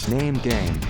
Name game.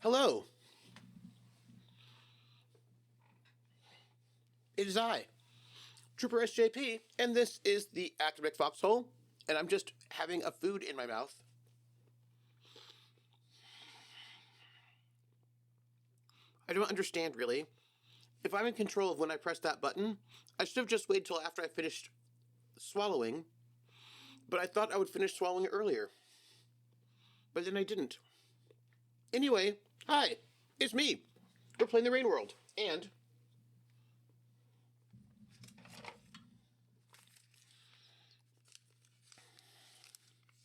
Hello, it is I, Trooper SJP, and this is the Academic Foxhole, and I'm just having a food in my mouth. I don't understand, really. If I'm in control of when I press that button, I should have just waited till after I finished swallowing, but I thought I would finish swallowing earlier. But then I didn't. Anyway, hi, it's me. We're playing the Rain World, and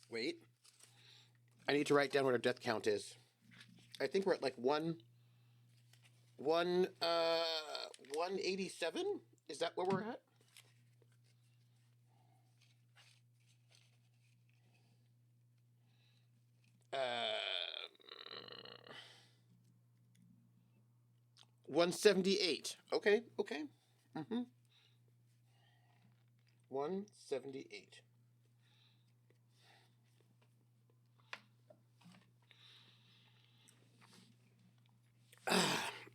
wait, I need to write down what our death count is. I think we're at like 187? Is that where we're at? 178. Okay. 178.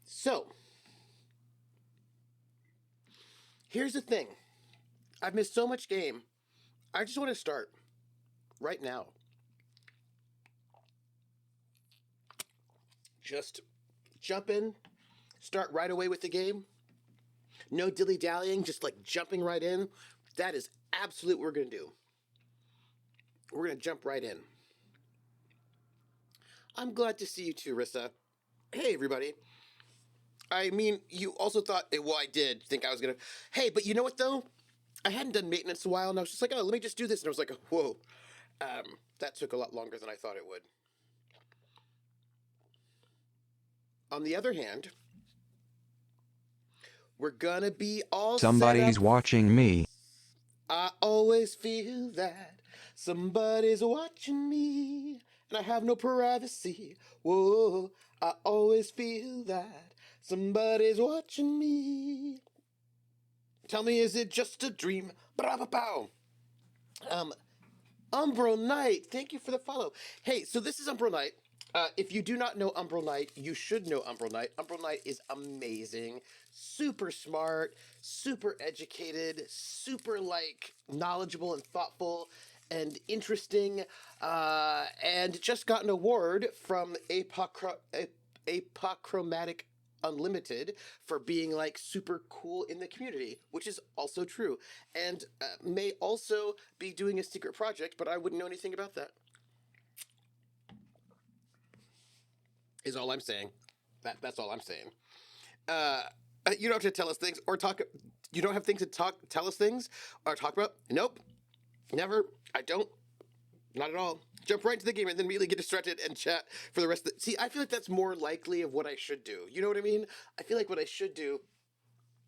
So, here's the thing. I've missed so much game. I just want to start right now. Just jump in, start right away with the game. No dilly-dallying, just like jumping right in. That is absolute what we're going to do. We're going to jump right in. I'm glad to see you too, Rissa. Hey, everybody. I mean, you also thought, well, I did think I was going to. Hey, but you know what, though? I hadn't done maintenance in a while, and I was just like, oh, let me just do this. And I was like, whoa. That took a lot longer than I thought it would. On the other hand, we're gonna be all Somebody's set up. watching me. I always feel that somebody's watching me, and I have no privacy. Whoa, I always feel that somebody's watching me. Tell me, is it just a dream? Ba-da-ba-pow. Umbro Knight, thank you for the follow. Hey, so this is Umbro Knight. If you do not know Umbro Knight, you should know Umbro Knight. Umbro Knight is amazing, super smart, super educated, super knowledgeable and thoughtful and interesting, and just got an award from Apochromatic Unlimited for being super cool in the community, which is also true, and may also be doing a secret project, but I wouldn't know anything about that. Is all I'm saying. That's all I'm saying. You don't have to tell us things or talk. You don't have things to tell us things or talk about. Nope, never. I don't. Not at all. Jump right into the game and then immediately get distracted and chat for the rest of the... See, I feel like that's more likely of what I should do. You know what I mean? I feel like what I should do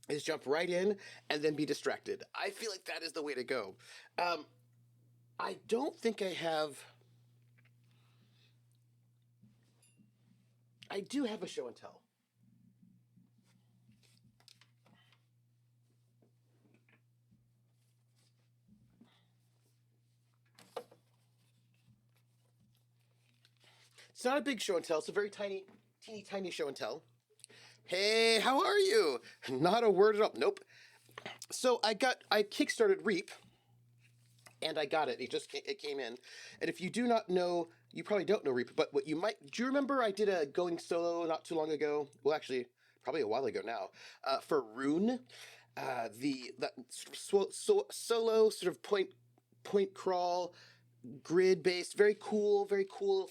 is jump right in and then be distracted. I feel like that is the way to go. I don't think I have... I do have a show and tell. It's not a big show and tell. It's a very teeny tiny show and tell. Hey, how are you? Not a word at all. Nope. So I kickstarted Reap, and I got it. It came in. And if you do not know, you probably don't know Reap, but do you remember I did a going solo not too long ago? Well, actually, probably a while ago now, for Rune, solo sort of point crawl, grid based, very cool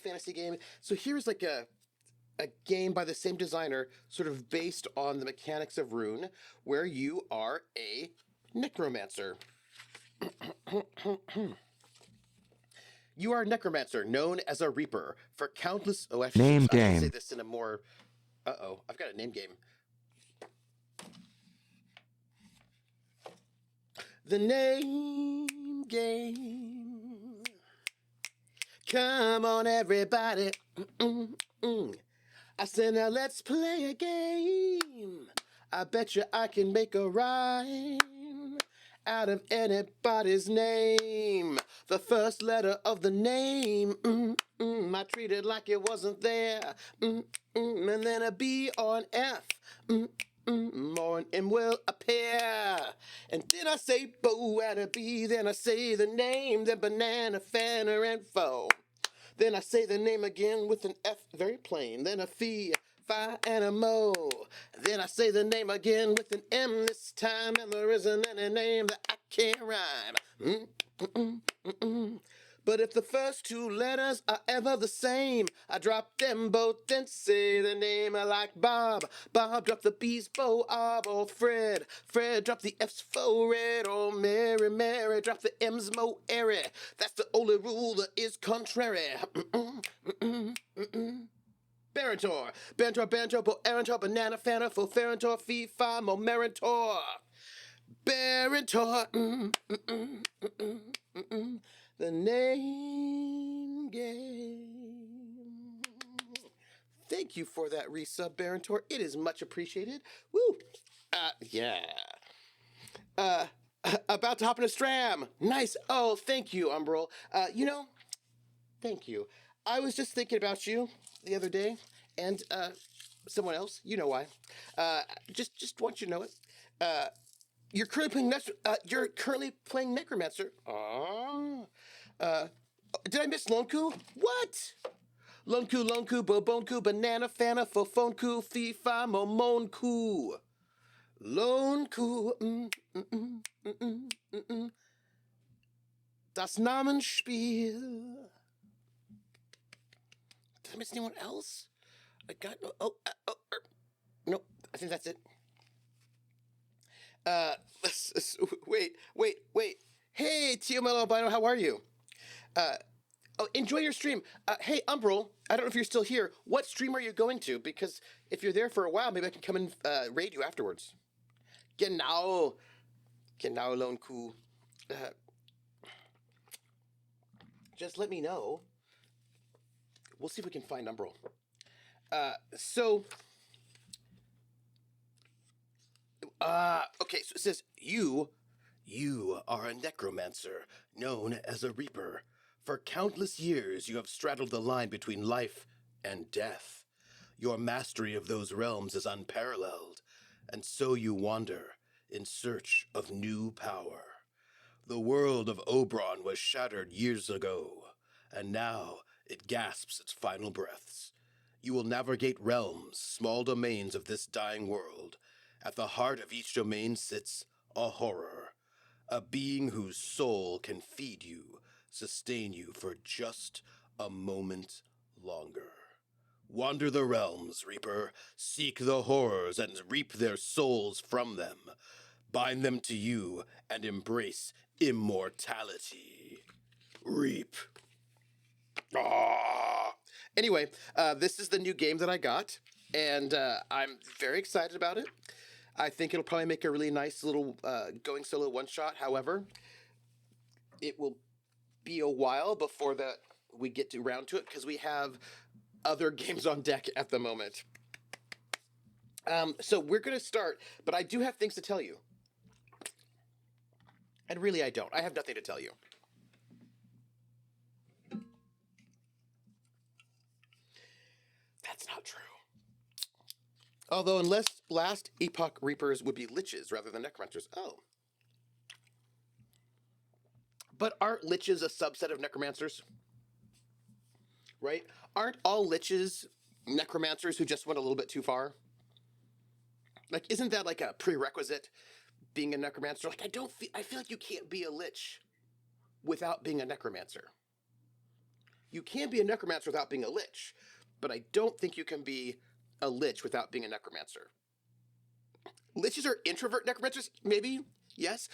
fantasy game. So here's a game by the same designer, sort of based on the mechanics of Rune, where you are a necromancer. You are a necromancer, known as a reaper, for countless... Oh, actually, Name I should say game. this in a more... Uh-oh, I've got a name game. The name game. Come on, everybody. I said, now let's play a game. I bet you I can make a rhyme. out of anybody's name. The first letter of the name. I treat it like it wasn't there. And then a B or an F. Or an M will appear. And then I say Bo and a B. Then I say the name. Then banana, fanner, and foe. Then I say the name again with an F, very plain. Then a fee, fi, and a mo. Then I say the name again with an M this time, and there isn't any name that I can't rhyme. But if the first two letters are ever the same, I drop them both and say the name. I like Bob. Bob drop the B's for Ob or Fred. Fred drop the F's for Red or Mary. Mary drop the M's mo airy. That's the only rule that is contrary. Barentor, Bantor, Banjo, Bo Arantor, Banana Fanta, Fo Farantor, Fee Fi, Mo Marantor. Barentor, the name game. Thank you for that resub, Barentor. It is much appreciated. Woo! Yeah. About to hop in a stram. Nice. Oh, thank you, Umbral. Thank you. I was just thinking about you the other day, and someone else. You know why? Just want you to know it. You're currently playing Necromancer. Did I miss Lonku? What? Lonku, Bobonku, Banana, Fana, Fofonku, Fifa, Momonku. Lonku, Das Namenspiel. Did I miss anyone else? I got no. I think that's it. Wait. Hey, Tio Albino, how are you? Enjoy your stream. Hey, Umbral, I don't know if you're still here. What stream are you going to? Because if you're there for a while, maybe I can come and raid you afterwards. Genau, Lone Cool. Just let me know. We'll see if we can find Umbral. Okay, so it says, you are a necromancer, known as a reaper. For countless years, you have straddled the line between life and death. Your mastery of those realms is unparalleled, and so you wander in search of new power. The world of Oberon was shattered years ago, and now it gasps its final breaths. You will navigate realms, small domains of this dying world. At the heart of each domain sits a horror, a being whose soul can feed you, sustain you for just a moment longer. Wander the realms, Reaper. Seek the horrors and reap their souls from them. Bind them to you and embrace immortality. Reap. Ah. Anyway, this is the new game that I got, and I'm very excited about it. I think it'll probably make a really nice little going solo one-shot. However, it will be a while before we get around to it because we have other games on deck at the moment. So we're going to start, but I do have things to tell you. And really, I don't. I have nothing to tell you. That's not true. Although, unless last Epoch Reapers would be liches rather than necromancers. Oh. But aren't liches a subset of necromancers? Right? Aren't all liches necromancers who just went a little bit too far? Like, isn't that like a prerequisite, being a necromancer? Like, I feel like you can't be a lich without being a necromancer. You can be a necromancer without being a lich, but I don't think you can be a lich without being a necromancer. Liches are introvert necromancers? Maybe? Yes?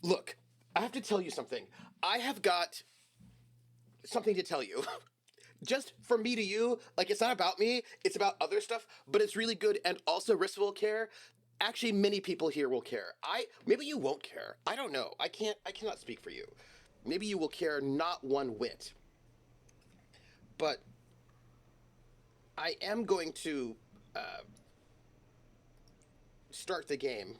Look, I have to tell you something. I have got something to tell you. Just from me to you, like, it's not about me, it's about other stuff, but it's really good, and also Rissa will care. Actually, many people here will care. Maybe you won't care. I don't know. I cannot speak for you. Maybe you will care not one whit. But I am going to start the game,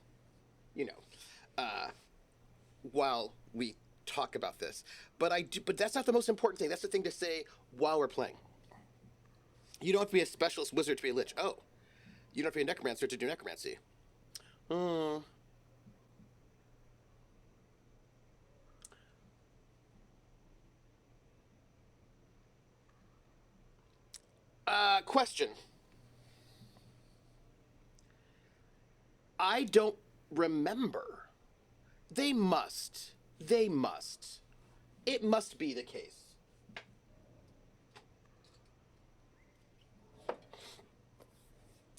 while we talk about this. But I do, but that's not the most important thing. That's the thing to say while we're playing. You don't have to be a specialist wizard to be a lich. Oh, you don't have to be a necromancer to do necromancy. Hmm. Question. I don't remember. They must. They must. It must be the case.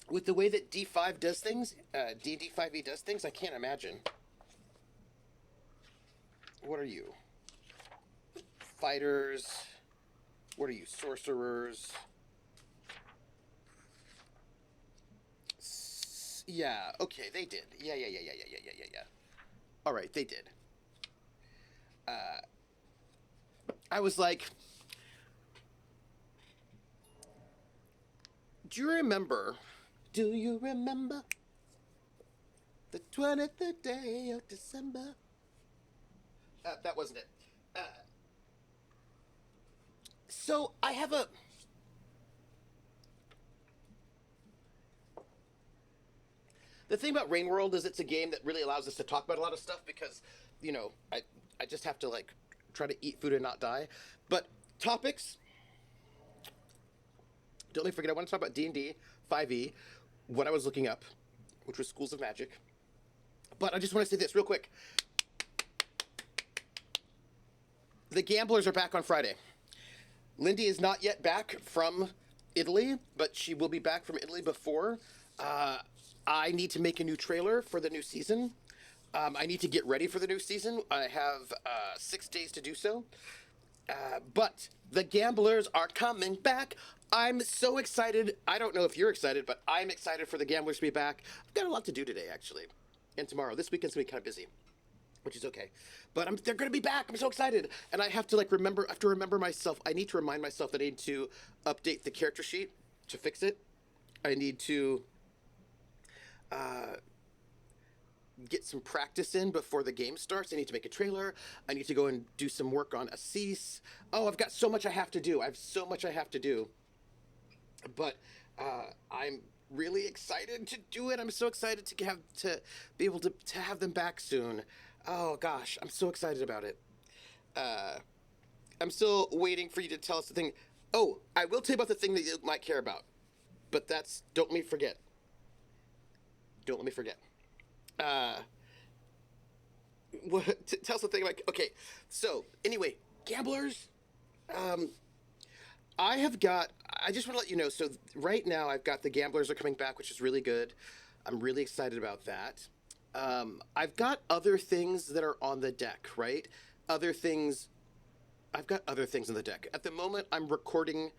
With the way that D5 does things, D5e does things, I can't imagine. What are you? Fighters. What are you? Sorcerers. Yeah, okay, they did. Yeah. All right, they did. I was like, do you remember? Do you remember the 23rd day of December? That wasn't it. Uh, so I have a. The thing about Rain World is it's a game that really allows us to talk about a lot of stuff because, I just have to like try to eat food and not die. But topics. Don't let me forget. I want to talk about D&D 5e, what I was looking up, which was Schools of Magic. But I just want to say this real quick. The Gamblers are back on Friday. Lindy is not yet back from Italy, but she will be back from Italy before. Uh, I need to make a new trailer for the new season. I need to get ready for the new season. I have 6 days to do so. But the Gamblers are coming back. I'm so excited. I don't know if you're excited, but I'm excited for the Gamblers to be back. I've got a lot to do today, actually, and tomorrow. This weekend's gonna be kind of busy, which is okay. But they're gonna be back. I'm so excited, and I have to like remember. I have to remember myself. I need to remind myself that I need to update the character sheet to fix it. I need to uh, get some practice in before the game starts. I need to make a trailer. I need to go and do some work on Assis. Oh, I've got so much I have to do. I have so much I have to do. But I'm really excited to do it. I'm so excited to be able to have them back soon. Oh gosh, I'm so excited about it. Uh, I'm still waiting for you to tell us the thing. Oh, I will tell you about the thing that you might care about. But that's don't let me forget. Don't let me forget. Uh, tell us the thing about. Okay, so anyway, gamblers. Um, I have got. I just want to let you know. So right now, I've got the gamblers are coming back, which is really good. I'm really excited about that. I've got other things that are on the deck, right? Other things. I've got other things on the deck. At the moment, I'm recording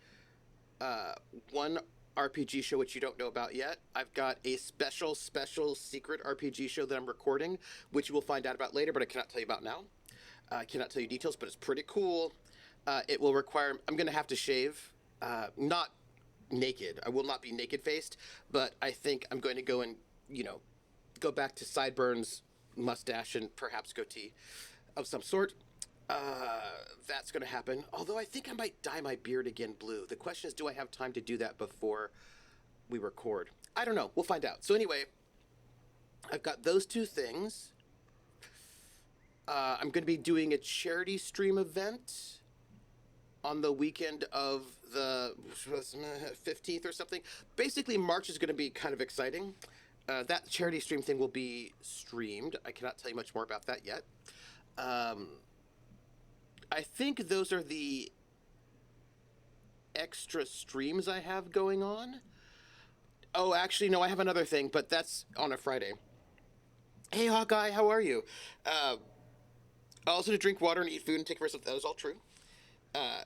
uh, one RPG show which you don't know about yet. I've got a special secret RPG show that I'm recording, which you will find out about later, but I cannot tell you about now. I cannot tell you details, but it's pretty cool. It will require. I'm going to have to shave, not naked. I will not be naked faced, but I think I'm going to go and go back to sideburns, mustache, and perhaps goatee of some sort. That's going to happen. Although I think I might dye my beard again blue. The question is, do I have time to do that before we record? I don't know. We'll find out. So anyway, I've got those two things. I'm going to be doing a charity stream event on the weekend of the 15th or something. Basically, March is going to be kind of exciting. That charity stream thing will be streamed. I cannot tell you much more about that yet. Um, I think those are the extra streams I have going on. Oh, actually, no, I have another thing, but that's on a Friday. Hey, Hawkeye, how are you? Uh, Also to drink water and eat food and take care of myself. That is all true. Uh,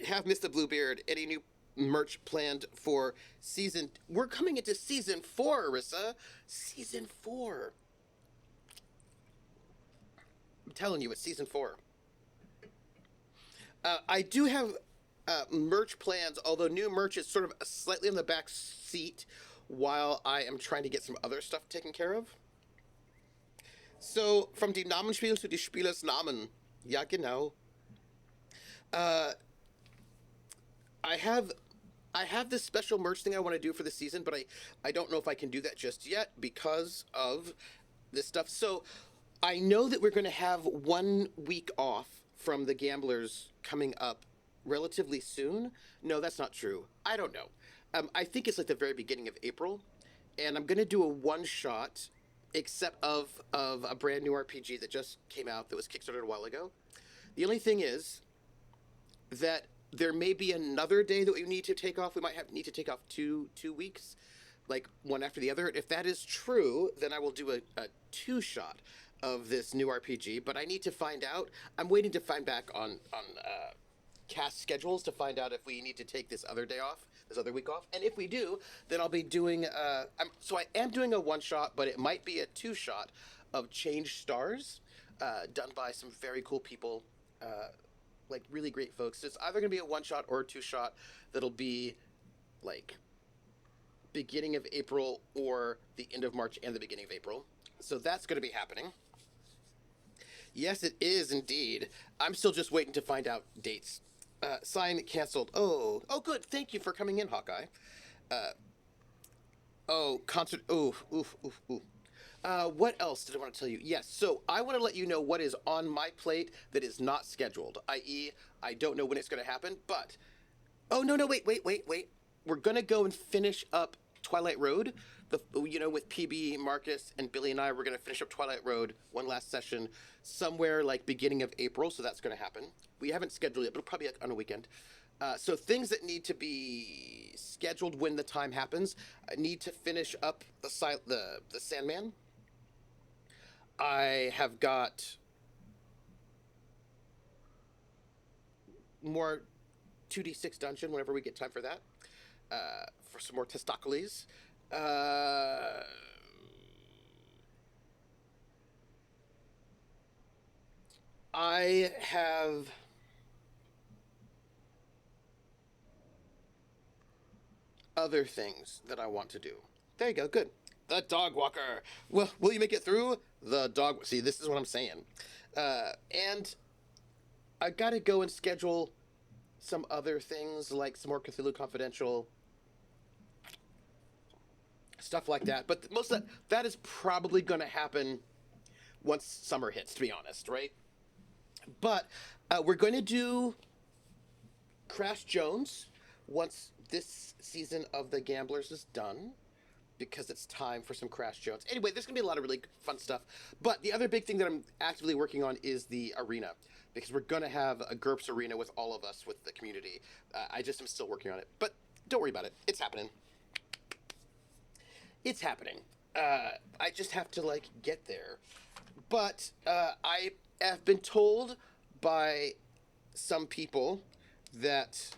have missed the Bluebeard. Any new merch planned for season? We're coming into season 4, Arissa. Season 4. I'm telling you, it's season 4. I do have merch plans, although new merch is sort of slightly on the back seat while I am trying to get some other stuff taken care of. So, from die Namensspiel zu die Spielersnamen. Ja, genau. Uh, I have I have this special merch thing I want to do for the season, but I don't know if I can do that just yet because of this stuff. So I know that we're going to have 1 week off from the Gamblers coming up relatively soon. No, that's not true. I don't know. I think it's like the very beginning of April, and I'm going to do a one shot, except of a brand new RPG that just came out that was kickstarted a while ago. The only thing is that there may be another day that we need to take off. We might have need to take off two weeks, like one after the other. If that is true, then I will do a two shot of this new RPG. But I need to find out. I'm waiting to find back on cast schedules to find out if we need to take this other day off, this other week off. And if we do, then I'll be doing. So I am doing a one shot, but it might be a two shot of Change Stars, done by some very cool people. Like really great folks. It's either going to be a one shot or a two shot that'll be like beginning of April or the end of March and the beginning of April. So that's going to be happening. Yes, it is indeed. I'm still just waiting to find out dates. Sign canceled. Oh, good. Thank you for coming in, Hawkeye. Uh, oh, concert. Oof. What else did I want to tell you? Yes, so I want to let you know what is on my plate that is not scheduled, i.e., I don't know when it's going to happen, but. Oh, no, wait. We're going to go and finish up Twilight Road. With PB, Marcus, and Billy and I, we're going to finish up Twilight Road, one last session, somewhere like beginning of April, so that's going to happen. We haven't scheduled it, but it'll probably like on a weekend. So things that need to be scheduled when the time happens, I need to finish up the Sandman. I have got more 2d6 dungeon whenever we get time for that. For some more Testacles. I have other things that I want to do. There you go, good. The dog walker. Well, will you make it through? The dog. See, this is what I'm saying. And I gotta go and schedule some other things like some more Cthulhu Confidential stuff like that. But most of that is probably going to happen once summer hits, to be honest, right? But we're going to do Crash Jones once this season of the Gamblers is done, because it's time for some Crash Jones. Anyway, there's going to be a lot of really fun stuff. But the other big thing that I'm actively working on is the arena, because we're going to have a GURPS arena with all of us, with the community. I just am still working on it. But don't worry about it. It's happening. It's happening. I just have to, like, get there. But I have been told by some people that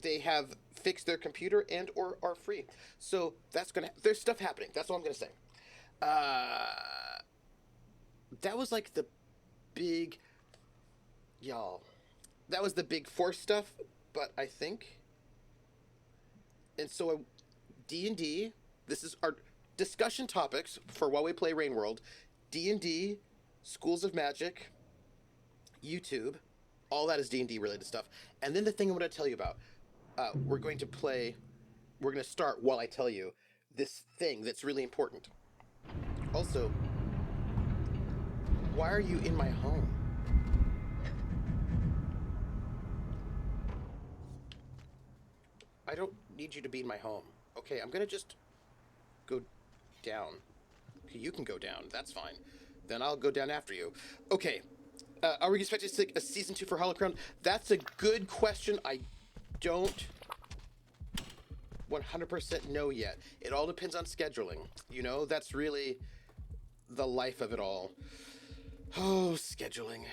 they have fixed their computer and or are free. So that's gonna. There's stuff happening. That's all I'm gonna say. That was like the big, y'all. That was the big force stuff. But I think, and so D&D. This is our discussion topics for while we play Rain World. D&D, Schools of Magic, YouTube, all that is D&D related stuff. And then the thing I'm going to tell you about. We're going to start while I tell you this thing that's really important. Also, why are you in my home? I don't need you to be in my home. Okay, I'm going to just go down. Okay, you can go down. That's fine. Then I'll go down after you. Okay. Are we expected to see a season 2 for Holocron? That's a good question. I don't 100% know yet. It all depends on scheduling. You know, that's really the life of it all. Oh, scheduling.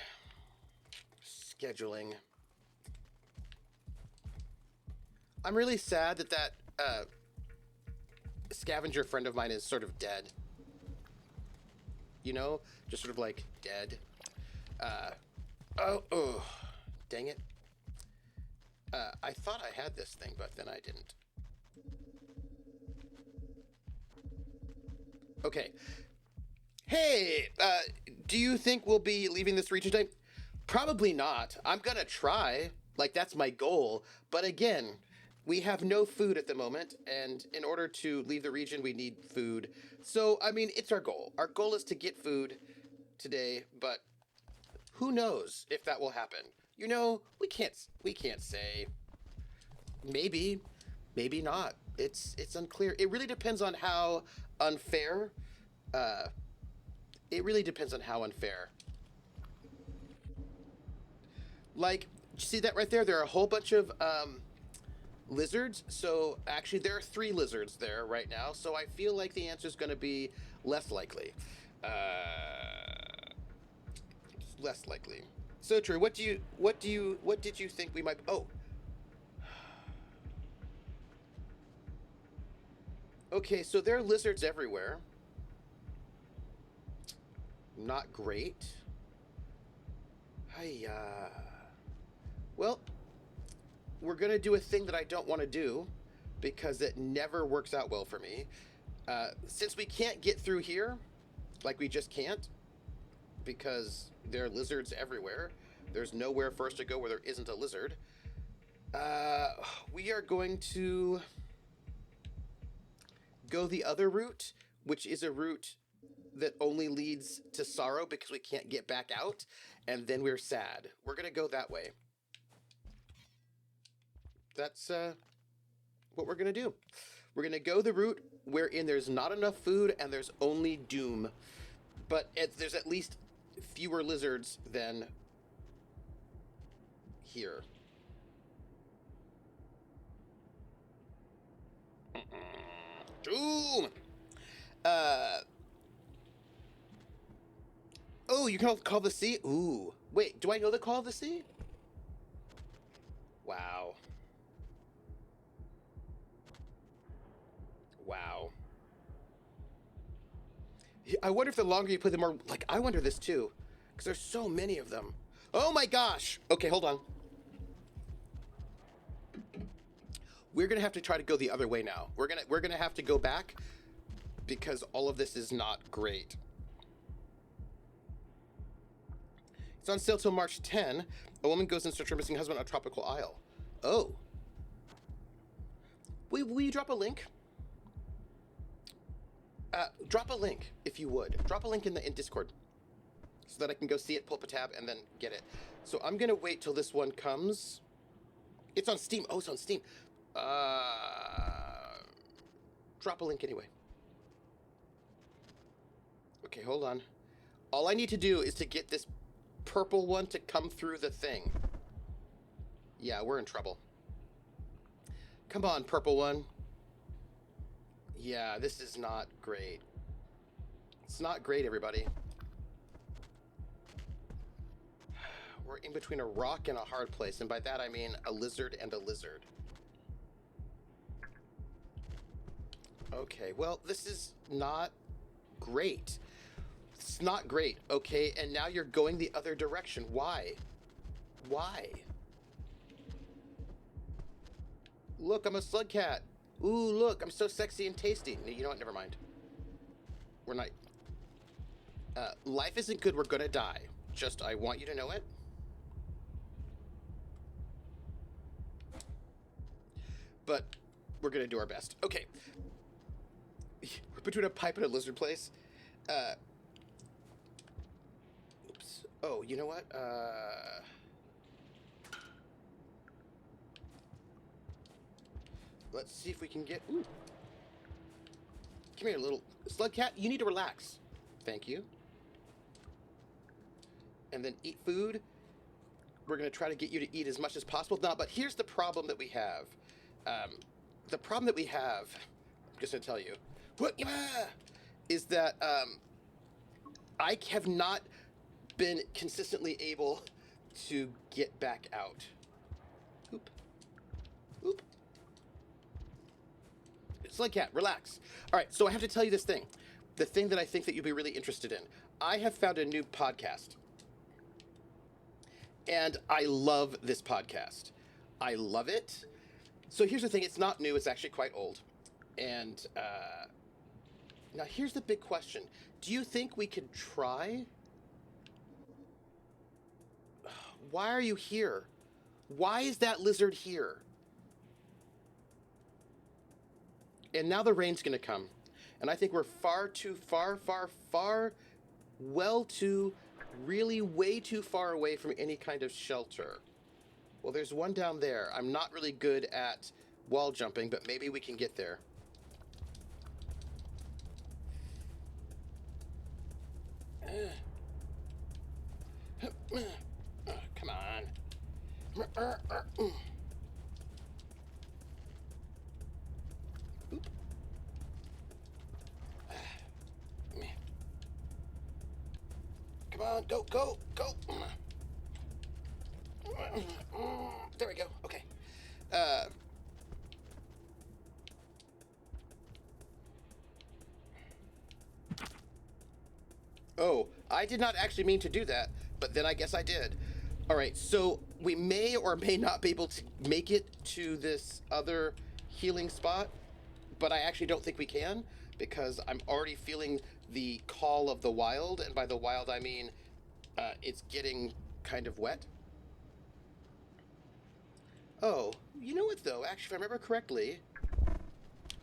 I'm really sad that scavenger friend of mine is sort of dead. You know, just sort of like dead. Oh, dang it. I thought I had this thing, but then I didn't. Okay. Hey, do you think we'll be leaving this region today? Probably not. I'm gonna try. Like, that's my goal. But again, we have no food at the moment, and in order to leave the region, we need food. So, I mean, it's our goal. Our goal is to get food today, but who knows if that will happen? We can't say. Maybe, maybe not. It's unclear. It really depends on how unfair. Uh, it really depends on how unfair. Like, you see that right there? There are a whole bunch of lizards. So actually, there are three lizards there right now. So I feel like the answer is going to be less likely. Less likely. So true. What did you think we might? Oh, okay. So there are lizards everywhere. Not great. Hi. Well, we're gonna do a thing that I don't want to do because it never works out well for me. Since we can't get through here, like we just can't, because there are lizards everywhere. There's nowhere for us to go where there isn't a lizard. Uh, we are going to go the other route, which is a route that only leads to sorrow because we can't get back out, and then we're sad. We're gonna go that way. That's what we're gonna do. We're gonna go the route wherein there's not enough food and there's only doom, but there's at least fewer lizards than here. Doom. Uh. Oh, you can call the sea. Ooh. Wait, do I know the call of the sea? Wow. Wow. I wonder if the longer you play, the more like I wonder this too, because there's so many of them. Oh my gosh. Okay, hold on. We're gonna have to try to go the other way now. We're gonna have to go back because all of this is not great. It's on sale till March 10. A woman goes in search of her missing husband on a tropical isle. Oh. Will you drop a link? Drop a link if you would. Drop a link in Discord so that I can go see it, pull up a tab, and then get it. So I'm gonna wait till this one comes. It's on Steam. Oh, it's on Steam. Drop a link anyway. Okay, hold on. All I need to do is to get this purple one to come through the thing. Yeah, we're in trouble. Come on, purple one. Yeah, this is not great. It's not great, everybody. We're in between a rock and a hard place, and by that I mean a lizard and a lizard. Okay, well, this is not great. It's not great, okay? And now you're going the other direction. Why? Why? Look, I'm a slug cat. Ooh, look, I'm so sexy and tasty. You know what? Never mind. We're not. Life isn't good. We're gonna die. Just, I want you to know it. But we're gonna do our best. Okay. We're between a pipe and a lizard place. Uh. Oops. Oh, you know what? Let's see if we can get. Ooh. Come here, little slug cat. You need to relax. Thank you. And then eat food. We're going to try to get you to eat as much as possible. Now, but here's the problem that we have. The problem that we have, I'm just going to tell you, is that I have not been consistently able to get back out. Oop. Oop. Slug cat, relax. All right, so I have to tell you this thing. The thing that I think that you'll be really interested in. I have found a new podcast. And I love this podcast. I love it. So here's the thing. It's not new. It's actually quite old. And Now, here's the big question. Do you think we could try? Why are you here? Why is that lizard here? And now the rain's going to come. And I think we're far too really way too far away from any kind of shelter. Well, there's one down there. I'm not really good at wall jumping, but maybe we can get there. Come on. Oop. Come on, go. There we go. Okay. Oh, I did not actually mean to do that, but then I guess I did. All right, so we may or may not be able to make it to this other healing spot, but I actually don't think we can because I'm already feeling the call of the wild, and by the wild I mean it's getting kind of wet. Oh, you know what though? Actually, if I remember correctly...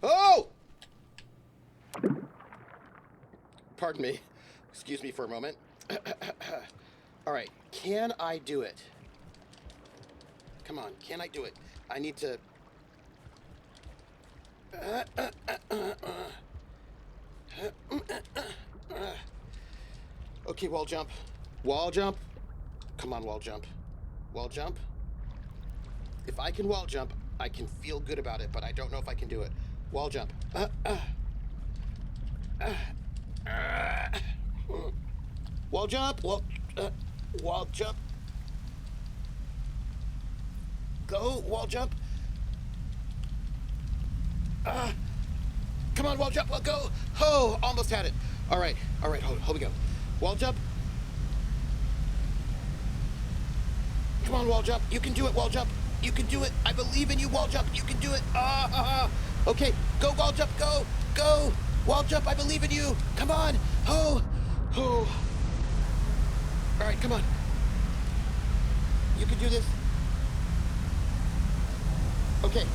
Oh! Pardon me. Excuse me for a moment. All right, can I do it? Come on, can I do it? I need to... Okay, wall jump. Wall jump. Come on, wall jump. Wall jump. If I can wall jump, I can feel good about it, but I don't know if I can do it. Wall jump. Wall jump. Wall jump. Go, wall jump. Come on, wall jump. Well, go. Oh, almost had it. All right, hold we go. Wall jump. Come on, wall jump. You can do it, wall jump. You can do it. I believe in you, wall jump. You can do it. Okay, go, wall jump. Go. Wall jump. I believe in you. Come on. Oh. All right, come on. You can do this. Okay.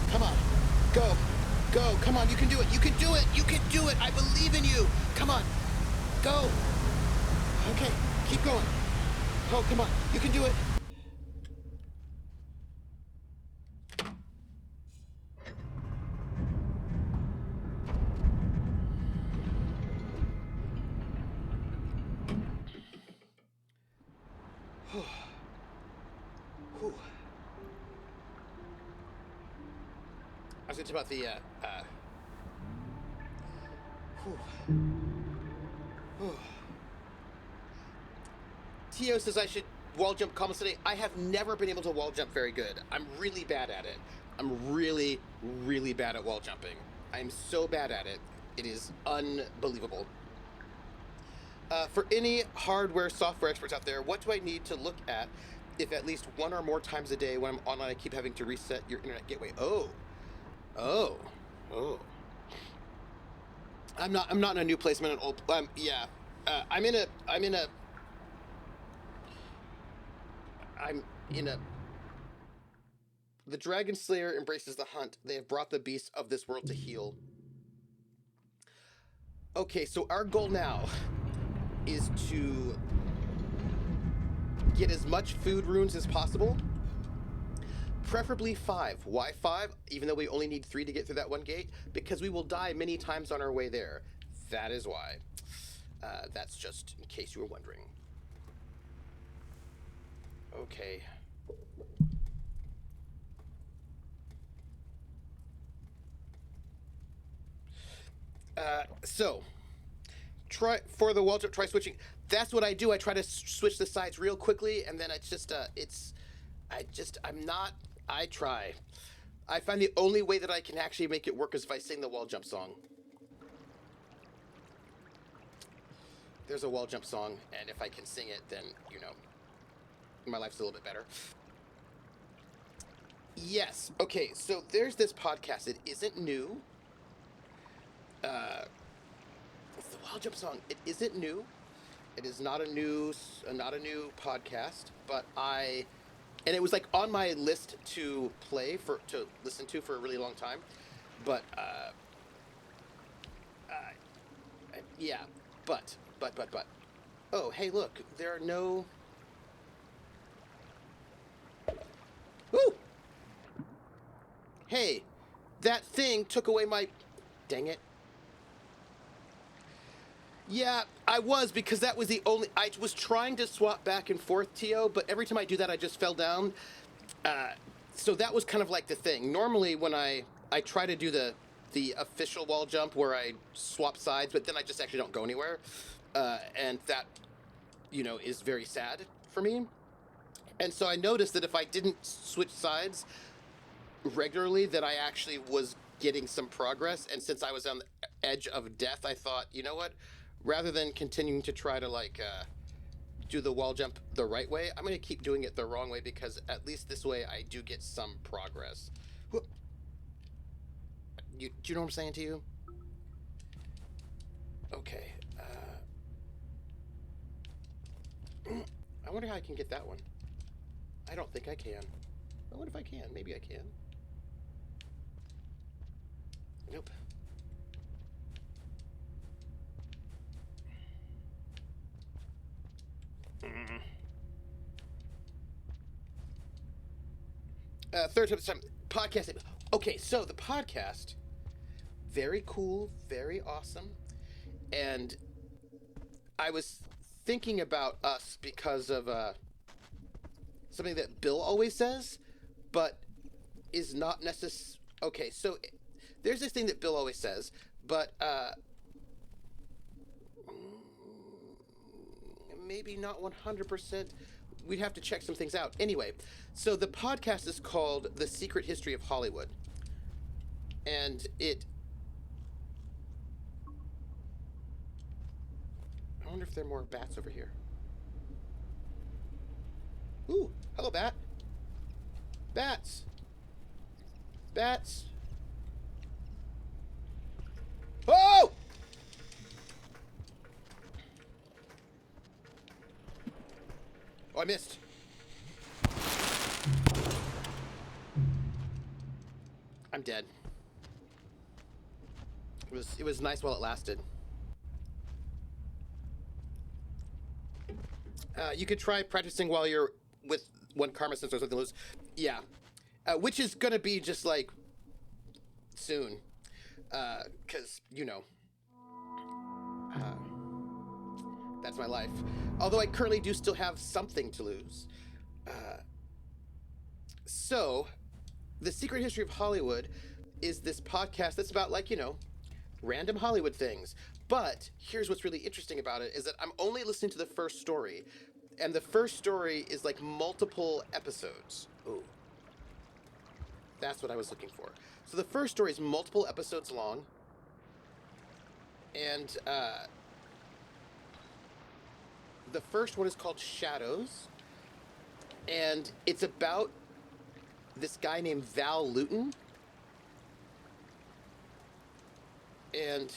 Come on. Go. Come on. You can do it. You can do it. I believe in you. Come on. Go. Okay. Keep going. Oh, come on. You can do it. I was thinking about the, Tio says I should wall jump constantly. I have never been able to wall jump very good. I'm really bad at it. I'm really bad at wall jumping. I'm so bad at it. It is unbelievable. For any hardware, software experts out there, what do I need to look at if at least one or more times a day when I'm online I keep having to reset your internet gateway? Oh. I'm not in a new place. I'm in an old. Yeah. I'm in a. The Dragon Slayer embraces the hunt. They have brought the beasts of this world to heal. Okay, so our goal now is to get as much food runes as possible. Preferably 5. Why 5? Even though we only need 3 to get through that one gate? Because we will die many times on our way there. That is why. That's just in case you were wondering. Okay. So, try for the wall jump, try switching. That's what I do. I try to switch the sides real quickly, and then it's just, I try. I find the only way that I can actually make it work is if I sing the wall jump song. There's a wall jump song, and if I can sing it, then, you know, my life's a little bit better. Yes. Okay, so there's this podcast. It isn't new. Uh, it's the wall jump song. It isn't new. It is not not a new podcast, but and it was like on my list to to listen to for a really long time. But yeah, but. Oh, hey, look, there are no. Woo! Hey, that thing took away my. Dang it. Yeah, I was because that was the only. I was trying to swap back and forth, Tio, but every time I do that, I just fell down. Uh, so that was kind of like the thing. Normally, when I try to do the official wall jump where I swap sides, but then I just actually don't go anywhere, and that is very sad for me. And so I noticed that if I didn't switch sides regularly, that I actually was getting some progress. And since I was on the edge of death, I thought, you know what? Rather than continuing to try to do the wall jump the right way, I'm going to keep doing it the wrong way because at least this way I do get some progress. Do you know what I'm saying to you? Okay. I wonder how I can get that one. I don't think I can. I wonder if I can. Maybe I can. Nope. Third time podcast. Okay, so the podcast, very cool, very awesome, and I was thinking about us because of something that Bill always says, but is not necessary. Okay, so there's this thing that Bill always says, but maybe not 100%. We'd have to check some things out. Anyway, so the podcast is called The Secret History of Hollywood. And I wonder if there are more bats over here. Ooh, hello, bat. Bats. Bats. Oh! Oh, I missed. I'm dead. It was nice while it lasted. You could try practicing while you're with one karma sense or something loose. Yeah. Which is gonna be just like soon. Cause uh, that's my life. Although I currently do still have something to lose. So, The Secret History of Hollywood is this podcast that's about random Hollywood things. But here's what's really interesting about it is that I'm only listening to the first story, and the first story is like multiple episodes. Ooh, that's what I was looking for. So the first story is multiple episodes long, and the first one is called Shadows, and it's about this guy named Val Luton, and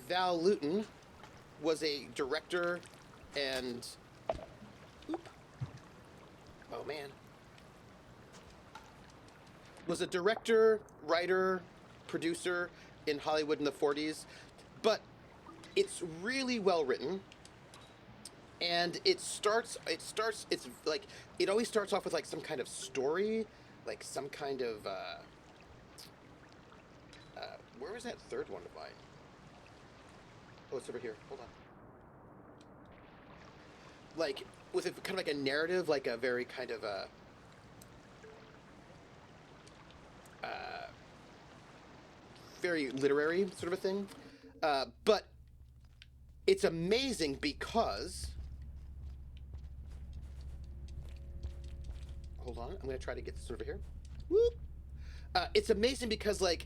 Val Luton was a director and oh man, was a director, writer, producer in Hollywood in the 40s, but it's really well written. And it's like it always starts off with like some kind of story, like some kind of where was that third one of mine? Oh, it's over here. Hold on. Like with a kind of like a narrative, like a very kind of a very literary sort of a thing. But it's amazing because hold on, I'm going to try to get this over here. Whoop. It's amazing because, like,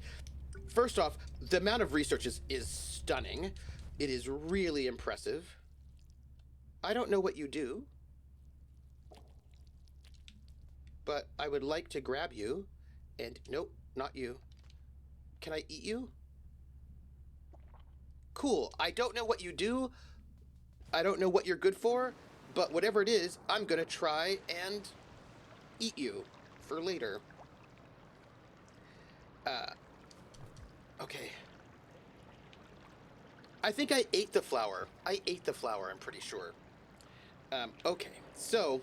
first off, the amount of research is stunning. It is really impressive. I don't know what you do, but I would like to grab you. And nope, not you. Can I eat you? Cool. I don't know what you do. I don't know what you're good for, but whatever it is, I'm gonna try and eat you for later. Uh, okay. I think I ate the flower. I ate the flower, I'm pretty sure. Okay, so,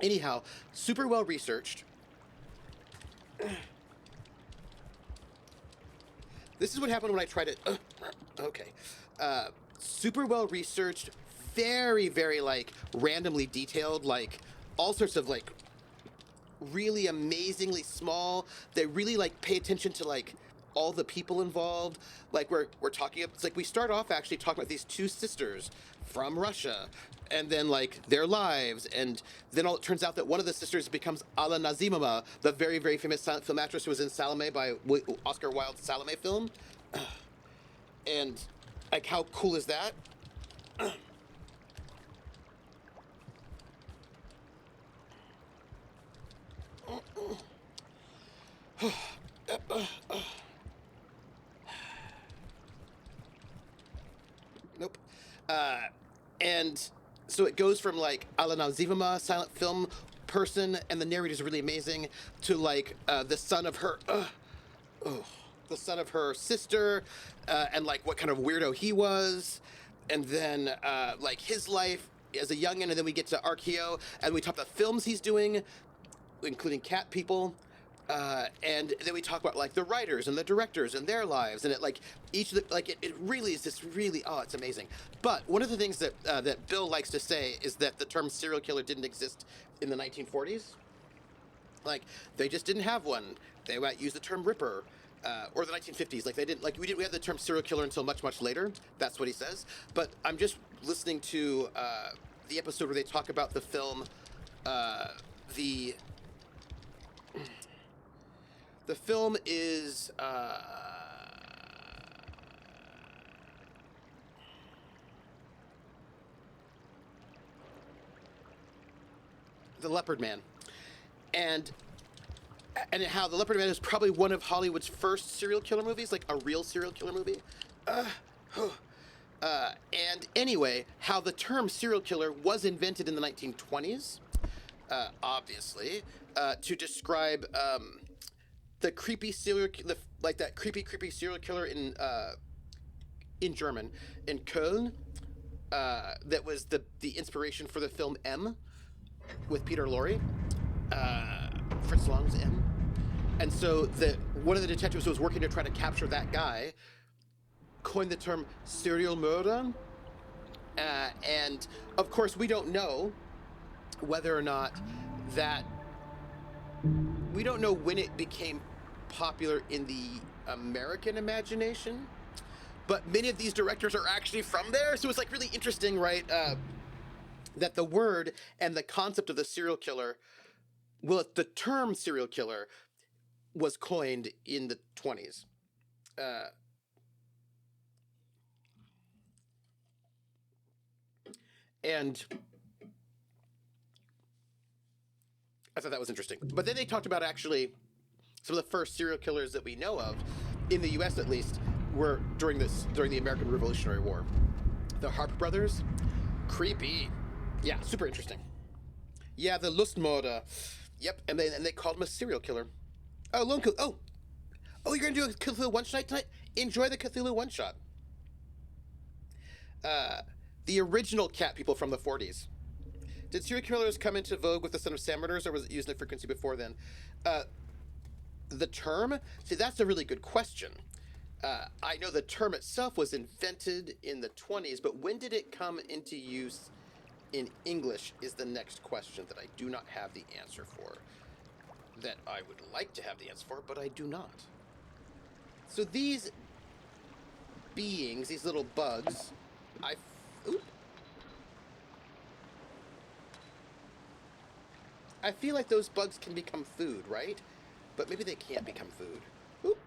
anyhow, super well researched. This is what happened when I tried it. Okay. Super well researched, very, very, like, randomly detailed, like, all sorts of, like, really amazingly small. They really, like, pay attention to, like, all the people involved. Like, we're talking, it's like we start off actually talking about these two sisters from Russia, and then, like, their lives, and then it turns out that one of the sisters becomes Ala Nazimova, the very, very famous silent film actress who was in Salome by Oscar Wilde's Salome film. And, like, how cool is that? Nope. And so it goes from like Alana Zivama, silent film person, and the narrator's really amazing, to like the son of her, the son of her sister, and like what kind of weirdo he was, and then like his life as a youngin', and then we get to Archeo, and we talk about films he's doing, including Cat People. And then we talk about like the writers and the directors and their lives, and it like each of the like it really is this really it's amazing. But one of the things that that Bill likes to say is that the term serial killer didn't exist in the 1940s. Like they just didn't have one. They might use the term Ripper. Or the 1950s, like they didn't like we had the term serial killer until much later. That's what he says. But I'm just listening to the episode where they talk about the film, the The film is The Leopard Man, and how The Leopard Man is probably one of Hollywood's first serial killer movies, like a real serial killer movie. Uh, and anyway, how the term serial killer was invented in the 1920s, obviously, to describe the creepy like that creepy serial killer in German, in Köln. That was the inspiration for the film M with Peter Lorre. Fritz Lang's M. And so one of the detectives who was working to try to capture that guy coined the term serial murder. And of course, we don't know whether or not that. We don't know when it became popular in the American imagination, but many of these directors are actually from there. So it's like really interesting, right? That the word and the concept of the serial killer, well, the term serial killer was coined in the 20s. And I thought that was interesting. But then they talked about actually some of the first serial killers that we know of, in the U.S. at least, were during the American Revolutionary War. The Harp brothers, creepy, yeah, super interesting. Yeah, the Lustmörder, yep, and they called him a serial killer. Oh, Lone Cthulhu. Oh, you're gonna do a Cthulhu one shot tonight? Enjoy the Cthulhu one shot. The original cat people from the 40s. Did serial killers come into vogue with the Son of Sam murders, or was it used in frequency before then? The term? See, that's a really good question. I know the term itself was invented in the 20s, but when did it come into use in English is the next question that I do not have the answer for. That I would like to have the answer for, but I do not. So these beings, these little bugs, I feel like those bugs can become food, right? But maybe they can't become food. Oop.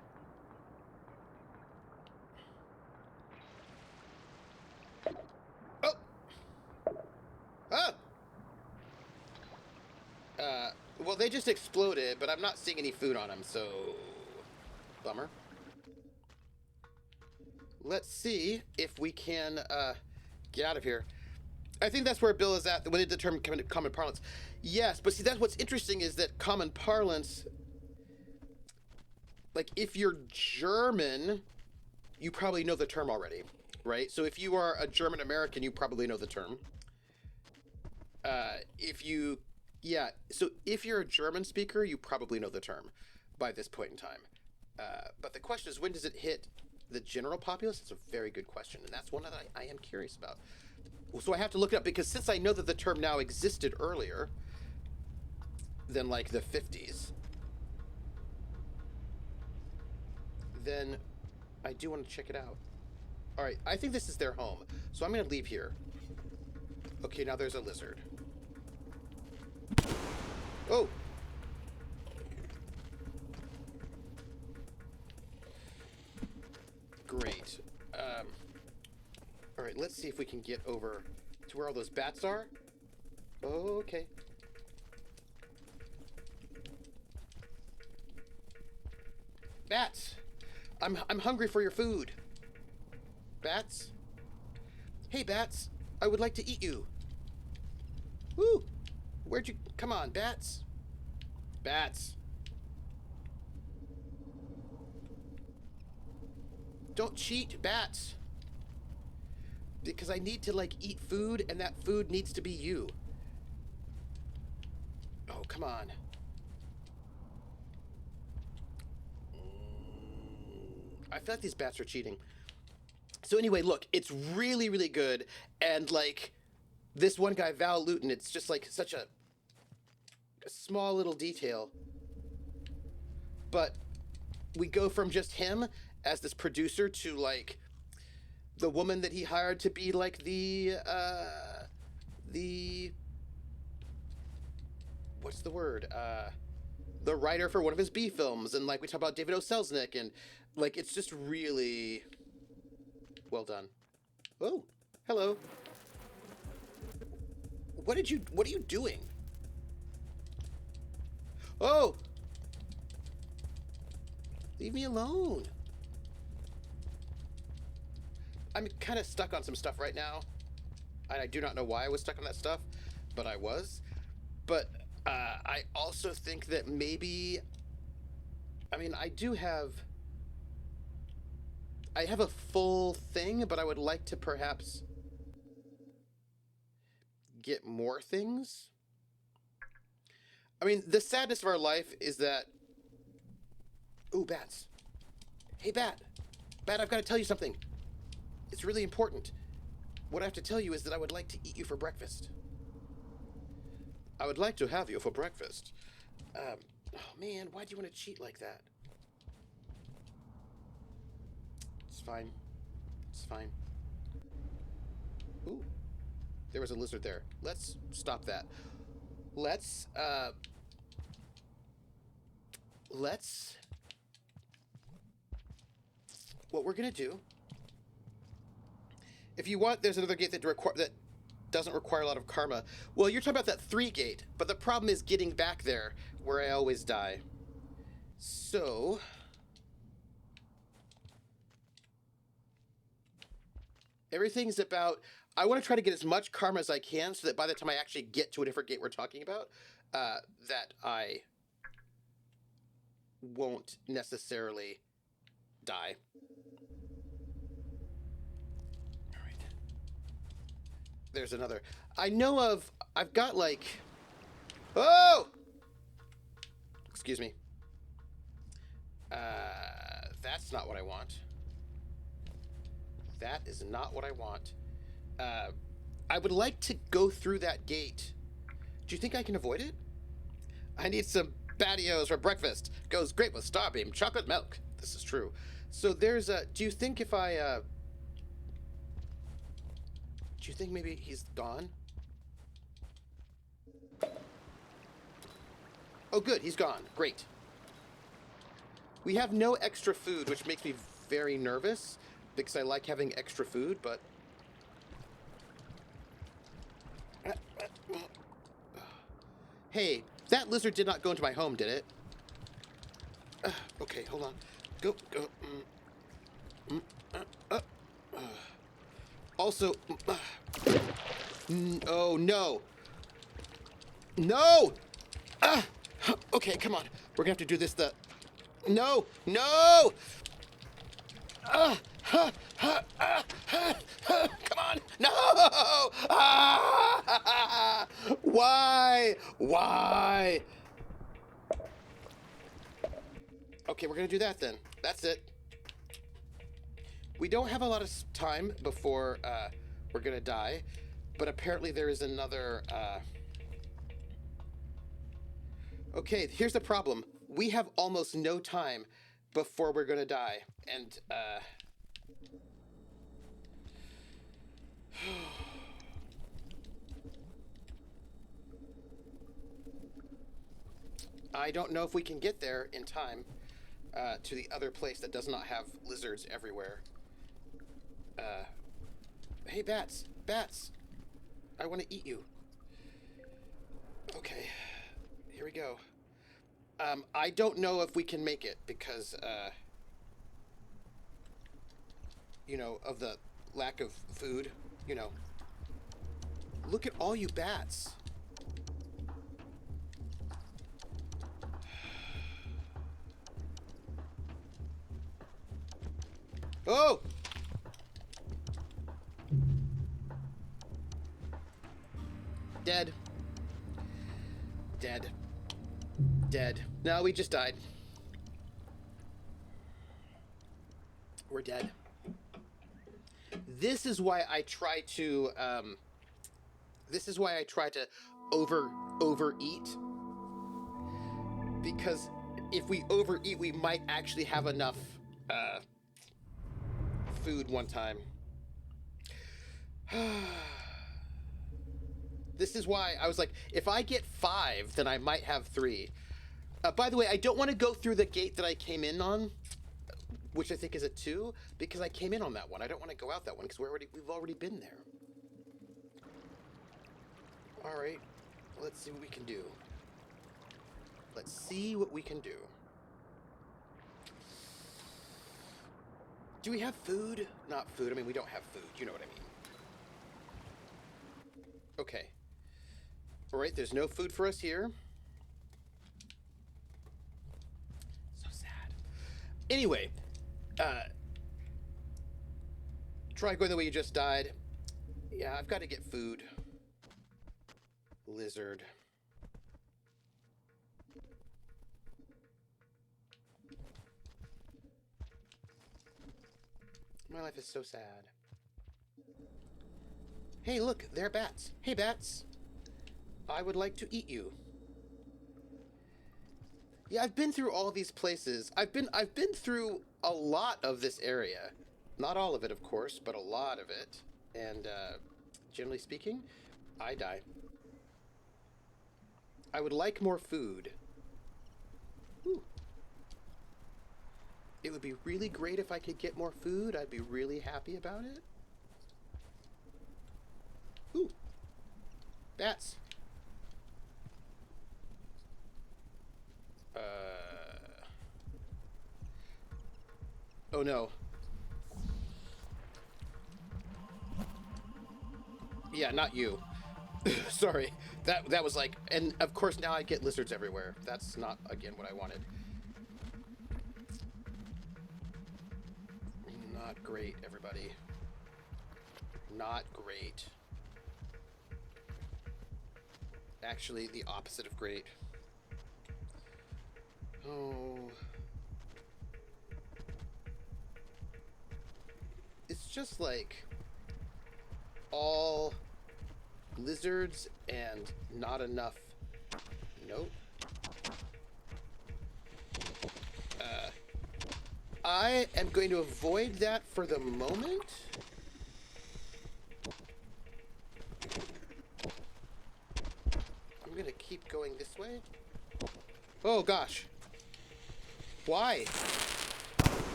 Oh! Ah! Well, they just exploded, but I'm not seeing any food on them, so... Bummer. let's see if we can get out of here. I think that's where Bill is at when they determine common parlance. Yes, but see, that's what's interesting is that common parlance, like if you're German, you probably know the term already, right? So if you are a German American, you probably know the term. So if you're a German speaker, you probably know the term by this point in time. But the question is, when does it hit the general populace? It's a very good question, and that's one that I am curious about. So I have to look it up, because since I know that the term now existed earlier than like the 50s, then I do want to check it out. All right, I think this is their home, so I'm going to leave here. Okay, now there's a lizard. Oh! Great. All right, let's see if we can get over to where all those bats are. Okay. Bats! I'm hungry for your food. Bats? Hey, bats. I would like to eat you. Woo! Where'd you... Come on, bats. Bats. Don't cheat, bats. Because I need to, like, eat food, and that food needs to be you. Oh, come on. I feel like these bats are cheating. So anyway, look, it's really, really good. And, like, this one guy, Val Luton, it's just, like, such a small little detail. But we go from just him as this producer to, like, the woman that he hired to be, like, the what's the word? The writer for one of his B films. And, like, we talk about David O. Selznick, and, like, it's just really well done. Oh, hello. What are you doing? Oh! Leave me alone. I'm kind of stuck on some stuff right now. And I do not know why I was stuck on that stuff, but I was. But I also think that maybe... I mean, I have a full thing, but I would like to perhaps get more things. I mean, the sadness of our life is that... Ooh, bats. Hey, bat. Bat, I've got to tell you something. It's really important. What I have to tell you is that I would like to eat you for breakfast. I would like to have you for breakfast. Oh, man, why do you want to cheat like that? It's fine. It's fine. Ooh. There was a lizard there. Let's stop that. Let's... What we're gonna do... If you want, there's another gate that doesn't require a lot of karma. Well, you're talking about that 3 gate, but the problem is getting back there, where I always die. So... Everything's about... I want to try to get as much karma as I can so that by the time I actually get to a different gate we're talking about, that I won't necessarily die. All right. There's another. I've got like... Oh! Excuse me. That's not what I want. That is not what I want. I would like to go through that gate. Do you think I can avoid it? I need some patios for breakfast. Goes great with Starbeam chocolate milk. This is true. So there's a... Do you think if I... Do you think maybe he's gone? Oh, good. He's gone. Great. We have no extra food, which makes me very nervous because I like having extra food, but... Hey, that lizard did not go into my home, did it? Okay, hold on. Go. Also, oh no. No! Okay, come on. We're gonna have to do this No! No! Come on! No! Ah! Why? Why? Okay, we're gonna do that then. That's it. We don't have a lot of time before we're gonna die, but apparently there is another. Okay, here's the problem. We have almost no time before we're gonna die, and I don't know if we can get there in time to the other place that does not have lizards everywhere. Hey, bats! Bats! I want to eat you. Okay, here we go. I don't know if we can make it because, you know, of the lack of food, you know. Look at all you bats. Oh! Dead. Dead. Dead. No, we just died. We're dead. This is why I try to, overeat. Because if we overeat, we might actually have enough, food one time. This is why I was like, if I get 5, then I might have 3. By the way, I don't want to go through the gate that I came in on, which I think is a 2, because I came in on that one. I don't want to go out that one because we've already been there. All right, let's see what we can do. Let's see what we can do. Do we have food? Not food. I mean, we don't have food. You know what I mean. Okay. All right, there's no food for us here. So sad. Anyway, try going the way you just died. Yeah, I've got to get food. Lizard. My life is so sad. Hey, look, they're bats. Hey, bats. I would like to eat you. Yeah, I've been through all of these places. I've been through a lot of this area. Not all of it, of course, but a lot of it. And generally speaking, I die. I would like more food. Ooh. It would be really great if I could get more food. I'd be really happy about it. Ooh. Bats. Oh no. Yeah, not you. Sorry. That was like, and of course now I get lizards everywhere. That's not, again, what I wanted. Not great, everybody. Not great. Actually, the opposite of great. Oh. It's just like all lizards and not enough. Nope. I am going to avoid that for the moment. I'm going to keep going this way. Oh gosh. Why?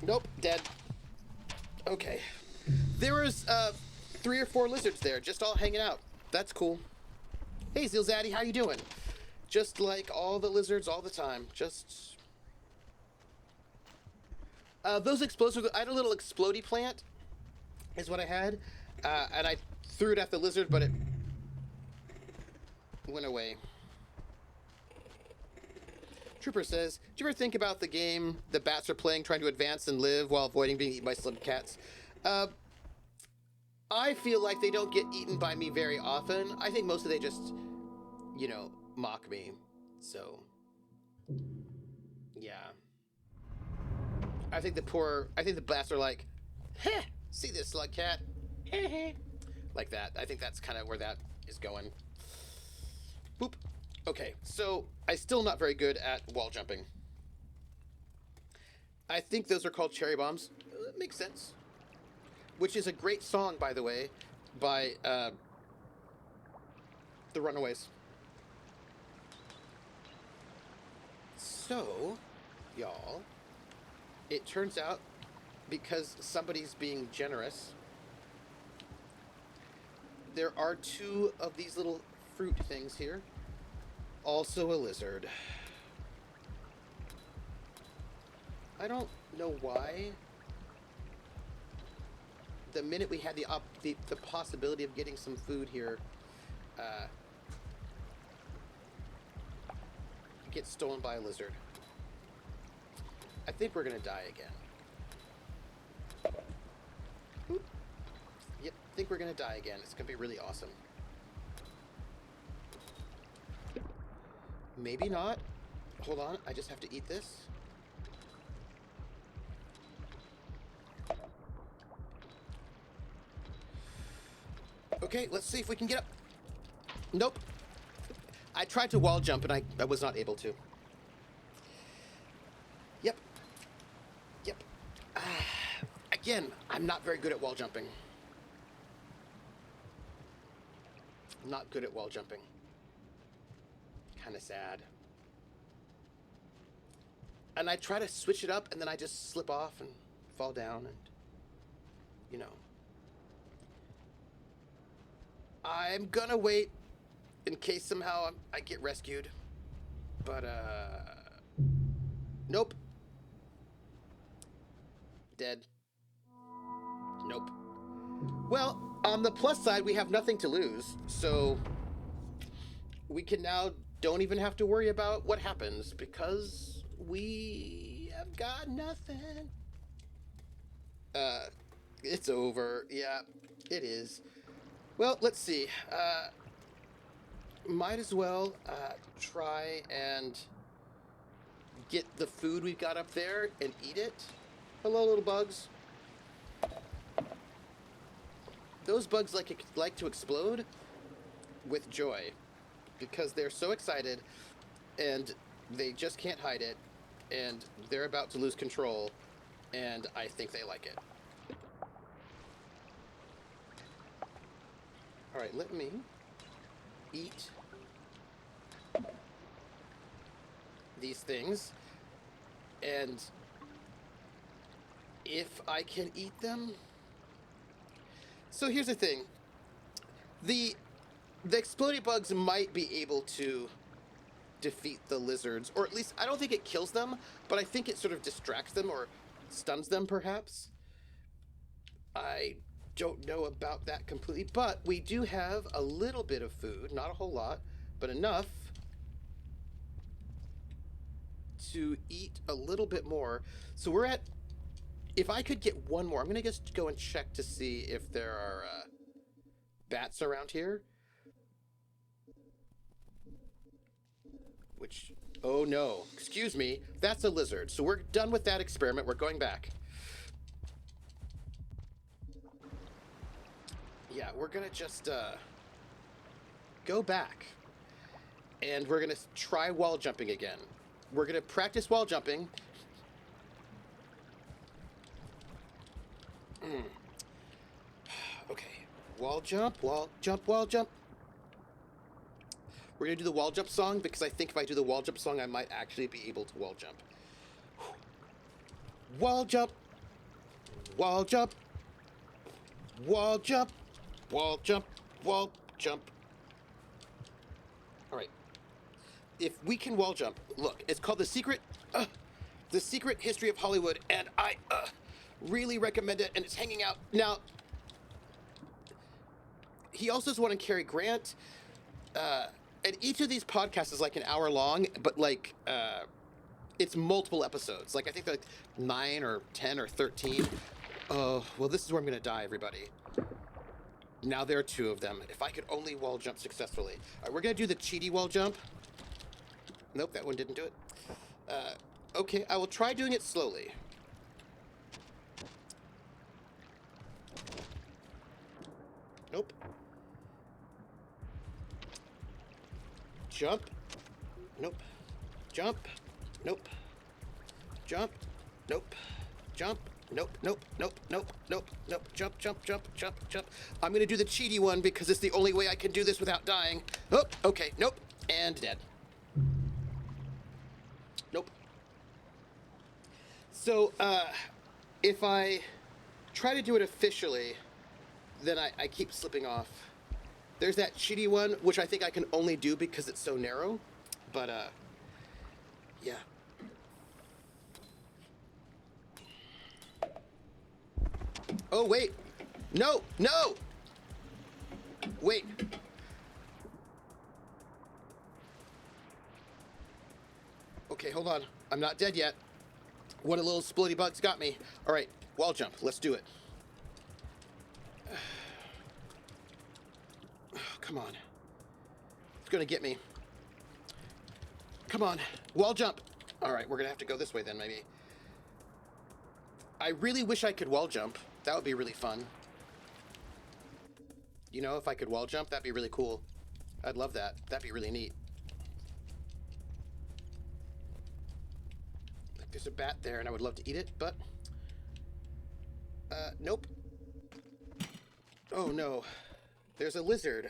Nope, dead. Okay. There was 3 or 4 lizards there, just all hanging out. That's cool. Hey, Zilzaddy, how you doing? Just like all the lizards all the time. Just... those explosives, I had a little explodey plant is what I had, and I threw it at the lizard, but it went away. Trooper says, "Do you ever think about the game the bats are playing, trying to advance and live while avoiding being eaten by slum cats?" Uh, I feel like they don't get eaten by me very often. I think mostly they just, mock me. So, yeah. I think the bats are like, heh, see this slug cat? Heh heh. Like that. I think that's kind of where that is going. Boop. Okay, so I'm still not very good at wall jumping. I think those are called cherry bombs. Makes sense. Which is a great song, by the way, by the Runaways. So, y'all, it turns out because somebody's being generous, there are two of these little fruit things here. Also a lizard. I don't know why. The minute we had the possibility of getting some food here, gets stolen by a lizard. I think we're gonna die again. Oop. Yep, I think we're gonna die again. It's gonna be really awesome. Maybe not. Hold on, I just have to eat this. Okay, let's see if we can get up. Nope. I tried to wall jump and I was not able to. Yep. Yep. Again, I'm not very good at wall jumping. I'm not good at wall jumping. Kind of sad. And I try to switch it up and then I just slip off and fall down and, I'm gonna wait in case somehow I get rescued. But, nope. Dead. Nope. Well, on the plus side, we have nothing to lose, so we can now don't even have to worry about what happens because we have got nothing. It's over. Yeah, it is. Well, let's see. Might as well try and get the food we've got up there and eat it. Hello, little bugs. Those bugs like to explode with joy because they're so excited and they just can't hide it and they're about to lose control and I think they like it. All right, let me eat these things, and if I can eat them. So here's the thing: the exploding bugs might be able to defeat the lizards, or at least I don't think it kills them, but I think it sort of distracts them or stuns them, perhaps. I don't know about that completely, but we do have a little bit of food, not a whole lot, but enough to eat a little bit more. So we're at, if I could get one more, I'm going to just go and check to see if there are bats around here. Which, oh no, excuse me, that's a lizard. So we're done with that experiment. We're going back. Yeah, we're gonna just go back and we're gonna try wall jumping again. We're gonna practice wall jumping. Okay, wall jump, wall jump, wall jump. We're gonna do the wall jump song because I think if I do the wall jump song, I might actually be able to wall jump. Wall jump, wall jump, wall jump. Wall jump, wall jump. All right. If we can wall jump, look, it's called The Secret History of Hollywood, and I really recommend it, and it's hanging out. Now, he also does one on Cary Grant. And each of these podcasts is like an hour long, but like it's multiple episodes. Like I think like 9 or 10 or 13. Oh, well, this is where I'm gonna die, everybody. Now there are 2 of them. If I could only wall jump successfully. All right, we're gonna do the cheaty wall jump. Nope, that one didn't do it. Okay, I will try doing it slowly. Nope. Jump. Nope. Jump. Nope. Jump. Nope. Jump. Nope, nope, nope, nope, nope, nope. Jump, jump, jump, jump, jump. I'm gonna do the cheaty one because it's the only way I can do this without dying. Oh, okay, nope. And dead. Nope. So, if I try to do it officially, then I keep slipping off. There's that cheaty one, which I think I can only do because it's so narrow. But, yeah. Oh, wait. No, no! Wait. Okay, hold on. I'm not dead yet. One of the little splitty bugs got me. All right, wall jump. Let's do it. Oh, come on. It's gonna get me. Come on. Wall jump. All right, we're gonna have to go this way then, maybe. I really wish I could wall jump. That would be really fun. You know, if I could wall jump, that'd be really cool. I'd love that. That'd be really neat. Look, there's a bat there, and I would love to eat it, but... nope. Oh, no. There's a lizard.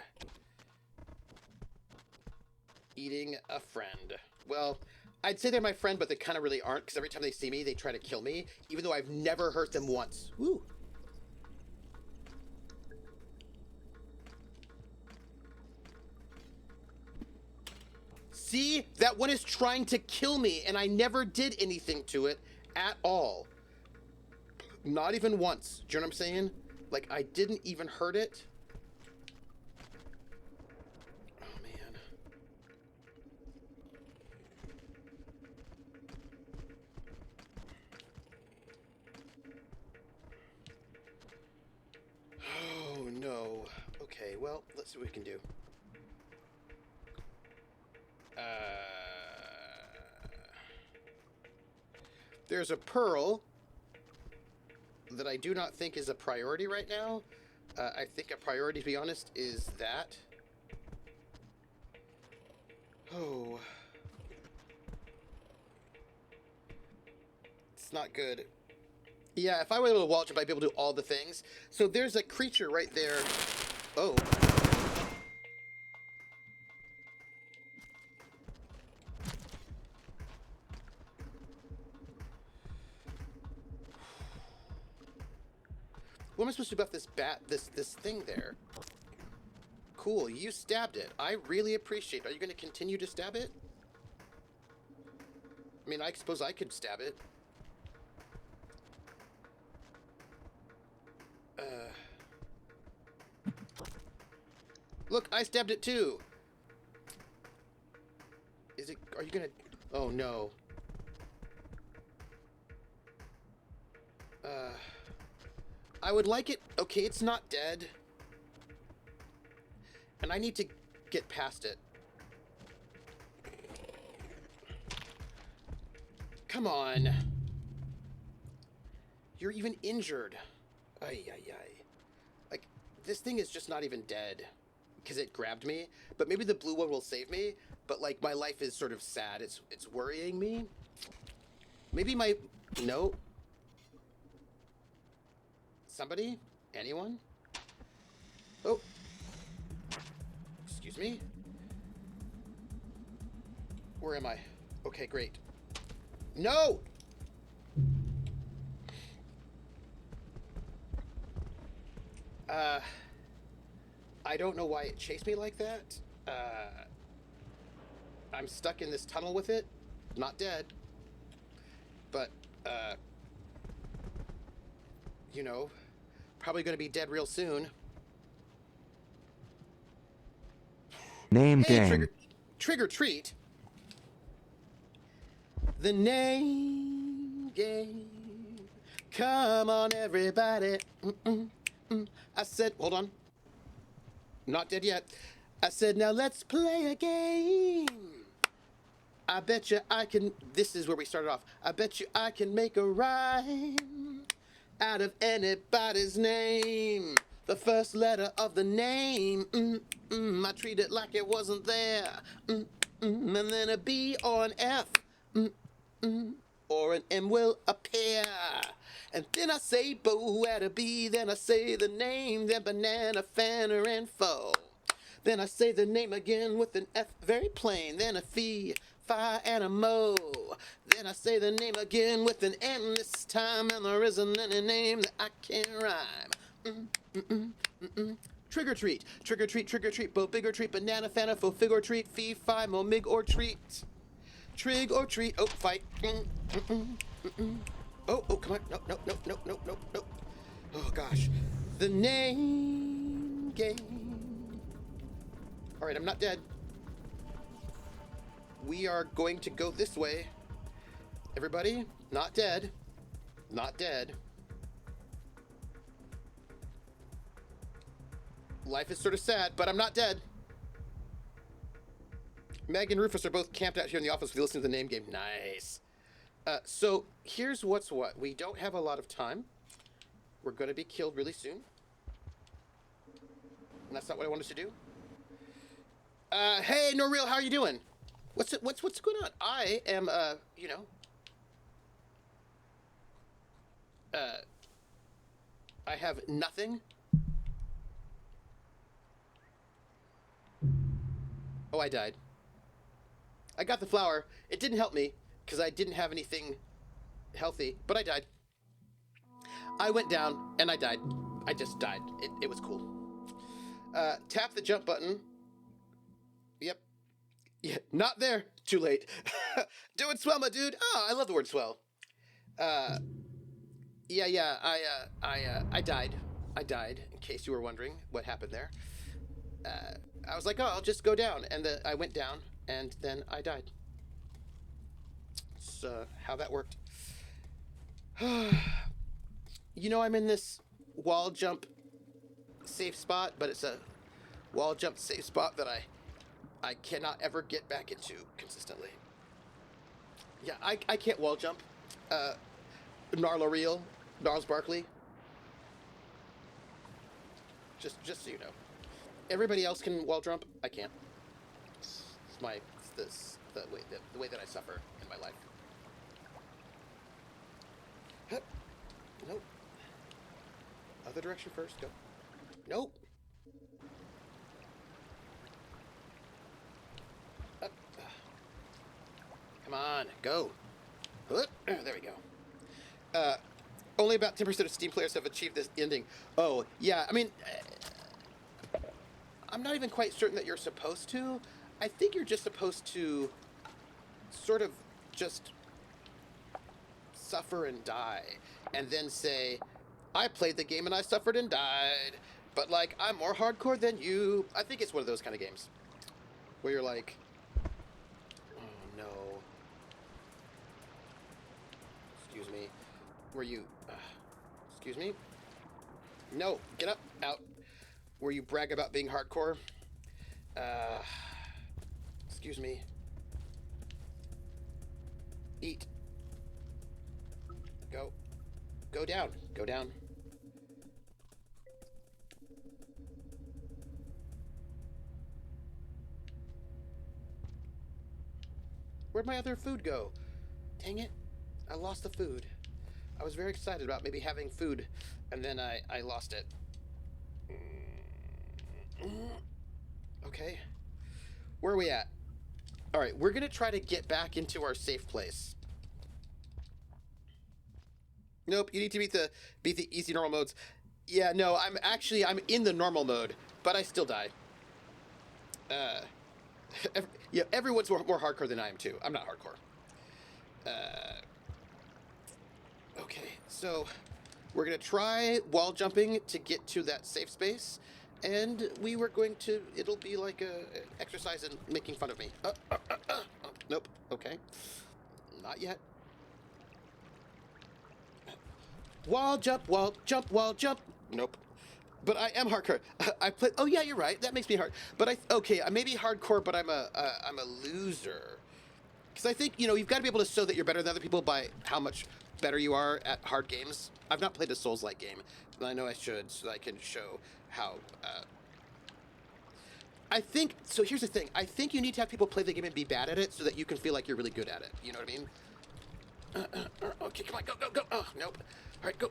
Eating a friend. Well, I'd say they're my friend, but they kind of really aren't, because every time they see me, they try to kill me, even though I've never hurt them once. Woo! See? That one is trying to kill me, and I never did anything to it at all. Not even once. Do you know what I'm saying? Like, I didn't even hurt it. Oh, man. Oh, no. Okay, well, let's see what we can do. There's a pearl that I do not think is a priority right now. I think a priority, to be honest, is that. Oh. It's not good. Yeah, if I were able to wall jump, I'd be able to do all the things. So there's a creature right there. Oh. What am I supposed to do about this bat, this thing there? Cool, you stabbed it. I really appreciate it. Are you going to continue to stab it? I mean, I suppose I could stab it. Look, I stabbed it too. Is it, are you going to, oh no. I would like it, okay, it's not dead. And I need to get past it. Come on. You're even injured. Ay, ay, ay. Like, this thing is just not even dead. Because it grabbed me. But maybe the blue one will save me. But, like, my life is sort of sad. It's worrying me. Maybe my... No. Somebody? Anyone? Oh. Excuse me? Where am I? Okay, great. No! I don't know why it chased me like that. I'm stuck in this tunnel with it. Not dead. But, you know, probably gonna be dead real soon. Name Hey, game. Trigger treat. The name game. Come on, everybody. I said, hold on. Not dead yet. I said, now let's play a game. I bet you I can. This is where we started off. I bet you I can make a rhyme out of anybody's name. The first letter of the name. I treat it like it wasn't there. And then a B or an F. Or an M will appear. And then I say Bo at a B. Then I say the name. Then banana, fanner, and foe. Then I say the name again with an F, very plain. Then a fee, fi, and a mo. Then I say the name again with an N this time, and there isn't any name that I can rhyme. Trigger treat, trigger treat, trigger treat, bo bigger treat, banana, fana, fo, fig or treat, fee, fi, mo, mig or treat. Trig or treat, oh, fight. Oh, come on, no. Oh, gosh. The name game. All right, I'm not dead. We are going to go this way. Everybody, not dead. Not dead. Life is sort of sad, but I'm not dead. Meg and Rufus are both camped out here in the office with you listening to the name game. Nice. So here's what's what. We don't have a lot of time. We're going to be killed really soon. And that's not what I wanted to do. Hey, No Real, how are you doing? What's going on? I am, I have nothing. Oh, I died. I got the flower. It didn't help me because I didn't have anything healthy, but I died. I went down and I died. I just died. It was cool. Tap the jump button. Yep. Yeah, not there. Too late. Doing swell, my dude. Oh, I love the word swell. I died. I died, in case you were wondering what happened there. I was like, oh, I'll just go down. And I went down, and then I died. That's how that worked. You know, I'm in this wall jump safe spot, but it's a wall jump safe spot that I cannot ever get back into consistently. Yeah, I can't wall jump. Gnarl Real, Gnarls Barkley. Just so you know. Everybody else can wall jump. I can't. It's the way that I suffer in my life. Nope. Other direction first. Go. Nope. Up. Come on, go. There we go. Only about 10% of Steam players have achieved this ending. Oh, yeah, I mean, I'm not even quite certain that you're supposed to. I think you're just supposed to sort of just suffer and die, and then say, I played the game and I suffered and died, but, like, I'm more hardcore than you. I think it's one of those kind of games where you're like, oh, no. Excuse me. Where you... excuse me? No, get up, out. Where you brag about being hardcore. Excuse me. Eat. Go. Go down. Go down. Where'd my other food go? Dang it. I lost the food. I was very excited about maybe having food, and then I lost it. Okay. Where are we at? Alright, we're gonna try to get back into our safe place. Nope, you need to beat the easy normal modes. Yeah, no, I'm in the normal mode, but I still die. Yeah, everyone's more hardcore than I am too. I'm not hardcore. Okay, so we're gonna try wall jumping to get to that safe space, and we were going to. It'll be like a exercise in making fun of me. Nope. Okay. Not yet. Wall jump, wall jump, wall jump. Nope. But I am hardcore. I play. Oh yeah, you're right. That makes me hard. But I may be hardcore, but I'm a loser. Because I think you've got to be able to show that you're better than other people by how much better you are at hard games. I've not played a Souls-like game, but I know I should, so that I can show how. I think so. Here's the thing. I think you need to have people play the game and be bad at it, so that you can feel like you're really good at it. You know what I mean? Okay, come on, go, go, go. Oh, nope. All right, go.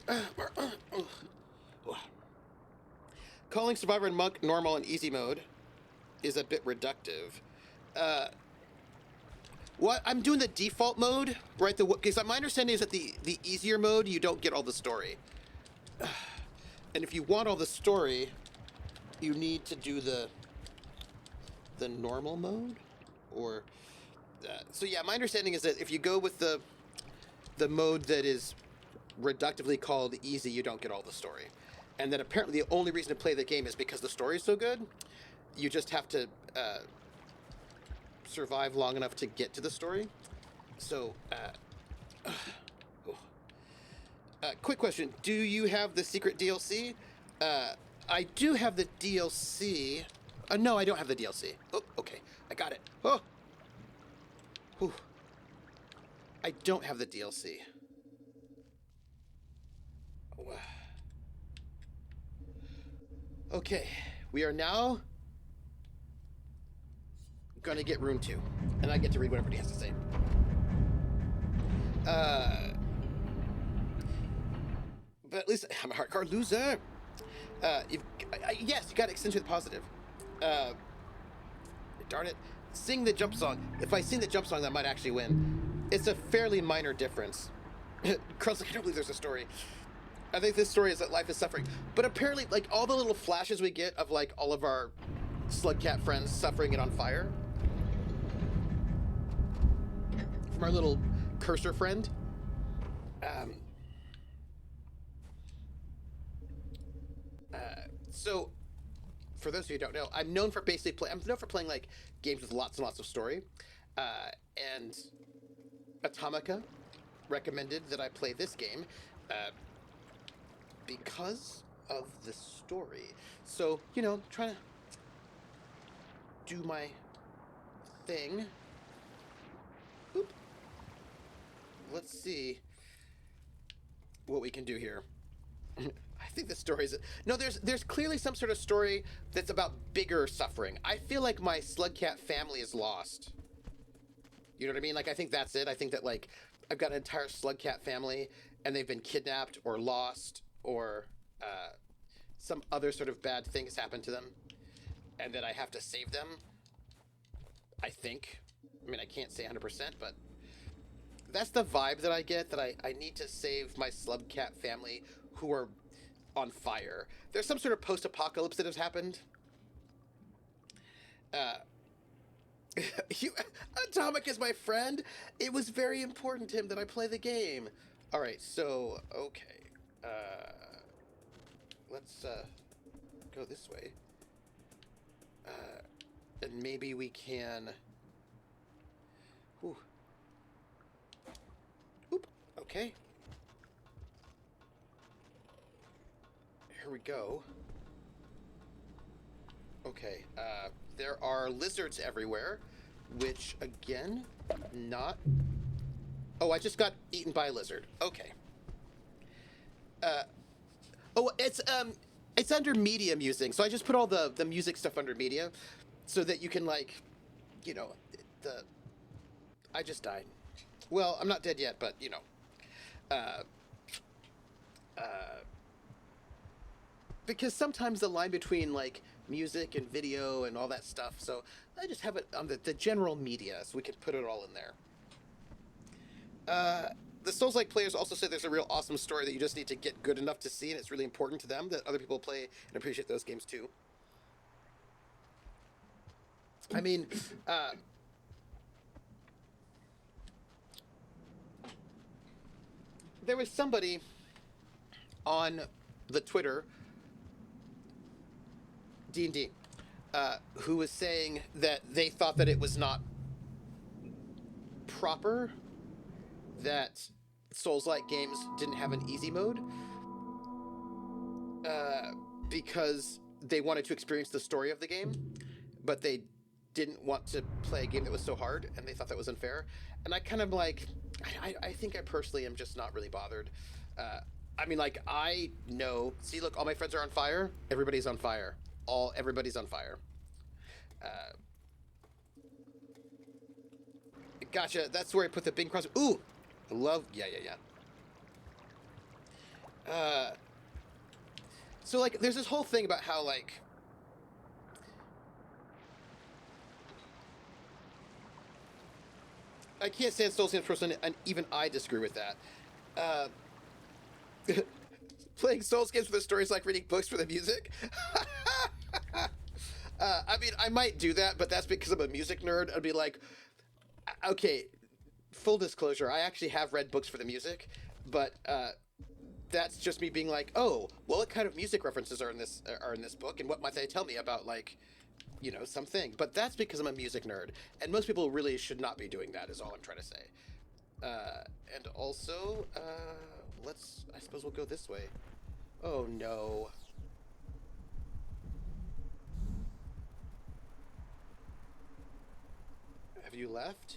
Calling Survivor and Monk normal and easy mode is a bit reductive. What I'm doing the default mode, right? Because my understanding is that the easier mode you don't get all the story, and if you want all the story, you need to do the normal mode, or so yeah. My understanding is that if you go with the mode that is reductively called easy, you don't get all the story, and that apparently the only reason to play the game is because the story is so good. You just have to survive long enough to get to the story. So, quick question: do you have the secret DLC? I do have the DLC. No, I don't have the DLC. Oh, okay, I got it. Oh, whew. I don't have the DLC. Okay, we are now gonna get room 2, and I get to read what everybody has to say. But at least I'm a hardcore loser. Yes, you got to accentuate the positive. Darn it. Sing the jump song. If I sing the jump song, that might actually win. It's a fairly minor difference. Crowd's like, I don't believe there's a story. I think this story is that life is suffering. But apparently, like, all the little flashes we get of, like, all of our slugcat friends suffering it on fire. From our little cursor friend. So, for those of you who don't know, I'm known for playing like games with lots and lots of story, and Atomica recommended that I play this game because of the story. So trying to do my thing. Oop. Let's see what we can do here. I think the story is no. There's clearly some sort of story that's about bigger suffering. I feel like my slugcat family is lost. You know what I mean? Like, I think that's it. I think that, like, I've got an entire slugcat family, and they've been kidnapped or lost, or some other sort of bad thing has happened to them, and that I have to save them. I think. I mean, I can't say 100%, but that's the vibe that I get. That I need to save my slugcat family who are on fire. There's some sort of post-apocalypse that has happened. Atomic is my friend. It was very important to him that I play the game. All right, so okay, let's go this way, and maybe we can. Ooh. Oop. Okay. Here we go. Okay, there are lizards everywhere, which, again, not... Oh, I just got eaten by a lizard. Okay. Oh, it's under media musing, so I just put all the music stuff under media, so that you can, like, I just died. Well, I'm not dead yet, but, because sometimes the line between, like, music and video and all that stuff, so I just have it on the general media, so we can put it all in there. The Souls-like players also say there's a real awesome story that you just need to get good enough to see, and it's really important to them that other people play and appreciate those games too. I mean, there was somebody on the Twitter D&D, who was saying that they thought that it was not proper that Souls-like games didn't have an easy mode, because they wanted to experience the story of the game, but they didn't want to play a game that was so hard, and they thought that was unfair. And I kind of like, I think I personally am just not really bothered. I mean, like, I know. See, look, all my friends are on fire. Everybody's on fire. Everybody's on fire. Uh, gotcha. That's where I put the Bing Crosby. Ooh, I love. Yeah, yeah, yeah. So like, there's this whole thing about how like. I can't stand Souls games personally, and even I disagree with that. Playing Souls games for the story is like reading books for the music. I mean, I might do that, but that's because I'm a music nerd. I'd be like, okay, full disclosure, I actually have read books for the music, but that's just me being like, oh, well, what kind of music references are in this book, and what might they tell me about, like, you know, something. But that's because I'm a music nerd, and most people really should not be doing that, is all I'm trying to say. And also, I suppose we'll go this way. Oh no. Have you left?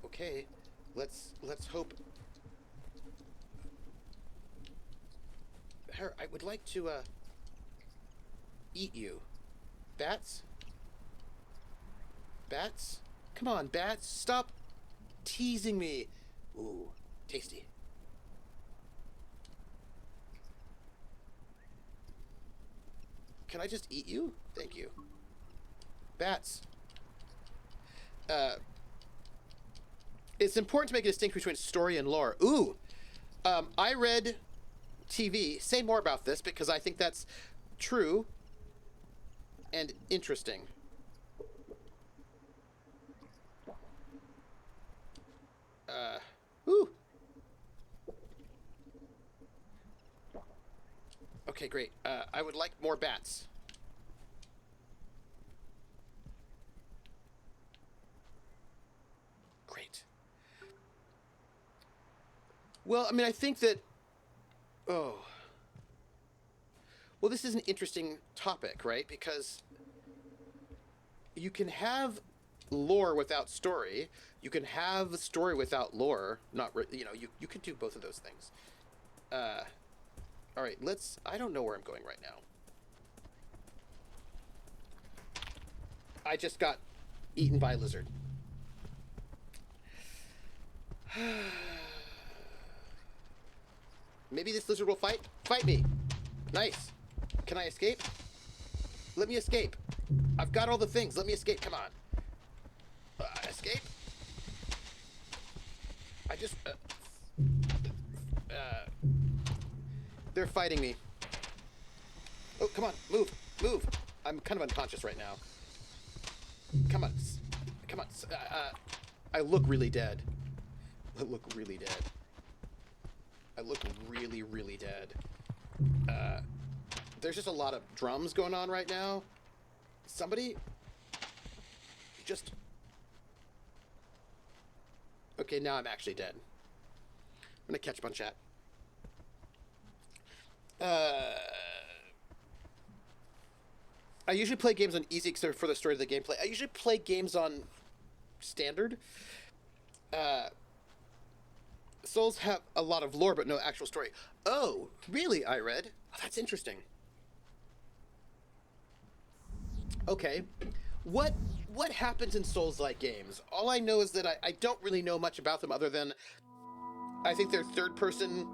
Okay, let's hope. I would like to eat you. Bats? Bats? Come on, bats, stop teasing me. Ooh, tasty. Can I just eat you? Thank you. Bats. Uh, it's important to make a distinction between story and lore. Ooh, I read TV. Say more about this, because I think that's true and interesting. Ooh. Okay, great. I would like more bats. Great. Well, I mean, I think that... Oh. Well, this is an interesting topic, right? Because you can have lore without story. You can have story without lore. Not, you know, you can do both of those things. All right, I don't know where I'm going right now. I just got eaten by a lizard. Maybe this lizard will fight? Fight me. Nice. Can I escape? Let me escape. I've got all the things. Let me escape. Come on. Escape? I just... they're fighting me. Oh, come on. Move. Move. I'm kind of unconscious right now. Come on. Come on. I look really dead. I look really dead. I look really, really dead. There's just a lot of drums going on right now. Somebody just... Okay, now I'm actually dead. I'm gonna catch a bunch of that. I usually play games on easy except for the story of the gameplay. I usually play games on standard. Souls have a lot of lore, but no actual story. Oh, really, I read? Oh, that's interesting. Okay. What happens in Souls-like games? All I know is that I don't really know much about them other than I think they're third-person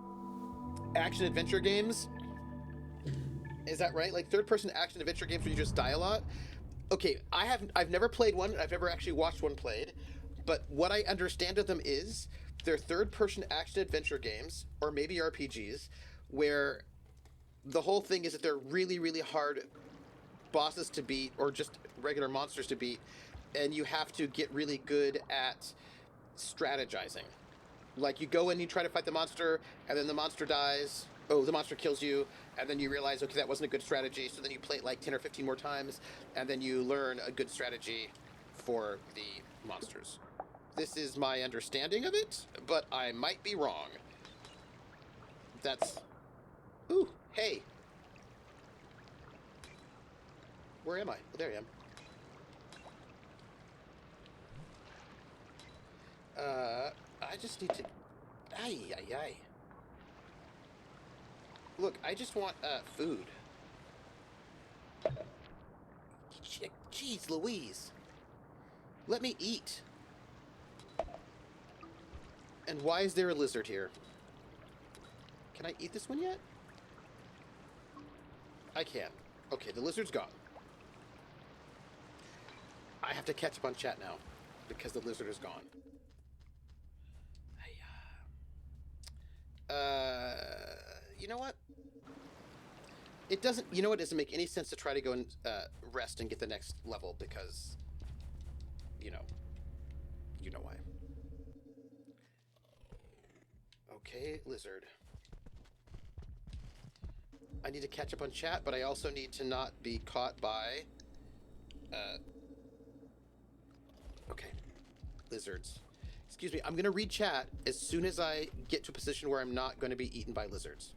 action-adventure games. Is that right? Like third-person action-adventure games where you just die a lot? Okay, I've never played one. I've never actually watched one played. But what I understand of them is they're third-person action-adventure games, or maybe RPGs, where the whole thing is that they're really, really hard bosses to beat, or just regular monsters to beat, and you have to get really good at strategizing. Like, you go in, you try to fight the monster, and then the monster dies, oh, the monster kills you, and then you realize, okay, that wasn't a good strategy, so then you play it like 10 or 15 more times, and then you learn a good strategy for the monsters. This is my understanding of it, but I might be wrong. That's... Ooh, hey. Where am I? Oh, there I am. I just need to... Ay, ay, ay. Look, I just want, food. Jeez Louise. Let me eat. And why is there a lizard here? Can I eat this one yet? I can. Okay, the lizard's gone. I have to catch up on chat now because the lizard is gone. You know what? It doesn't, you know what, it doesn't make any sense to try to go and rest and get the next level because, you know why. Okay, lizard. I need to catch up on chat, but I also need to not be caught by, okay, lizards. Excuse me, I'm going to read chat as soon as I get to a position where I'm not going to be eaten by lizards.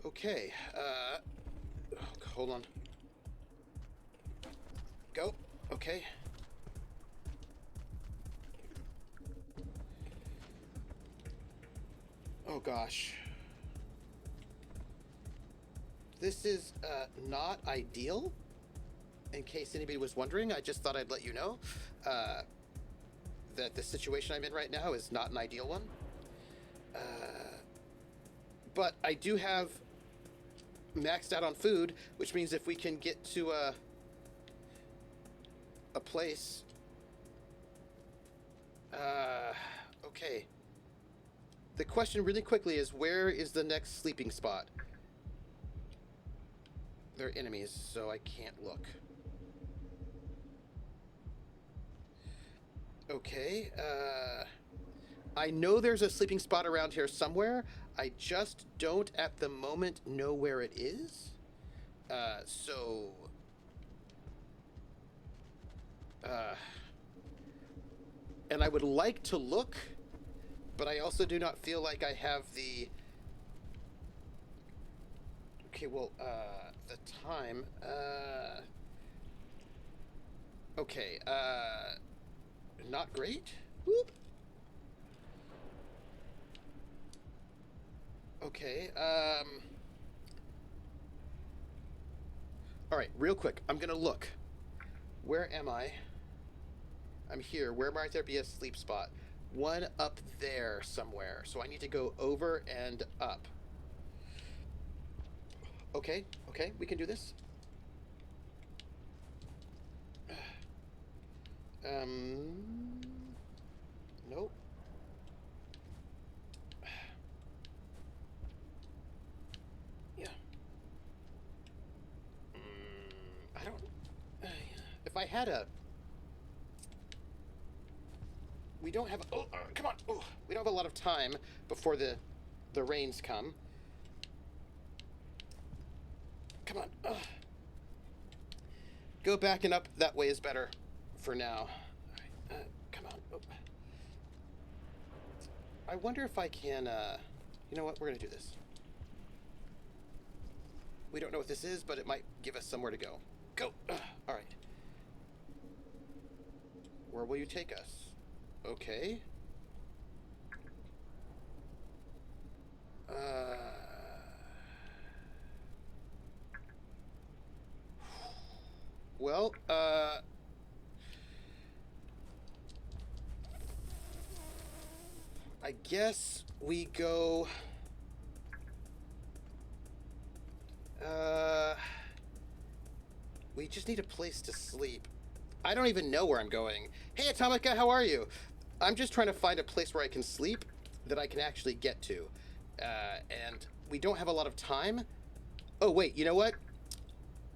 Okay, hold on. Go. Okay. Oh gosh. This is not ideal. In case anybody was wondering, I just thought I'd let you know that the situation I'm in right now is not an ideal one. But I do have maxed out on food, which means if we can get to a place. Okay. The question really quickly is, where is the next sleeping spot? They're enemies, so I can't look. Okay, I know there's a sleeping spot around here somewhere. I just don't at the moment know where it is. And I would like to look, but I also do not feel like I have the... Okay, well, the time, okay, not great? Whoop. Okay, all right, real quick, I'm gonna look. Where am I? I'm here. Where might there be a sleep spot? One up there somewhere. So I need to go over and up. Okay, okay, we can do this. Nope. Yeah. I don't... if I had a... We don't have... Oh, come on! Oh, we don't have a lot of time before the rains come. Come on. Go back and up that way is better for now. All right, come on. Oh. I wonder if I can, you know what? We're going to do this. We don't know what this is, but it might give us somewhere to go. Go! All right. Where will you take us? Okay. Well, I guess we go... we just need a place to sleep. I don't even know where I'm going. Hey, Atomica, how are you? I'm just trying to find a place where I can sleep that I can actually get to. And we don't have a lot of time. Oh, wait, you know what?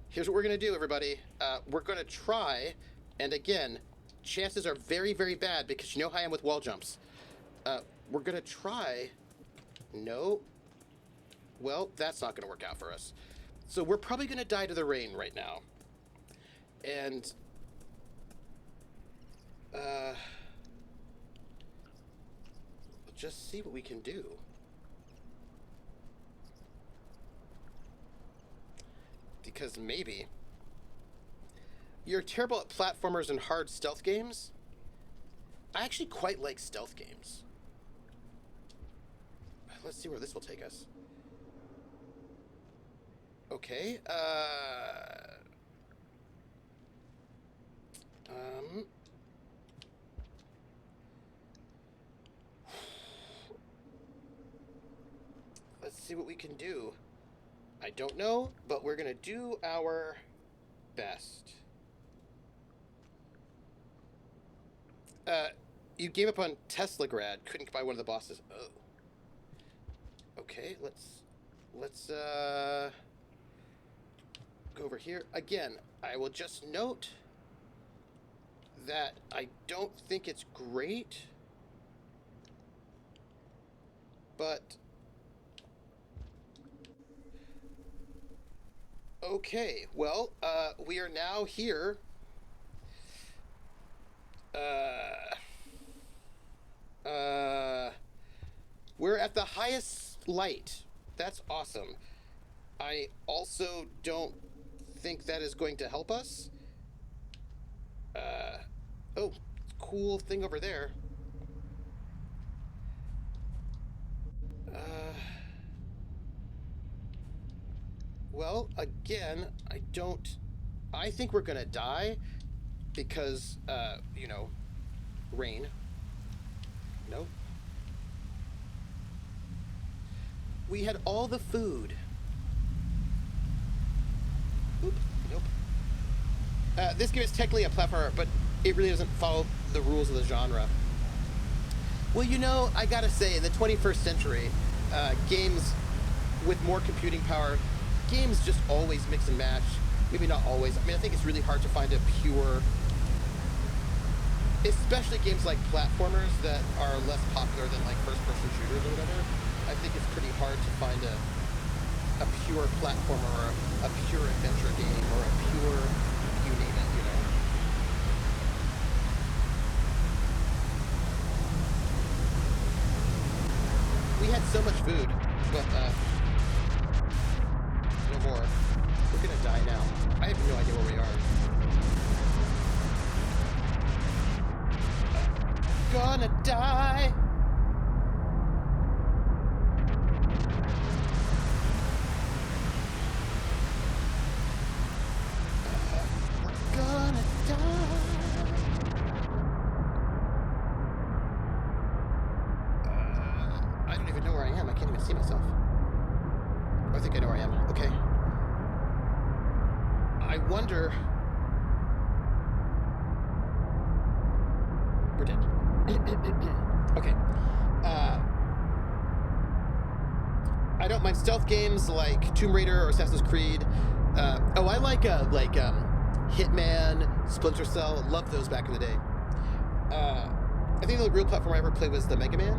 Here's what we're going to do, everybody. We're going to try, and again, chances are very, very bad because you know how I am with wall jumps. We're gonna try. No. Well, that's not gonna work out for us. So we're probably gonna die to the rain right now. And we'll just see what we can do. Because maybe you're terrible at platformers and hard stealth games. I actually quite like stealth games. Let's see where this will take us. Okay, let's see what we can do. I don't know, but we're gonna do our best. You gave up on Teslagrad, couldn't buy one of the bosses. Oh. Okay, let's go over here. Again, I will just note that I don't think it's great, but okay, well, we are now here. We're at the highest light. That's awesome. I also don't think that is going to help us. Oh, cool thing over there. Well, again, I think we're gonna die because, you know, rain. Nope. We had all the food. Oop, nope. This game is technically a platformer, but it really doesn't follow the rules of the genre. Well, you know, I gotta say, in the 21st century, games with more computing power, games just always mix and match. Maybe not always. I mean, I think it's really hard to find a pure, especially games like platformers that are less popular than like first-person shooters or whatever. I think it's pretty hard to find a pure platformer or a pure adventure game or a pure, you name it, you know. We had so much food, but no more. We're gonna die now. I have no idea where we are. Gonna die. We're gonna die. I don't even know where I am. I can't even see myself. I think I know where I am. Okay. I wonder. We're dead. Okay. I don't mind stealth games like Tomb Raider or Assassin's Creed. I like Hitman, Splinter Cell. Loved those back in the day. I think the real platform I ever played was the Mega Man.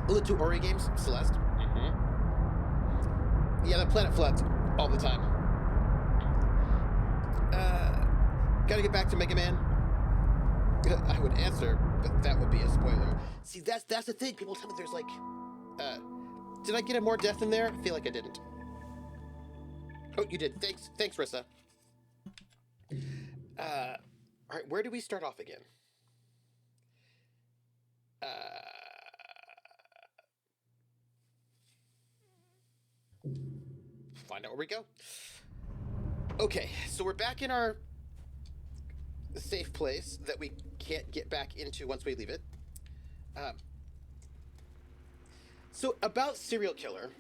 Oh, the two Ori games, Celeste. Mm-hmm. Yeah, the planet flipped all the time. Gotta get back to Mega Man. I would answer, but that would be a spoiler. See, that's the thing. People tell me there's like, did I get a more death in there? I feel like I didn't. Oh, you did. Thanks, Rissa. All right, where do we start off again? Find out where we go. Okay, so we're back in our safe place that we can't get back into once we leave it. So about serial killer,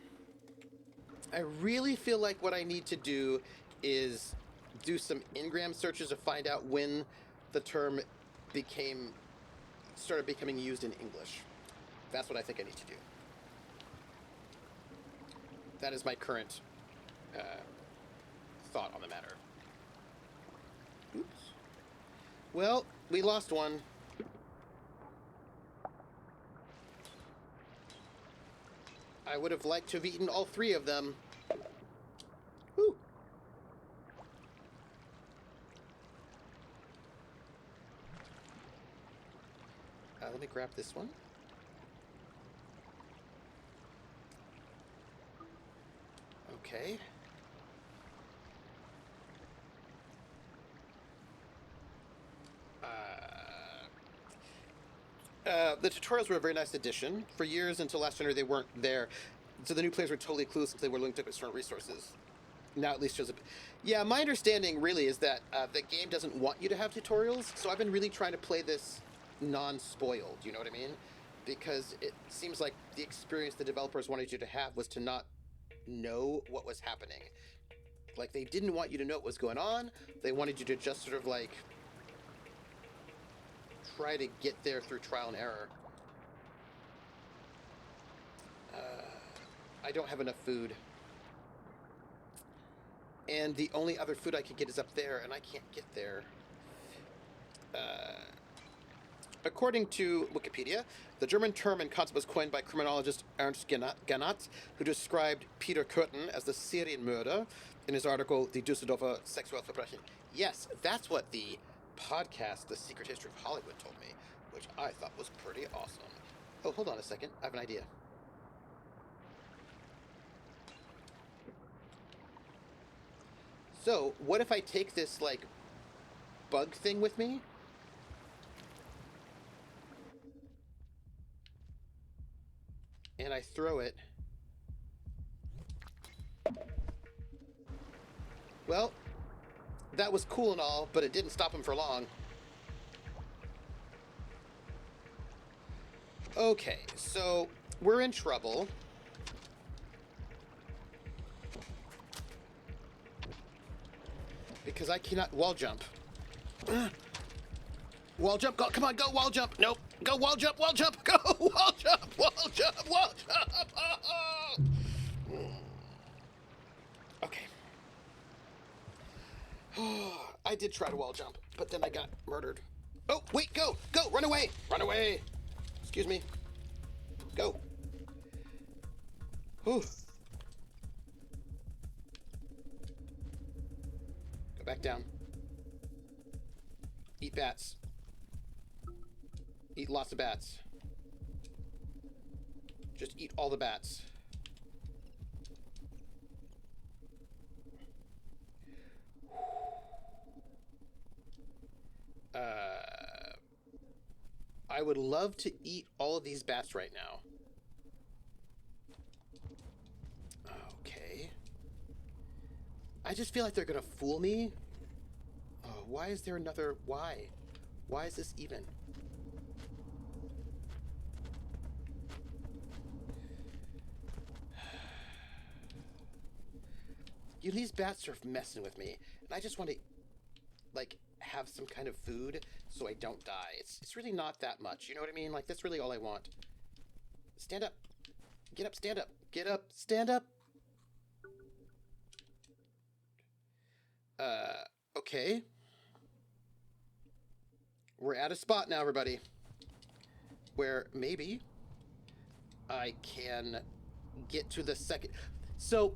I really feel like what I need to do is do some Ngram searches to find out when the term started becoming used in English. That's what I think I need to do. That is my current thought on the matter. Oops. Well, we lost one. I would have liked to have eaten all 3 of them. Woo. Let me grab this one. Okay. The tutorials were a very nice addition. For years until last January, they weren't there. So the new players were totally clueless if they were linked to external resources. Now at least shows up. Yeah, my understanding really is that the game doesn't want you to have tutorials. So I've been really trying to play this non-spoiled, you know what I mean? Because it seems like the experience the developers wanted you to have was to not know what was happening. Like, they didn't want you to know what was going on. They wanted you to just sort of, like, try to get there through trial and error. I don't have enough food. And the only other food I could get is up there, and I can't get there. According to Wikipedia, the German term and concept was coined by criminologist Ernst Gannat, who described Peter Kürten as the Serienmörder in his article, Die Düsseldorfer Sexualverbrechen. Yes, that's what the podcast, The Secret History of Hollywood, told me, which I thought was pretty awesome. Oh, hold on a second. I have an idea. So, what if I take this, like, bug thing with me? And I throw it. Well, that was cool and all, but it didn't stop him for long. Okay, so we're in trouble. Because I cannot wall jump. Wall jump, go, come on, go wall jump. Nope, go wall jump, go wall jump, wall jump, wall jump. Okay. I did try to wall jump, but then I got murdered. Oh, wait, go, run away, Excuse me. Go. Whew. Go back down. Eat bats. Eat lots of bats. Just eat all the bats. I would love to eat all of these bats right now. Okay. I just feel like they're gonna fool me. Oh, why is there another... Why? Why is this even? You know, these bats are messing with me, and I just want to, like, have some kind of food so I don't die. It's really not that much, you know what I mean? Like, that's really all I want. Stand up. Get up, stand up. Get up, stand up. Okay. We're at a spot now, everybody, where maybe I can get to the second. So,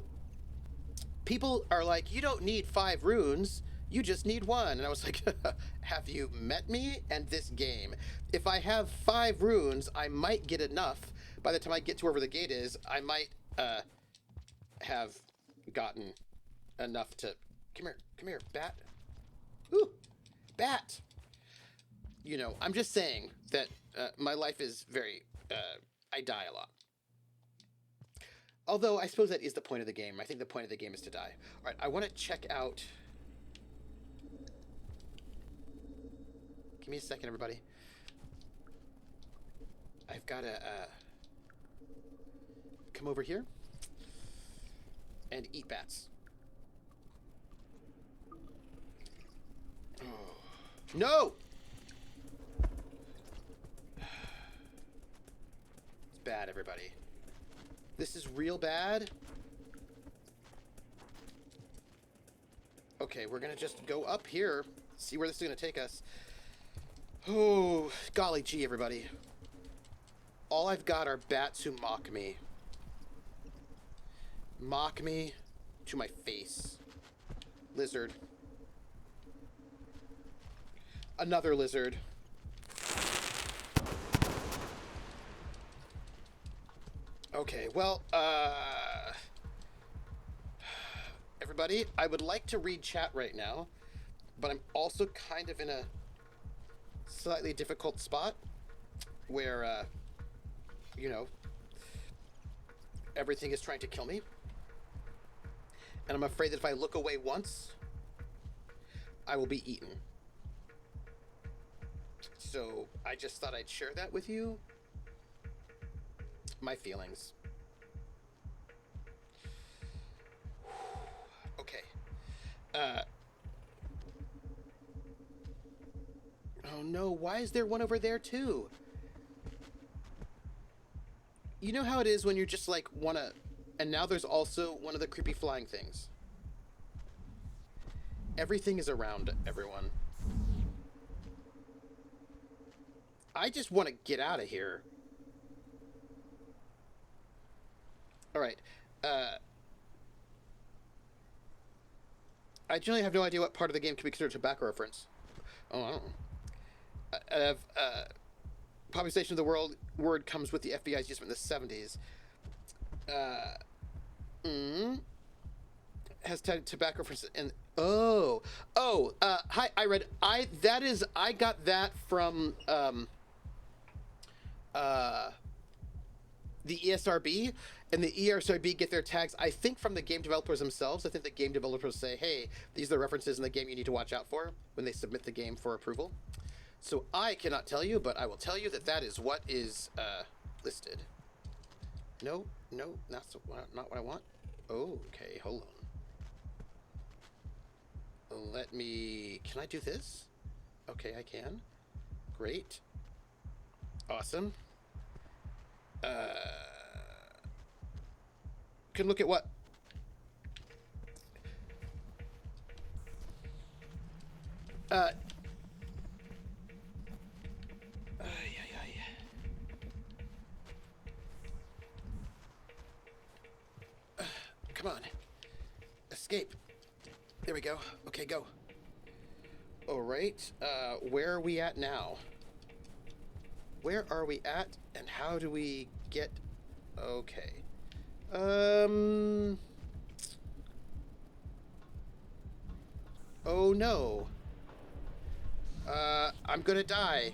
people are like, you don't need 5 runes, you just need 1. And I was like, have you met me and this game? If I have 5 runes, I might get enough. By the time I get to wherever the gate is, I might have gotten enough to... Come here, bat. Ooh, bat. You know, I'm just saying that my life is very... I die a lot. Although, I suppose that is the point of the game. I think the point of the game is to die. All right, I want to check out... Give me a second, everybody. I've got to come over here and eat bats. Oh. No! It's bad, everybody. This is real bad. Okay, we're gonna just go up here see where this is going to take us. Oh, golly gee, everybody. All I've got are bats who mock me. Mock me to my face. Lizard. Another lizard. Okay, well, everybody, I would like to read chat right now, but I'm also kind of in a slightly difficult spot where, you know, everything is trying to kill me. And I'm afraid that if I look away once, I will be eaten. So I just thought I'd share that with you. My feelings. Okay. Oh no, why is there one over there too? You know how it is when you're just like wanna... And now there's also one of the creepy flying things. Everything is around everyone. I just want to get out of here. Alright. I generally have no idea what part of the game can be considered a tobacco reference. Oh, I don't know. I have, population of the world word comes with the FBI's use in the 70s. Has tobacco reference and hi, I read I got that from the ESRB, and the ESRB get their tags, I think, from the game developers themselves. I think the game developers say, hey, these are the references in the game you need to watch out for when they submit the game for approval. So I cannot tell you, but I will tell you that that is what is listed. No, that's not what I want. Oh, okay, hold on. Let me... Can I do this? Okay, I can. Great. Awesome. Can look at what? Come on. Escape. There we go. Okay, go. All right. Where are we at now? Where are we at, and how do we get... Okay. Oh, no. I'm gonna die.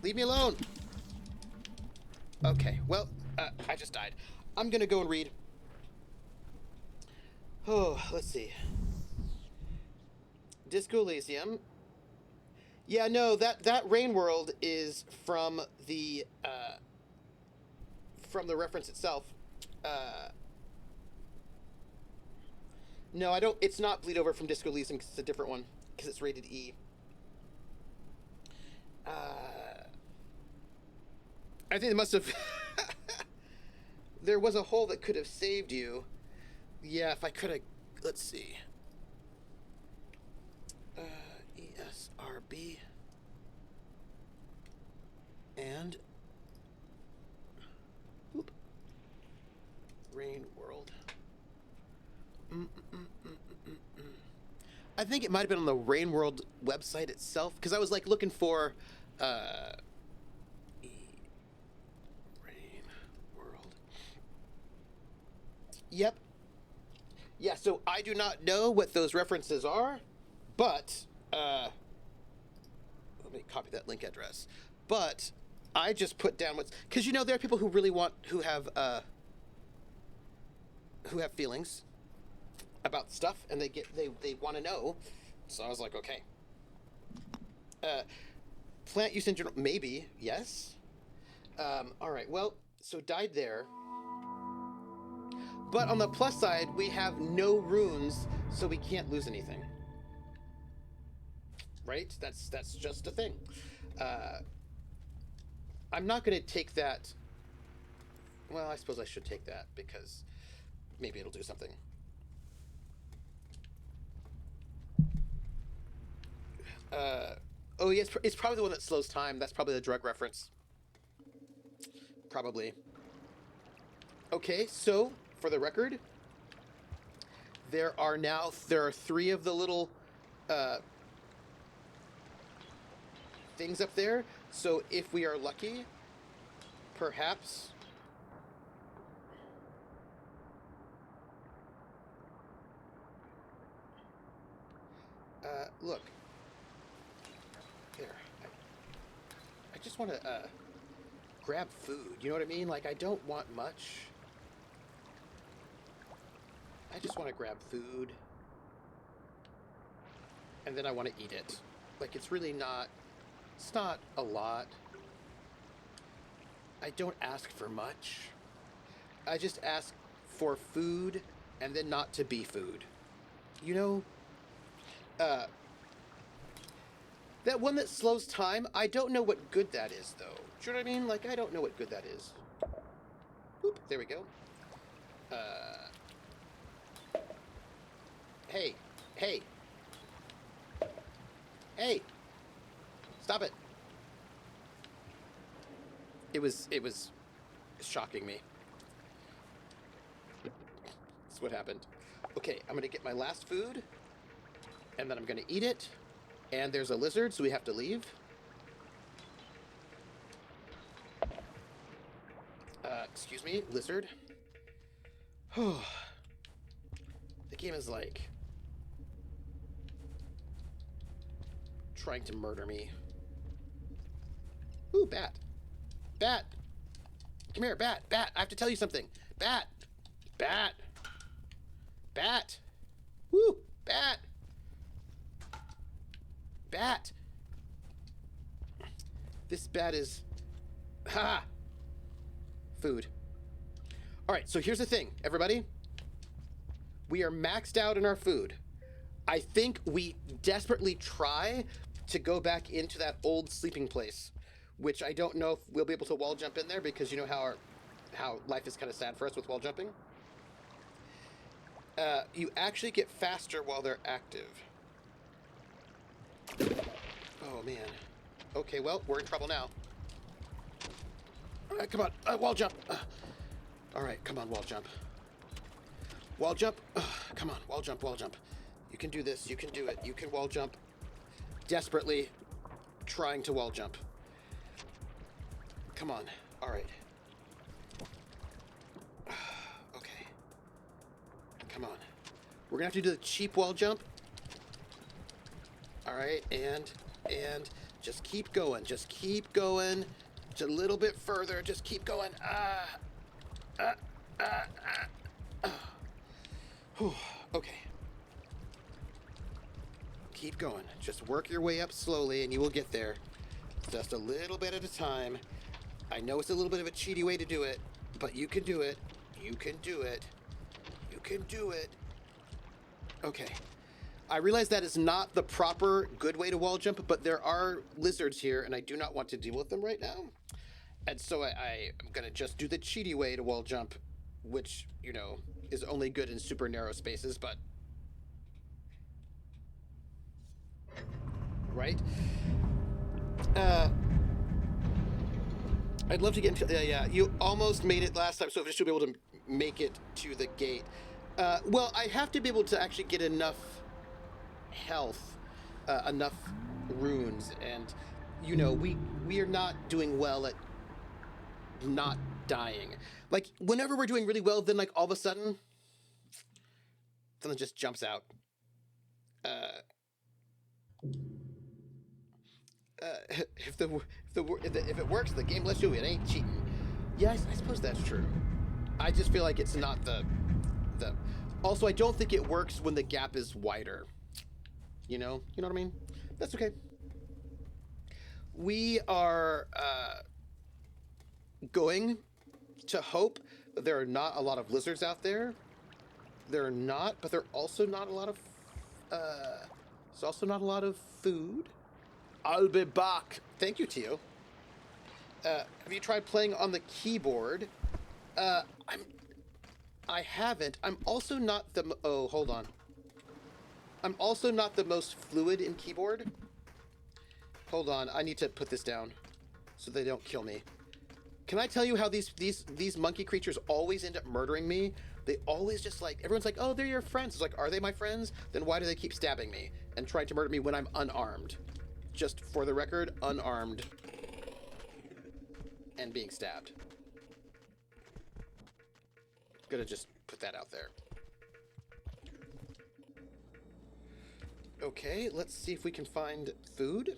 Leave me alone. Okay, well, I just died. I'm gonna go and read. Oh, let's see. Disco Elysium. Yeah, no, that Rain World is from the reference itself. No, I don't. It's not Bleed Over from Disco Elysium because it's a different one because it's rated E. I think it must have. There was a hole that could have saved you. Yeah, if I could have. Let's see. ESRB. And. Whoop. Rain World. I think it might have been on the Rain World website itself, because I was like looking for Rain World. Yep. Yeah, so I do not know what those references are, but let me copy that link address. But I just put down what's, because you know there are people who really want, who have feelings about stuff, and they want to know. So I was like, okay. Plant use in general, maybe, yes. All right, well, so died there. But on the plus side, we have no runes, so we can't lose anything. Right? That's just a thing. I'm not going to take that. Well, I suppose I should take that because maybe it'll do something. Oh, yeah, it's probably the one that slows time. That's probably the drug reference. Probably. Okay, so, for the record, there are 3 of the little, uh, things up there. So if we are lucky, perhaps... look. There. I just want to, grab food. You know what I mean? Like, I don't want much. I just want to grab food. And then I want to eat it. Like, it's really not... It's not a lot. I don't ask for much. I just ask for food and then not to be food. You know? That one that slows time, I don't know what good that is, though. Do you know what I mean? Like, I don't know what good that is. Oop, there we go. Hey. Hey. Hey. Stop it. It was shocking me. That's what happened. Okay, I'm gonna get my last food, and then I'm gonna eat it, and there's a lizard, so we have to leave. Excuse me, lizard. The game is like trying to murder me. Ooh, bat. Bat! Come here, bat! Bat! I have to tell you something! Bat! Bat! Bat! Woo! Bat! Bat! This bat is... Ha! Food. Alright, so here's the thing, everybody. We are maxed out in our food. I think we desperately try to go back into that old sleeping place, which I don't know if we'll be able to wall jump in there because you know how life is kind of sad for us with wall jumping. You actually get faster while they're active. Oh, man. Okay, well, we're in trouble now. Come on, wall jump. All right, come on, wall jump. Wall jump. Come on, wall jump, wall jump. You can do this. You can do it. You can wall jump. Desperately trying to wall jump. Come on. All right. Okay. Come on. We're gonna have to do the cheap wall jump. All right, and just keep going. Just keep going. Just a little bit further. Just keep going. Okay. Keep going. Just work your way up slowly and you will get there. Just a little bit at a time. I know it's a little bit of a cheaty way to do it, but you can do it. You can do it. You can do it. Okay. I realize that is not the proper good way to wall jump, but there are lizards here and I do not want to deal with them right now. And so I am going to just do the cheaty way to wall jump, which, you know, is only good in super narrow spaces, but... Right? I'd love to get into... Yeah, you almost made it last time, so if I should be able to make it to the gate. Well, I have to be able to actually get enough health, enough runes, and, you know, we are not doing well at not dying. Like, whenever we're doing really well, then, like, all of a sudden, something just jumps out. If it works, the game lets you. It ain't cheating. Yeah, I suppose that's true. I just feel like it's not the. Also, I don't think it works when the gap is wider. You know what I mean? That's okay. We are going to hope that there are not a lot of lizards out there. There are not, but there are also not a lot of. There's also not a lot of food. I'll be back. Thank you, Tio. Have you tried playing on the keyboard? I haven't. I'm also not the... Oh, hold on. I'm also not the most fluid in keyboard. Hold on, I need to put this down so they don't kill me. Can I tell you how these monkey creatures always end up murdering me? They always just like, everyone's like, oh, they're your friends. It's like, are they my friends? Then why do they keep stabbing me and trying to murder me when I'm unarmed? Just for the record, unarmed and being stabbed. Gonna just put that out there. Okay, let's see if we can find food.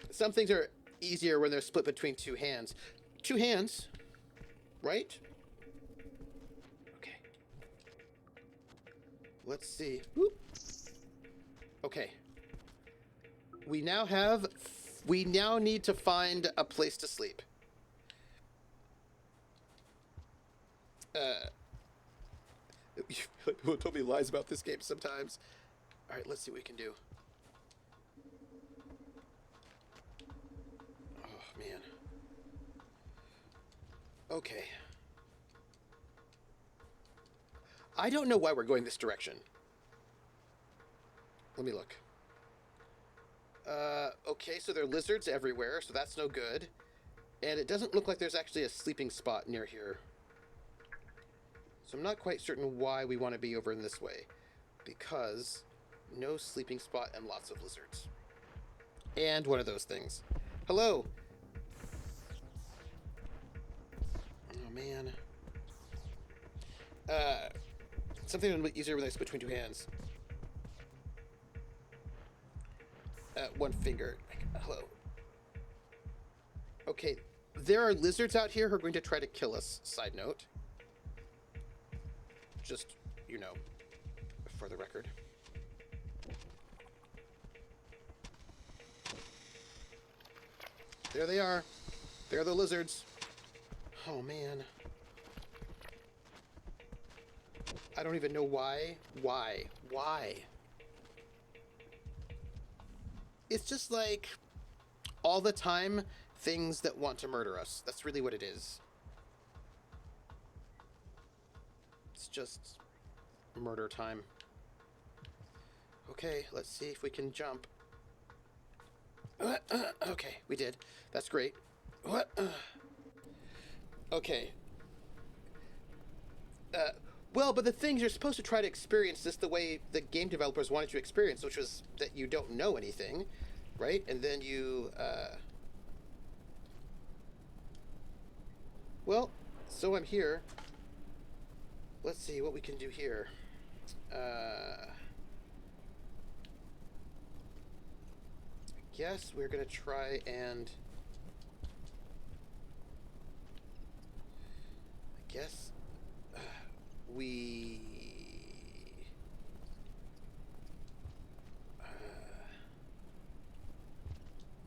Some things are easier when they're split between two hands. Two hands, right? Okay. Let's see. Whoop. Okay. We now need to find a place to sleep. People told me lies about this game sometimes. All right, let's see what we can do. Oh, man. Okay. I don't know why we're going this direction. Let me look. Okay, so there are lizards everywhere, so that's no good. And it doesn't look like there's actually a sleeping spot near here. So I'm not quite certain why we want to be over in this way. Because no sleeping spot and lots of lizards. And one of those things. Hello! Oh, man. Something a little bit easier when I split between two hands. One finger. Hello. Okay, there are lizards out here who are going to try to kill us, side note. Just, you know, for the record. There they are. They're the lizards. Oh, man. I don't even know why. Why? It's just like all the time things that want to murder us. That's really what it is. It's just murder time. Okay, let's see if we can jump. Okay, we did. That's great. Okay. Well, but the things you're supposed to try to experience this the way the game developers wanted you to experience, which was that you don't know anything, right? And then you, well, so I'm here. Let's see what we can do here. I guess we're gonna try and... I guess...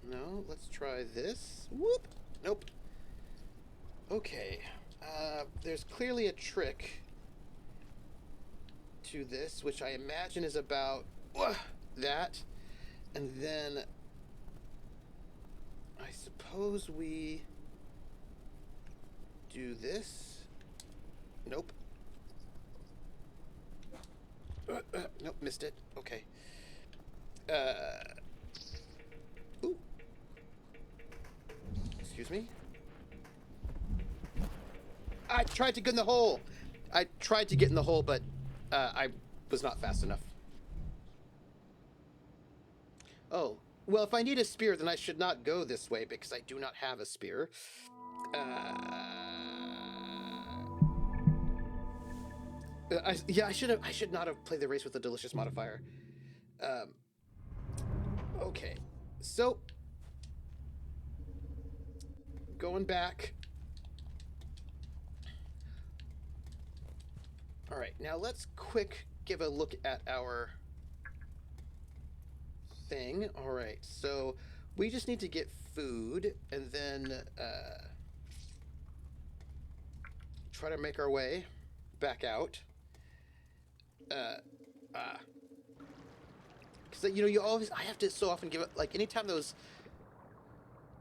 no, let's try this. Whoop! Nope. Okay. There's clearly a trick to this, which I imagine is about that. And then I suppose we do this. Nope. Nope, missed it. Okay. Ooh. Excuse me. I tried to get in the hole. I tried to get in the hole, but I was not fast enough. Oh. Well, if I need a spear, then I should not go this way because I do not have a spear. Yeah, I should not have played the race with the delicious modifier. Okay, so going back. All right, now let's give a look at our thing. All right, so we just need to get food and then try to make our way back out. Because you always, I have to so often give it, like, anytime those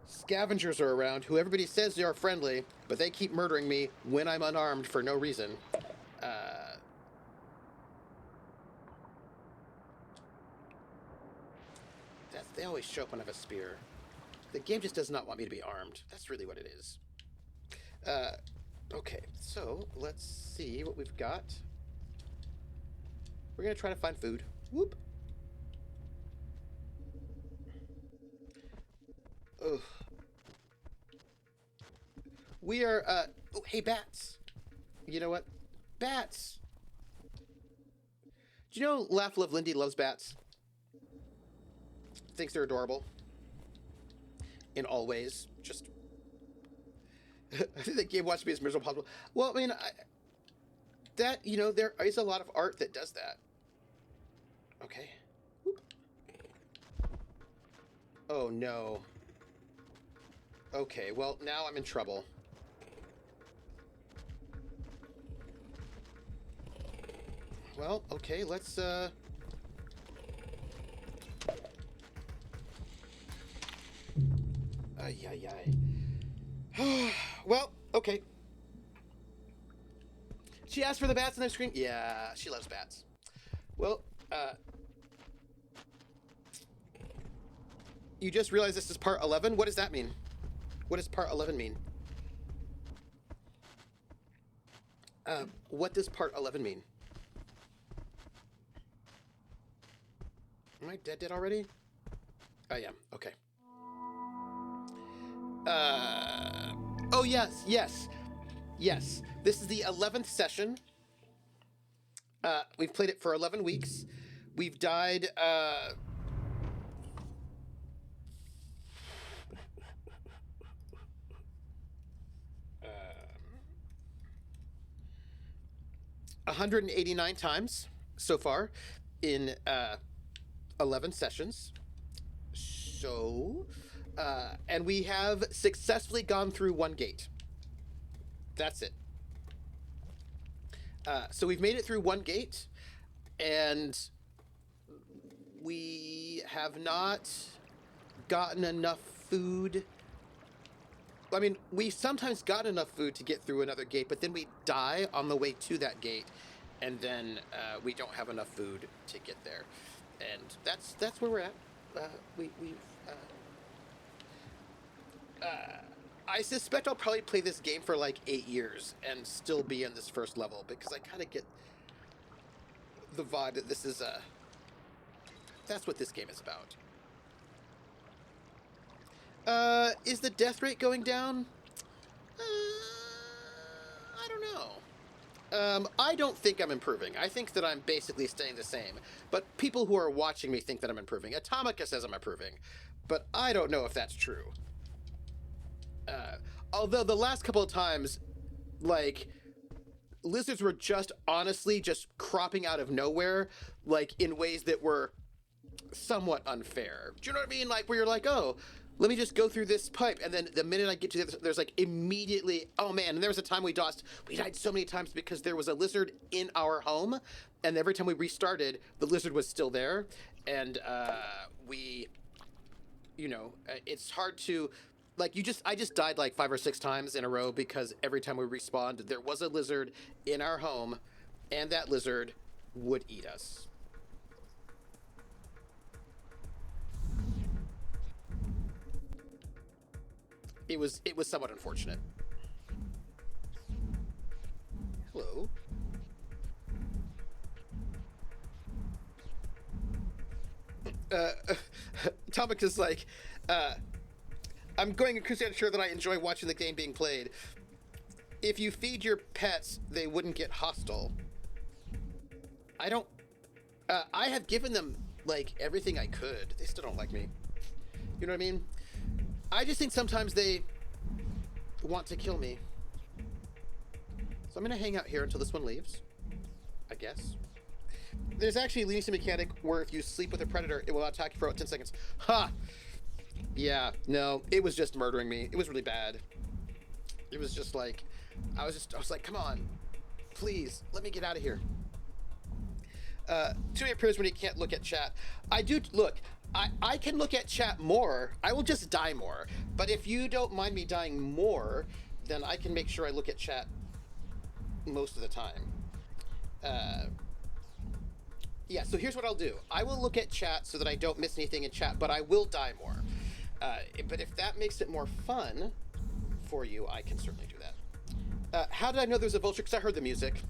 scavengers are around, who everybody says they are friendly, but they keep murdering me when I'm unarmed for no reason. They always show up when I have a spear. The game just does not want me to be armed. That's really what it is. Okay, so let's see what we've got. We're gonna try to find food. Whoop. Ugh. We are, oh, hey, bats. You know what? Bats. Do you know Laugh Love Lindy loves bats? Thinks they're adorable. In all ways. Just... I think the game wants to be as miserable as possible. Well, I mean, that, you know, there is a lot of art that does that. Okay. Whoop. Oh, no. Okay, well, now I'm in trouble. Well, okay, let's, Ay, ay, ay. Well, okay. She asked for the bats on the screen? Yeah, she loves bats. Well, you just realized this is part 11? What does that mean? What does part 11 mean? What does part 11 mean? Am I dead already? I am. Okay. Oh, yes, yes, yes. This is the 11th session. We've played it for 11 weeks. We've died, 189 times so far in 11 sessions. So, and we have successfully gone through one gate. That's it. So we've made it through one gate, and we have not gotten enough food. I mean, we sometimes got enough food to get through another gate, but then we die on the way to that gate, and then we don't have enough food to get there, and that's where we're at. I suspect I'll probably play this game for like 8 years and still be in this first level, because I kind of get the vibe that this is that's what this game is about. Is the death rate going down? I don't know. I don't think I'm improving. I think that I'm basically staying the same. But people who are watching me think that I'm improving. Atomica says I'm improving, but I don't know if that's true. Although the last couple of times, like, lizards were just honestly just cropping out of nowhere, like, in ways that were somewhat unfair. Do you know what I mean? Like, where you're like, oh, let me just go through this pipe, and then the minute I get to there's like immediately, oh man, and there was a time we died so many times because there was a lizard in our home, and every time we restarted, the lizard was still there, and we, you know, it's hard to, like, I just died like 5 or 6 times in a row because every time we respawned, there was a lizard in our home, and that lizard would eat us. It was somewhat unfortunate. Hello. Topic is like, I'm going to ensure that I enjoy watching the game being played. If you feed your pets, they wouldn't get hostile. I don't... I have given them, like, everything I could. They still don't like me. You know what I mean? I just think sometimes they want to kill me. So I'm going to hang out here until this one leaves, I guess. There's actually a leniency mechanic where if you sleep with a predator, it will attack you for about 10 seconds. Ha! Yeah, no, it was just murdering me. It was really bad. It was just like, I was like, come on, please, let me get out of here. Too many appears when you can't look at chat. I do, look, I can look at chat more. I will just die more. But if you don't mind me dying more, then I can make sure I look at chat most of the time. Yeah, so here's what I'll do. I will look at chat so that I don't miss anything in chat, but I will die more. But if that makes it more fun for you, I can certainly do that. How did I know there's a vulture? Because I heard the music.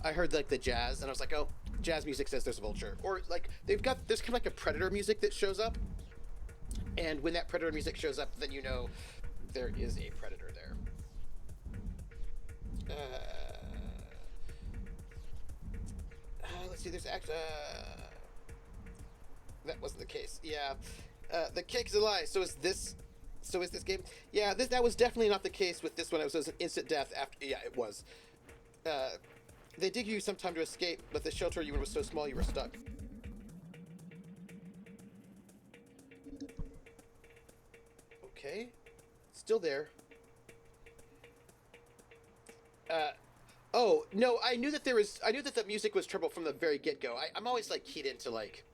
I heard like the jazz, and I was like, oh, jazz music says there's a vulture. Or like there's kind of like a predator music that shows up, and when that predator music shows up, then you know there is a predator there. Let's see. There's that wasn't the case. Yeah, the cake's a lie. So is this? So is this game? Yeah, that was definitely not the case with this one. It was an instant death after. Yeah, it was. They did give you some time to escape, but the shelter you were was so small you were stuck. Okay, still there. Oh no, I knew that there was. I knew that the music was trouble from the very get-go. I'm always like keyed into like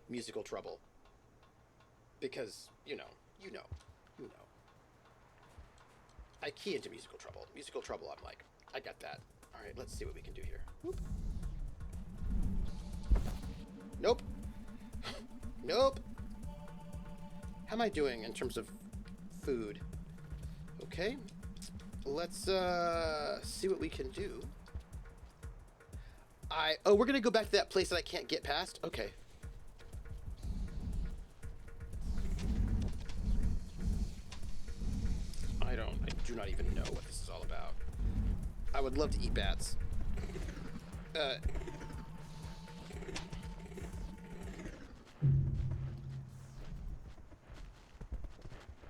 musical trouble because you know. I key into musical trouble. Musical trouble. I'm like, I got that. All right, let's see what we can do here. Whoop. Nope. Nope. How am I doing in terms of food? Okay. Let's see what we can do. We're gonna go back to that place that I can't get past. Okay. I do not even know what this is all about. I would love to eat bats.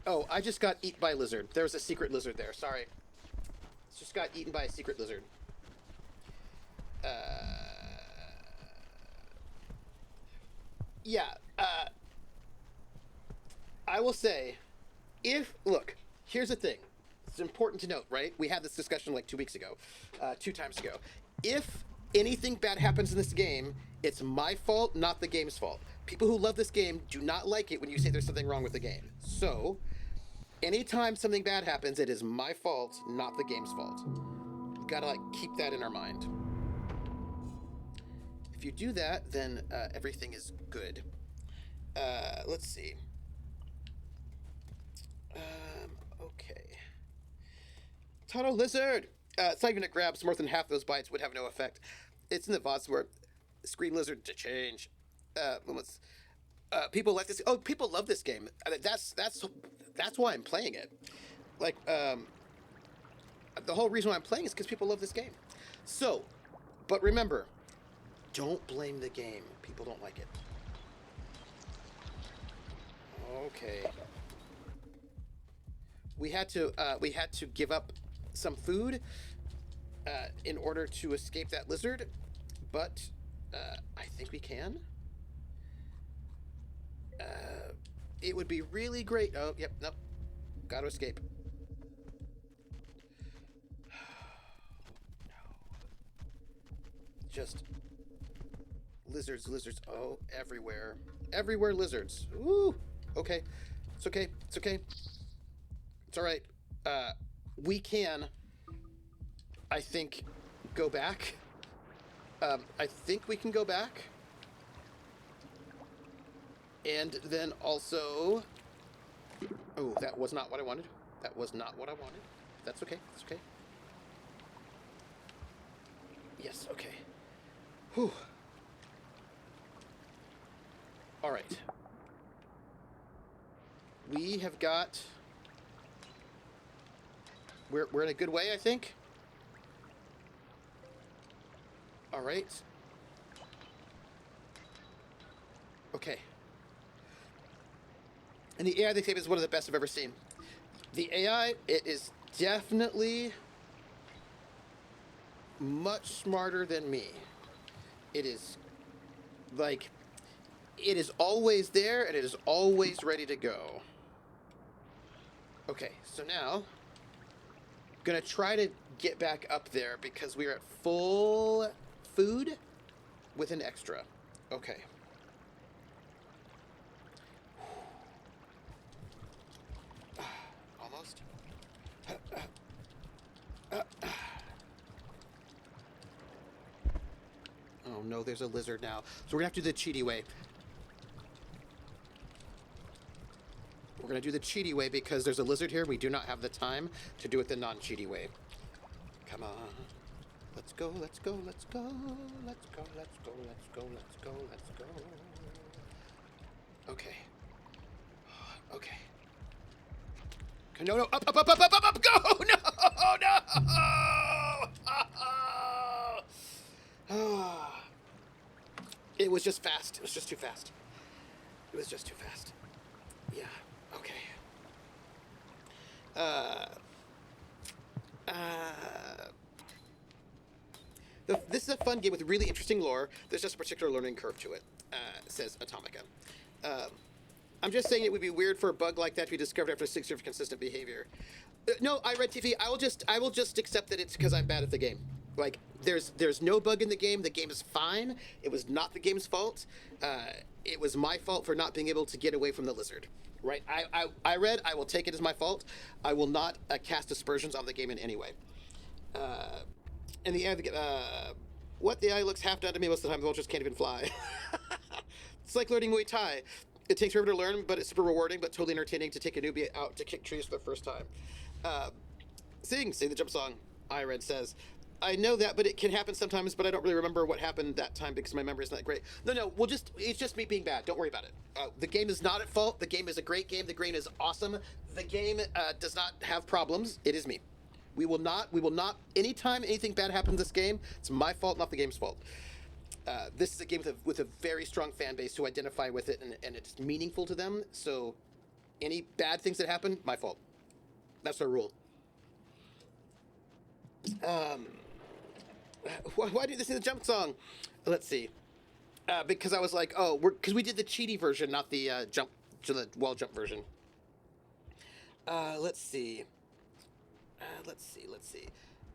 Oh, I just got eaten by a lizard. There was a secret lizard there. Sorry. Just got eaten by a secret lizard. Yeah. I will say, look, here's the thing. It's important to note, right? We had this discussion like 2 weeks ago, 2 times ago. If anything bad happens in this game, it's my fault, not the game's fault. People who love this game do not like it when you say there's something wrong with the game. So, anytime something bad happens, it is my fault, not the game's fault. We've got to like keep that in our mind. If you do that, then everything is good. Let's see. Okay. Tunnel lizard! It's not even a grab, so more than half those bites would have no effect. It's in the VODs where screen lizard to change. People like this. Oh, people love this game. That's why I'm playing it. Like, the whole reason why I'm playing is because people love this game. So, but remember, don't blame the game. People don't like it. Okay. We had to give up some food in order to escape that lizard, but I think we can. It would be really great. Oh, yep, nope. Got to escape. No. Just lizards. Oh, everywhere. Everywhere lizards. Ooh. Okay. It's okay. It's all right. We can, I think, go back. I think we can go back. And then also... Oh, that was not what I wanted. That's okay. Yes, okay. Whew. All right. We have got... We're in a good way, I think. All right. Okay. And the AI they say is one of the best I've ever seen. The AI, it is definitely much smarter than me. It is like, it is always there and it is always ready to go. Okay, so now gonna try to get back up there because we are at full food with an extra. Okay. Almost. Oh no, there's a lizard now. So we're gonna have to do the cheaty way. We're gonna do the cheaty way because there's a lizard here. We do not have the time to do it the non-cheaty way. Come on. Let's go, let's go, let's go. Let's go, let's go, let's go, let's go, let's go. Okay. Okay. No, no, up, up, up, up, up, up, up, go! No, no! It was just fast. It was just too fast. It was just too fast. Yeah, okay. This is a fun game with really interesting lore. There's just a particular learning curve to it, says Atomica. I'm just saying it would be weird for a bug like that to be discovered after 6 years of consistent behavior. No, I read TV. I will just accept that it's because I'm bad at the game. Like there's no bug in the game. The game is fine. It was not the game's fault. It was my fault for not being able to get away from the lizard. Right? I read. I will take it as my fault. I will not cast aspersions on the game in any way. And the what the eye looks half done to me most of the time. The vultures can't even fly. It's like learning Muay Thai. It takes forever to learn, but it's super rewarding, but totally entertaining to take a newbie out to kick trees for the first time. Sing the jump song. Ired says, I know that, but it can happen sometimes, but I don't really remember what happened that time because my memory is not great. No, it's just me being bad. Don't worry about it. The game is not at fault. The game is a great game. The game is awesome. The game does not have problems. It is me. We will not, anytime anything bad happens in this game, it's my fault, not the game's fault. This is a game with a very strong fan base who identify with it, and it's meaningful to them. So any bad things that happen, my fault. That's our rule. Why do this in the jump song? Let's see. Because I was like, because we did the cheaty version, not the the wall jump version. Let's see. Let's see.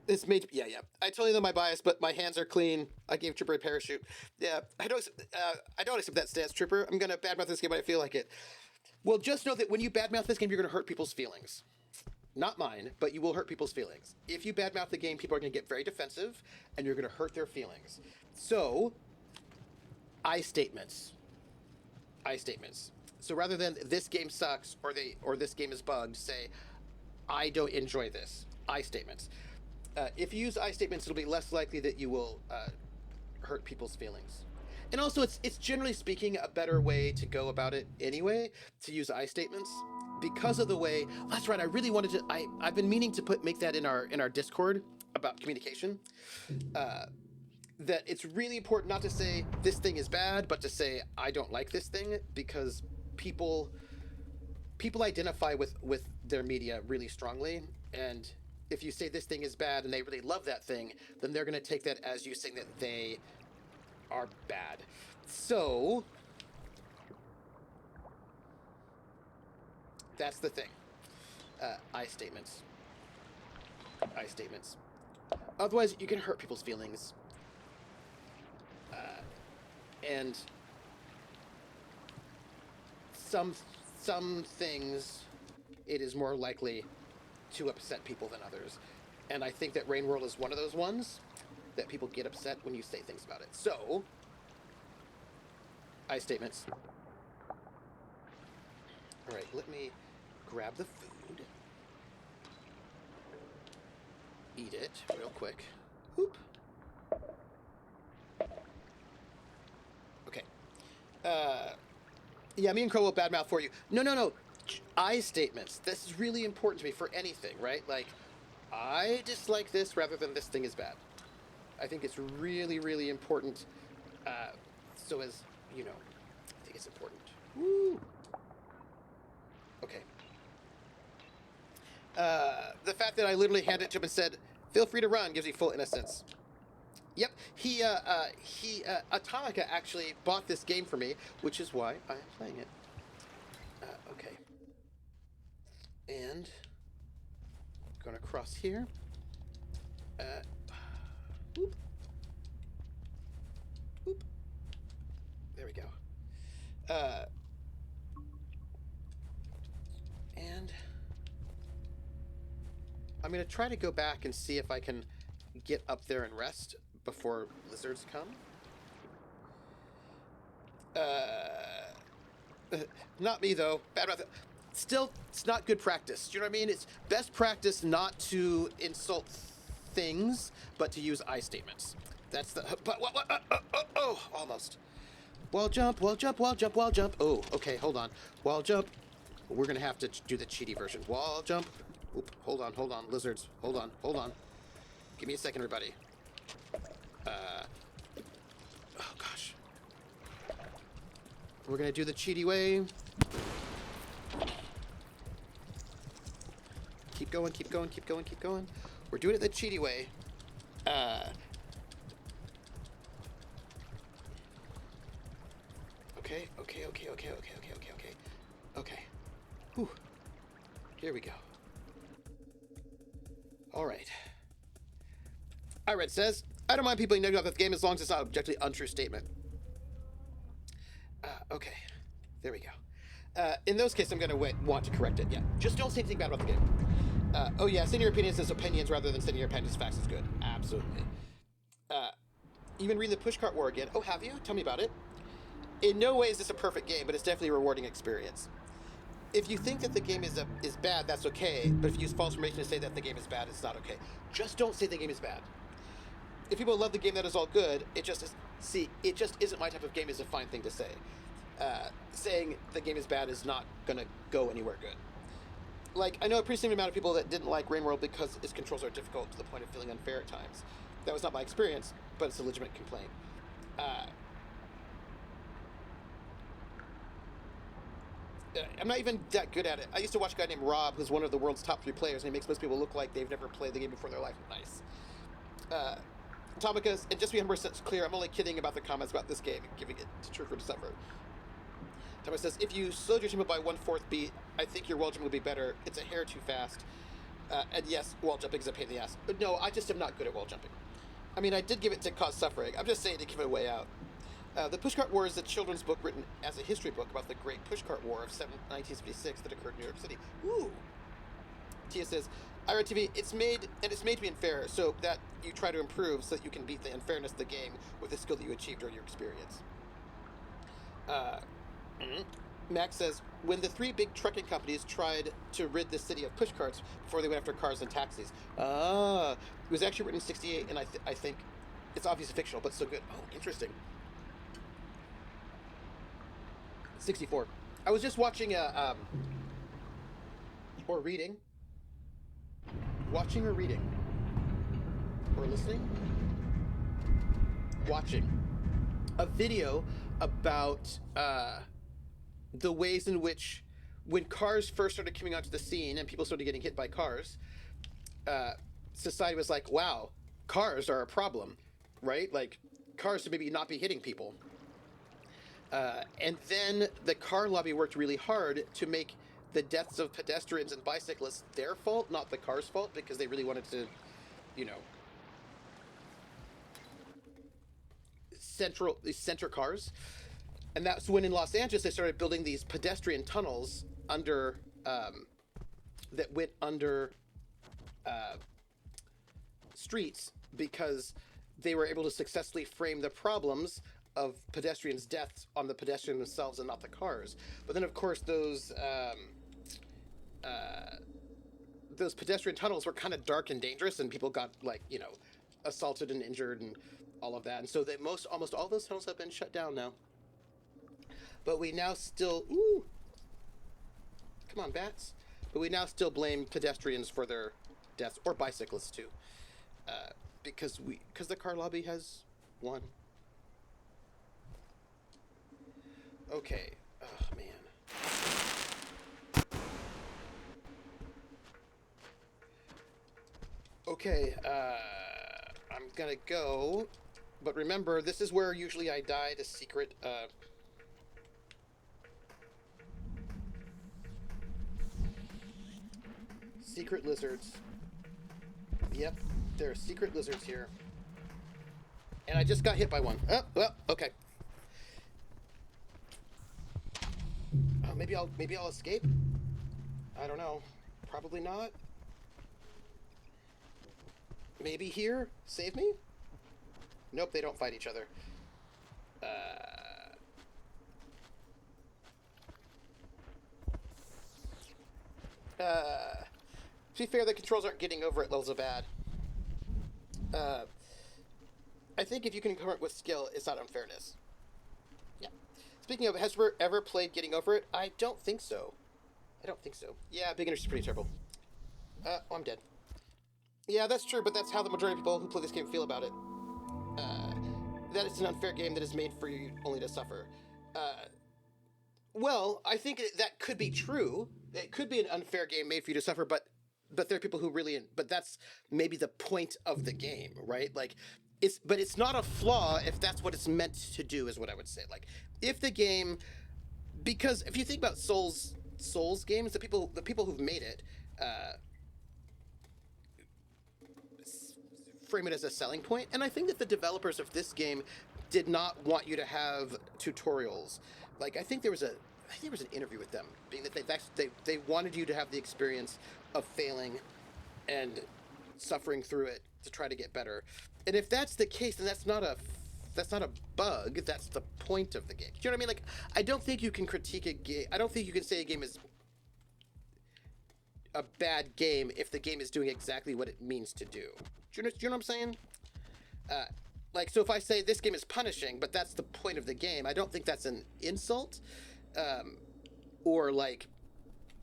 This made, yeah. I totally know my bias, but my hands are clean. I gave Trooper a parachute. Yeah, I don't accept that stance, Trooper. I'm gonna badmouth this game, but I feel like it. Well, just know that when you badmouth this game, you're gonna hurt people's feelings. Not mine, but you will hurt people's feelings. If you badmouth the game, people are gonna get very defensive, and you're gonna hurt their feelings. So, I statements. So rather than this game sucks or this game is bugged, say, I don't enjoy this. I statements. If you use I statements, it'll be less likely that you will hurt people's feelings. And also, it's generally speaking a better way to go about it anyway, to use I statements, because of the way. That's right. I really wanted to. I've been meaning to make that in our Discord about communication. That it's really important not to say this thing is bad, but to say I don't like this thing, because people identify with their media really strongly, and if you say this thing is bad and they really love that thing, then they're going to take that as you saying that they are bad. So that's the thing. I statements. Otherwise, you can hurt people's feelings. And some things, it is more likely to upset people than others. And I think that Rain World is one of those ones that people get upset when you say things about it. So, I statements. All right, let me grab the food. Eat it real quick. Whoop. Okay. Yeah, me and Crow will badmouth for you. No. I statements. This is really important to me for anything, right? Like, I dislike this rather than this thing is bad. I think it's really, really important. So as, I think it's important. Woo! Okay. The fact that I literally handed it to him and said, feel free to run, gives you full innocence. Yep, he Atomica actually bought this game for me, which is why I'm playing it. Okay. And going across here. Whoop. Whoop. There we go. And I'm going to try to go back and see if I can get up there and rest before lizards come. Not me though. Bad mouth. Still, it's not good practice. Do you know what I mean? It's best practice not to insult things, but to use I statements. That's the. But what? Oh, almost. Wall jump, wall jump, wall jump, wall jump. Oh, okay, hold on. Wall jump. We're gonna have to do the cheaty version. Wall jump. Oop, hold on, lizards. Hold on. Give me a second, everybody. Oh gosh. We're gonna do the cheaty way. Keep going. We're doing it the cheaty way. Okay. Okay. Whew. Here we go. All right. Red says, I don't mind people being negative about the game as long as it's not an objectively untrue statement. Okay. There we go. In those cases, I'm going to want to correct it. Yeah. Just don't say anything bad about the game. Oh, yeah. Saying your opinions as opinions rather than saying your opinions as facts is good. Absolutely. You've been reading the Pushcart War again. Oh, have you? Tell me about it. In no way is this a perfect game, but it's definitely a rewarding experience. If you think that the game is bad, that's okay. But if you use false information to say that the game is bad, it's not okay. Just don't say the game is bad. If people love the game, that is all good. It just is. See, it just isn't my type of game. Is a fine thing to say. Saying the game is bad is not gonna go anywhere good. Like, I know a pretty significant amount of people that didn't like Rain World because its controls are difficult to the point of feeling unfair at times. That was not my experience, but it's a legitimate complaint. I'm not even that good at it. I used to watch a guy named Rob, who's one of the world's top 3 players, and he makes most people look like they've never played the game before in their life. Nice. Tomicus, and just to be 100% clear, I'm only kidding about the comments about this game and giving it to Truth or December. Thomas says, if you slowed your tempo by 1/4 beat, I think your wall jumping would be better. It's a hair too fast. And yes, wall jumping is a pain in the ass. But no, I just am not good at wall jumping. I mean, I did give it to cause suffering. I'm just saying to give it a way out. The Pushcart War is a children's book written as a history book about the Great Pushcart War of 1976 that occurred in New York City. Ooh. Tia says, Irad TV, it's made to be unfair, so that you try to improve so that you can beat the unfairness of the game with the skill that you achieved during your experience. Max says, when the 3 big trucking companies tried to rid the city of pushcarts before they went after cars and taxis. It was actually written in 68, and I think it's obviously fictional, but still good. Oh, interesting. 64. I was just watching or reading. Watching or reading? Or listening? Watching. A video about the ways in which, when cars first started coming onto the scene and people started getting hit by cars, society was like, wow, cars are a problem, right? Like, cars should maybe not be hitting people. And then the car lobby worked really hard to make the deaths of pedestrians and bicyclists their fault, not the car's fault, because they really wanted to, center cars. And that's when in Los Angeles they started building these pedestrian tunnels under, that went under streets, because they were able to successfully frame the problems of pedestrians' deaths on the pedestrians themselves and not the cars. But then, of course, those pedestrian tunnels were kind of dark and dangerous, and people got, assaulted and injured and all of that. And so almost all those tunnels have been shut down now. But we now still, come on, bats. But we now still blame pedestrians for their deaths, or bicyclists too, because the car lobby has won. Okay. Oh, man. Okay, I'm gonna go, but remember, this is where usually I die to secret, secret lizards. Yep, there are secret lizards here. And I just got hit by one. Oh, well, okay. Maybe I'll escape? I don't know. Probably not. Maybe here? Save me? Nope, they don't fight each other. To be fair, the controls aren't getting over at levels of bad. Uh, I think if you can come up with skill, it's not unfairness. Yeah. Speaking of, has you ever played Getting Over It? I don't think so. I don't think so. Yeah, beginner's is pretty terrible. Oh, I'm dead. Yeah, that's true, but that's how the majority of people who play this game feel about it. Uh, that it's an unfair game that is made for you only to suffer. Uh, well, I think that could be true. It could be an unfair game made for you to suffer, but there are people who really. But that's maybe the point of the game, right? Like, it's not a flaw if that's what it's meant to do. Is what I would say. Like, if the game, because if you think about Souls games, the people who've made it. Frame it as a selling point, and I think that the developers of this game did not want you to have tutorials. Like, I think there was an interview with them, being that they wanted you to have the experience of failing and suffering through it to try to get better. And if that's the case, then that's not a bug. That's the point of the game. Do you know what I mean? Like, I don't think you can critique a game. I don't think you can say a game is a bad game if the game is doing exactly what it means to do. Do you know what I'm saying? Uh, like, so if I say this game is punishing, but that's the point of the game, I don't think that's an insult, um, or like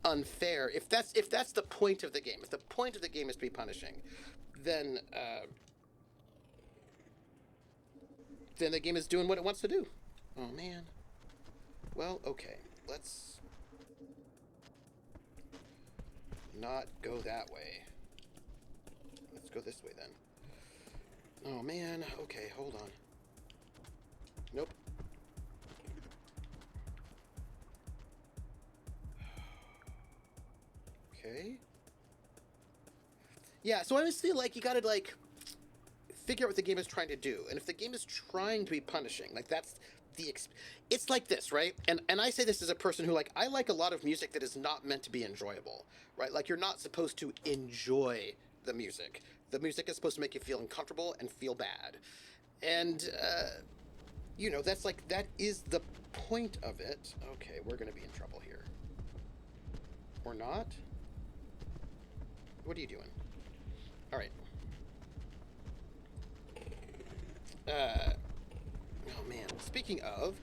unfair. If that's the point of the game, if the point of the game is to be punishing, then then the game is doing what it wants to do. Oh man. Well, okay. Let's not go that way. Let's go this way then. Oh man, okay, hold on. Nope. Okay. Yeah, so I just feel like you gotta like figure out what the game is trying to do. And if the game is trying to be punishing, like that's it's like this, right? And I say this as a person who, like, I like a lot of music that is not meant to be enjoyable, right? Like, you're not supposed to enjoy the music. The music is supposed to make you feel uncomfortable and feel bad. And that is the point of it. Okay, we're gonna be in trouble here. Or not? What are you doing? All right. Oh man. Speaking of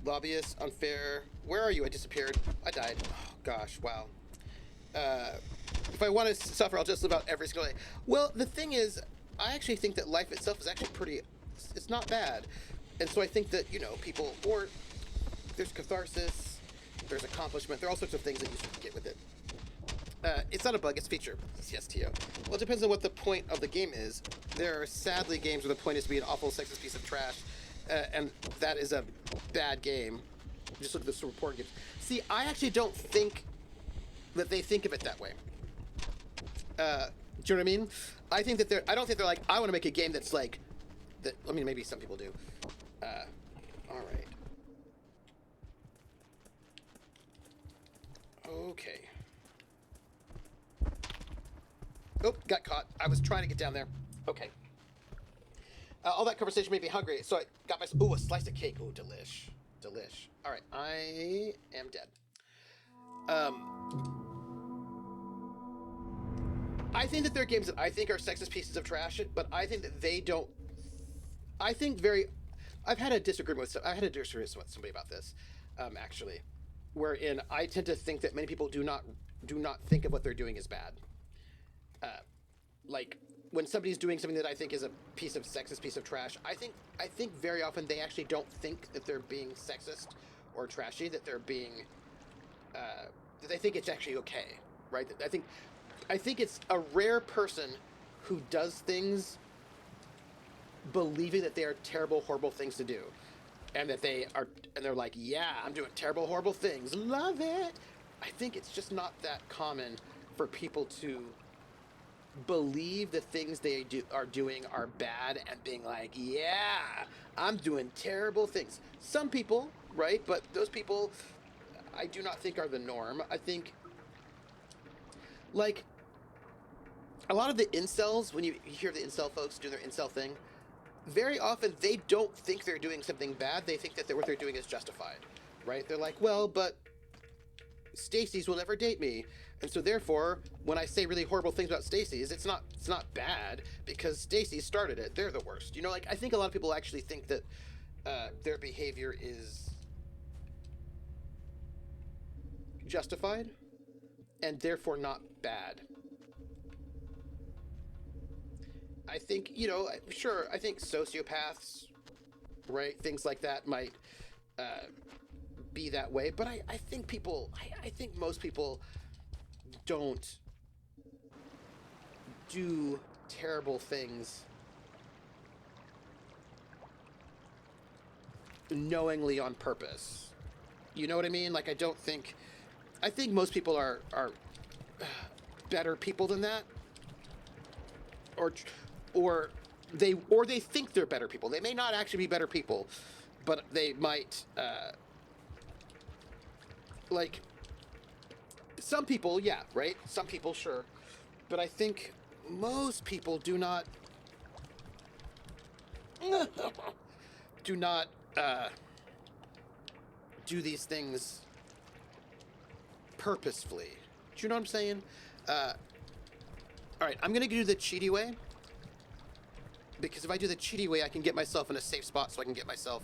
lobbyists, unfair. Where are you? I disappeared. I died. Oh gosh. Wow. If I want to suffer, I'll just live out every single day. Well, the thing is, I actually think that life itself is actually pretty. It's not bad, and so I think that people, or there's catharsis, there's accomplishment, there are all sorts of things that you should get with it. It's not a bug, it's a feature. CSTO. Well, it depends on what the point of the game is. There are sadly games where the point is to be an awful sexist piece of trash, and that is a bad game. Just look at the report games. See, I actually don't think that they think of it that way. Do you know what I mean? I don't think they're like, I want to make a game that's like that. I mean, maybe some people do. All right. Okay. Oh, got caught. I was trying to get down there. Okay. All that conversation made me hungry, so I got myself. Ooh, a slice of cake. Ooh, delish. Delish. All right, I am dead. I think that there are games that I think are sexist pieces of trash, but I think that they don't. I think very. I've had a disagreement with somebody about this, actually, wherein I tend to think that many people do not think of what they're doing as bad. Like when somebody's doing something that I think is a sexist piece of trash, I think very often they actually don't think that they're being sexist or trashy, that they're being that they think it's actually okay, right? I think it's a rare person who does things believing that they are terrible, horrible things to do, and they're like, yeah, I'm doing terrible, horrible things, love it. I think it's just not that common for people to believe the things they are doing are bad and being like, yeah, I'm doing terrible things. Some people, right? But those people, I do not think are the norm. I think, like, a lot of the incels, when you hear the incel folks doing their incel thing, very often they don't think they're doing something bad. They think that what they're doing is justified, right? They're like, well, but Stacy's will never date me. And so therefore, when I say really horrible things about Stacy's, it's not bad because Stacy started it. They're the worst. Like I think a lot of people actually think that their behavior is justified and therefore not bad. I think, sure, I think sociopaths, right, things like that might uh, be that way, but I think I think most people don't do terrible things knowingly on purpose. You know what I mean? Like I think most people are better people than that, or or they think they're better people. They may not actually be better people, but they might like some people, yeah, right? Some people, sure, but I think most people do not do not do these things purposefully. Do you know what I'm saying? All right, I'm gonna do the cheaty way because if I do the cheaty way, I can get myself in a safe spot, so I can get myself.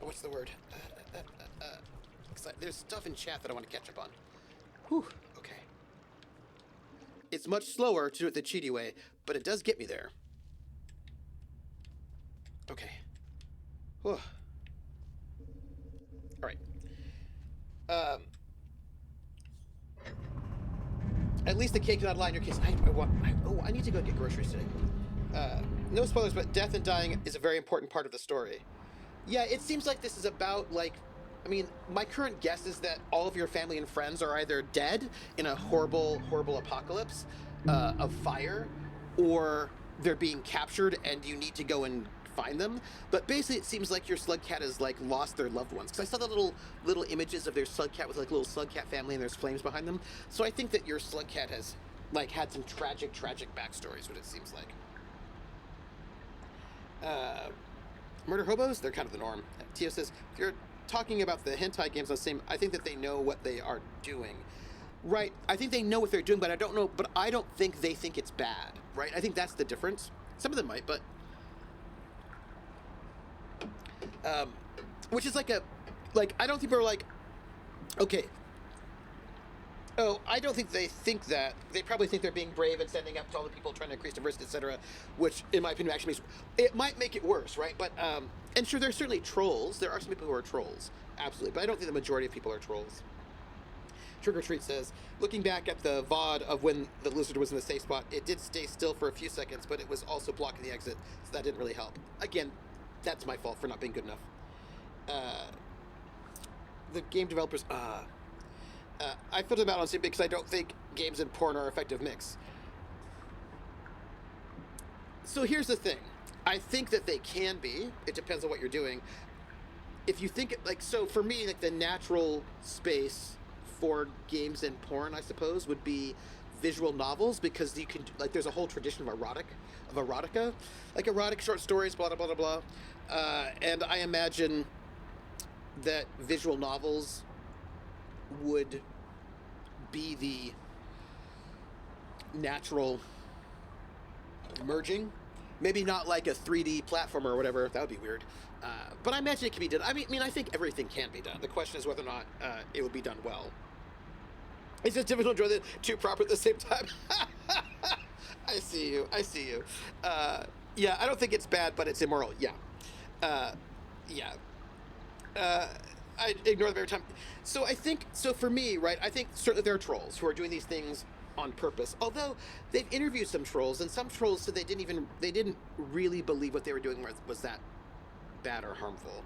What's the word? There's stuff in chat that I want to catch up on. Whew. Okay. It's much slower to do it the cheaty way, but it does get me there. Okay. Whew. All right. At least the cake's not a lie in your case. I need to go get groceries today. No spoilers, but death and dying is a very important part of the story. Yeah, it seems like this is about, I mean, my current guess is that all of your family and friends are either dead in a horrible, horrible apocalypse of fire, or they're being captured and you need to go and find them. But basically, it seems like your slug cat has lost their loved ones. Because I saw the little images of their slug cat with little slug cat family, and there's flames behind them. So I think that your slug cat has had some tragic backstories. What it seems like. Murder hobos, they're kind of the norm. Tio says, if you're talking about the hentai games on the same, I think that they know what they are doing. Right, I think they know what they're doing, but I don't think they think it's bad, right? I think that's the difference. Some of them might, but which is I don't think we're okay. Oh, I don't think they think that. They probably think they're being brave and standing up to all the people trying to increase diversity, etc., which, in my opinion, actually might make it worse, right? But, and sure, there's certainly trolls. There are some people who are trolls, absolutely. But I don't think the majority of people are trolls. Trick or Treat says, looking back at the VOD of when the lizard was in the safe spot, it did stay still for a few seconds, but it was also blocking the exit, so that didn't really help. Again, that's my fault for not being good enough. The game developers, I filter them out on Steam because I don't think games and porn are an effective mix. So here's the thing. I think that they can be. It depends on what you're doing. If you think, so for me, the natural space for games and porn, I suppose, would be visual novels, because you can, there's a whole tradition of erotica, erotic short stories, blah, blah, blah, blah. And I imagine that visual novels would be the natural merging. Maybe not like a 3D platformer or whatever. That would be weird. But I imagine it can be done. I mean, I think everything can be done. The question is whether or not it would be done well. It's just difficult to enjoy the two proper at the same time. I see you. Yeah, I don't think it's bad, but it's immoral. Yeah. Yeah. I ignore them every time. So for me, right, I think certainly there are trolls who are doing these things on purpose. Although they've interviewed some trolls, and some trolls said they didn't really believe what they were doing was that bad or harmful.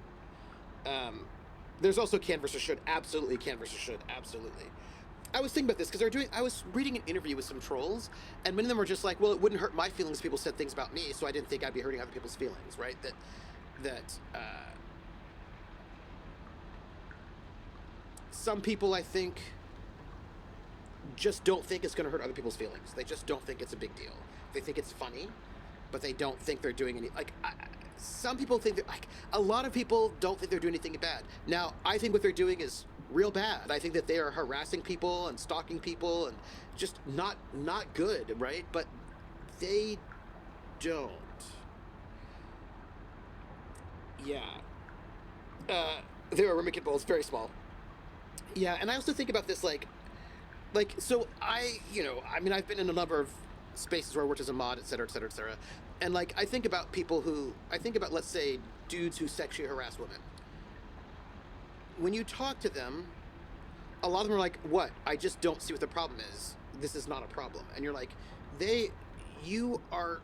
There's also can versus should. Absolutely, can versus should. Absolutely. I was thinking about this because I was reading an interview with some trolls, and many of them were just well, it wouldn't hurt my feelings if people said things about me, so I didn't think I'd be hurting other people's feelings, right? Some people, I think, just don't think it's going to hurt other people's feelings. They just don't think it's a big deal. They think it's funny, but they don't think they're doing any... some people think that, like, a lot of people don't think they're doing anything bad. Now, I think what they're doing is real bad. I think that they are harassing people and stalking people and just not good, right? But they don't. Yeah. They were Remington bowls, very small. Yeah, and I also think about this so I mean, I've been in a number of spaces where I worked as a mod, et cetera, et cetera, et cetera. And like, I think about let's say, dudes who sexually harass women. When you talk to them, a lot of them are like, "What? I just don't see what the problem is. This is not a problem." And you're like, you are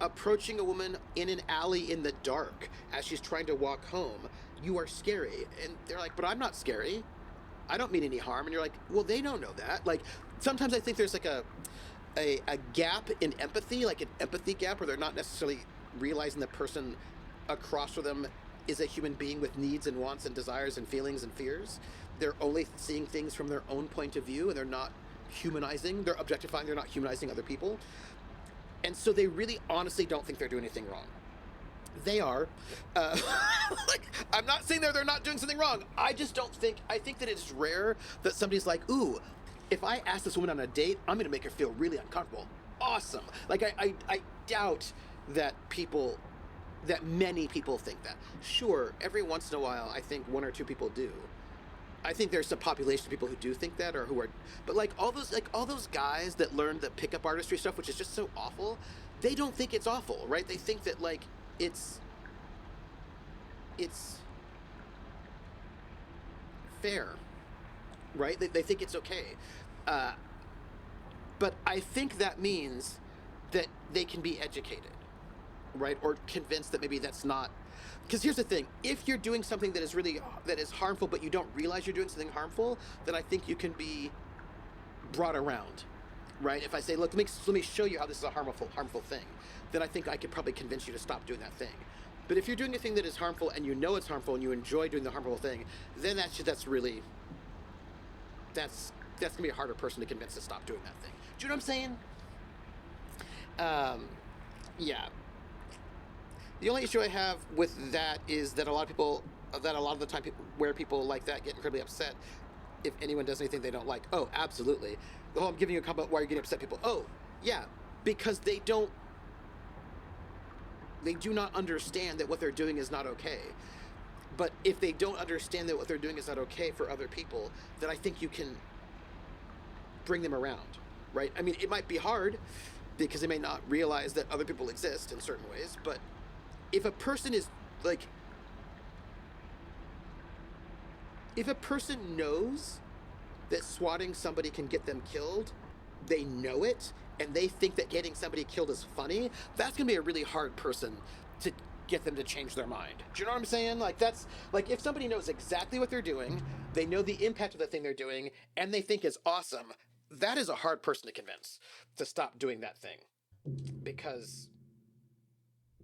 approaching a woman in an alley in the dark as she's trying to walk home. You are scary. And they're like, "But I'm not scary. I don't mean any harm." And you're like, "Well, they don't know that." Like, sometimes I think there's like a gap in empathy, like an empathy gap, where they're not necessarily realizing the person across from them is a human being with needs and wants and desires and feelings and fears. They're only seeing things from their own point of view, and they're not humanizing. They're objectifying. They're not humanizing other people. And so they really honestly don't think they're doing anything wrong. They are. Like, I'm not saying they're not doing something wrong. I just don't think, I think that it's rare that somebody's like, "Ooh, if I ask this woman on a date, I'm going to make her feel really uncomfortable." Awesome. Like, I doubt that many people think that. Sure, every once in a while, I think one or two people do. I think there's a population of people who do think that, or who are, but like all those guys that learn the pickup artistry stuff, which is just so awful, they don't think it's awful, right? They think that, like, it's fair, right? They think it's okay. But I think that means that they can be educated, right? Or convinced that maybe that's not. Because here's the thing: if you're doing something that is harmful, but you don't realize you're doing something harmful, then I think you can be brought around, right? If I say, "Look, let me show you how this is a harmful thing," then I think I could probably convince you to stop doing that thing. But if you're doing a thing that is harmful and you know it's harmful and you enjoy doing the harmful thing, then that's gonna be a harder person to convince to stop doing that thing. Do you know what I'm saying? Yeah. The only issue I have with that is that a lot of the time, people like that get incredibly upset if anyone does anything they don't like. Oh, absolutely. The whole "I'm giving you a comment, why are you getting upset" people. Oh, yeah, because they do not understand that what they're doing is not okay. But if they don't understand that what they're doing is not okay for other people, then I think you can bring them around, right? I mean, it might be hard because they may not realize that other people exist in certain ways, but if a person is like, if a person knows that swatting somebody can get them killed, they know it, and they think that getting somebody killed is funny, that's gonna be a really hard person to get them to change their mind. Do you know what I'm saying? Like, that's like, if somebody knows exactly what they're doing, they know the impact of the thing they're doing, and they think it's awesome, that is a hard person to convince to stop doing that thing, because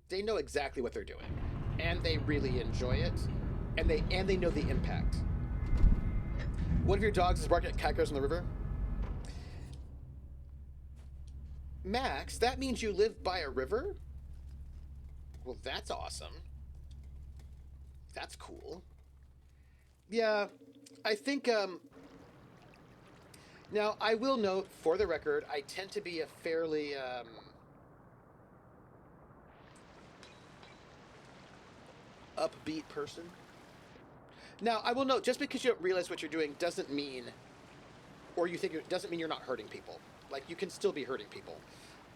they know exactly what they're doing, and they really enjoy it, and they know the impact. One of your dogs is barking at cat goes in the river. Max, that means you live by a river? Well, that's awesome. That's cool. Yeah, I think, now, I will note, for the record, I tend to be a fairly, upbeat person. Now, I will note, just because you don't realize what you're doing doesn't mean, or you think doesn't mean you're not hurting people. Like, you can still be hurting people.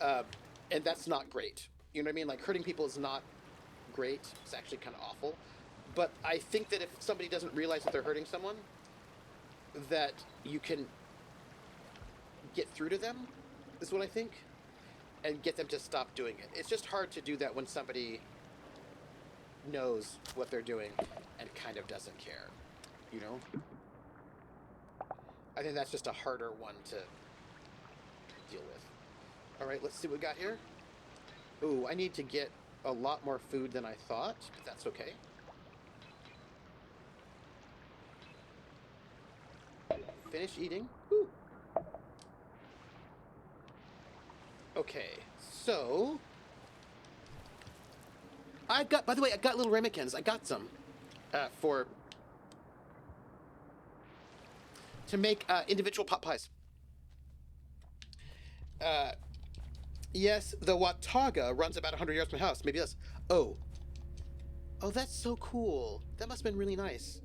And that's not great. You know what I mean? Like, hurting people is not great. It's actually kind of awful. But I think that if somebody doesn't realize that they're hurting someone, that you can get through to them, is what I think, and get them to stop doing it. It's just hard to do that when somebody knows what they're doing and kind of doesn't care, you know? I think that's just a harder one to deal with. All right, let's see what we got here. Ooh, I need to get a lot more food than I thought, but that's okay. Finish eating. Woo. Okay, so I've got, by the way, I got little ramekins. I got some for to make individual pot pies. Yes, the Watauga runs about 100 yards from my house. Maybe that's. Oh. Oh, that's so cool. That must have been really nice.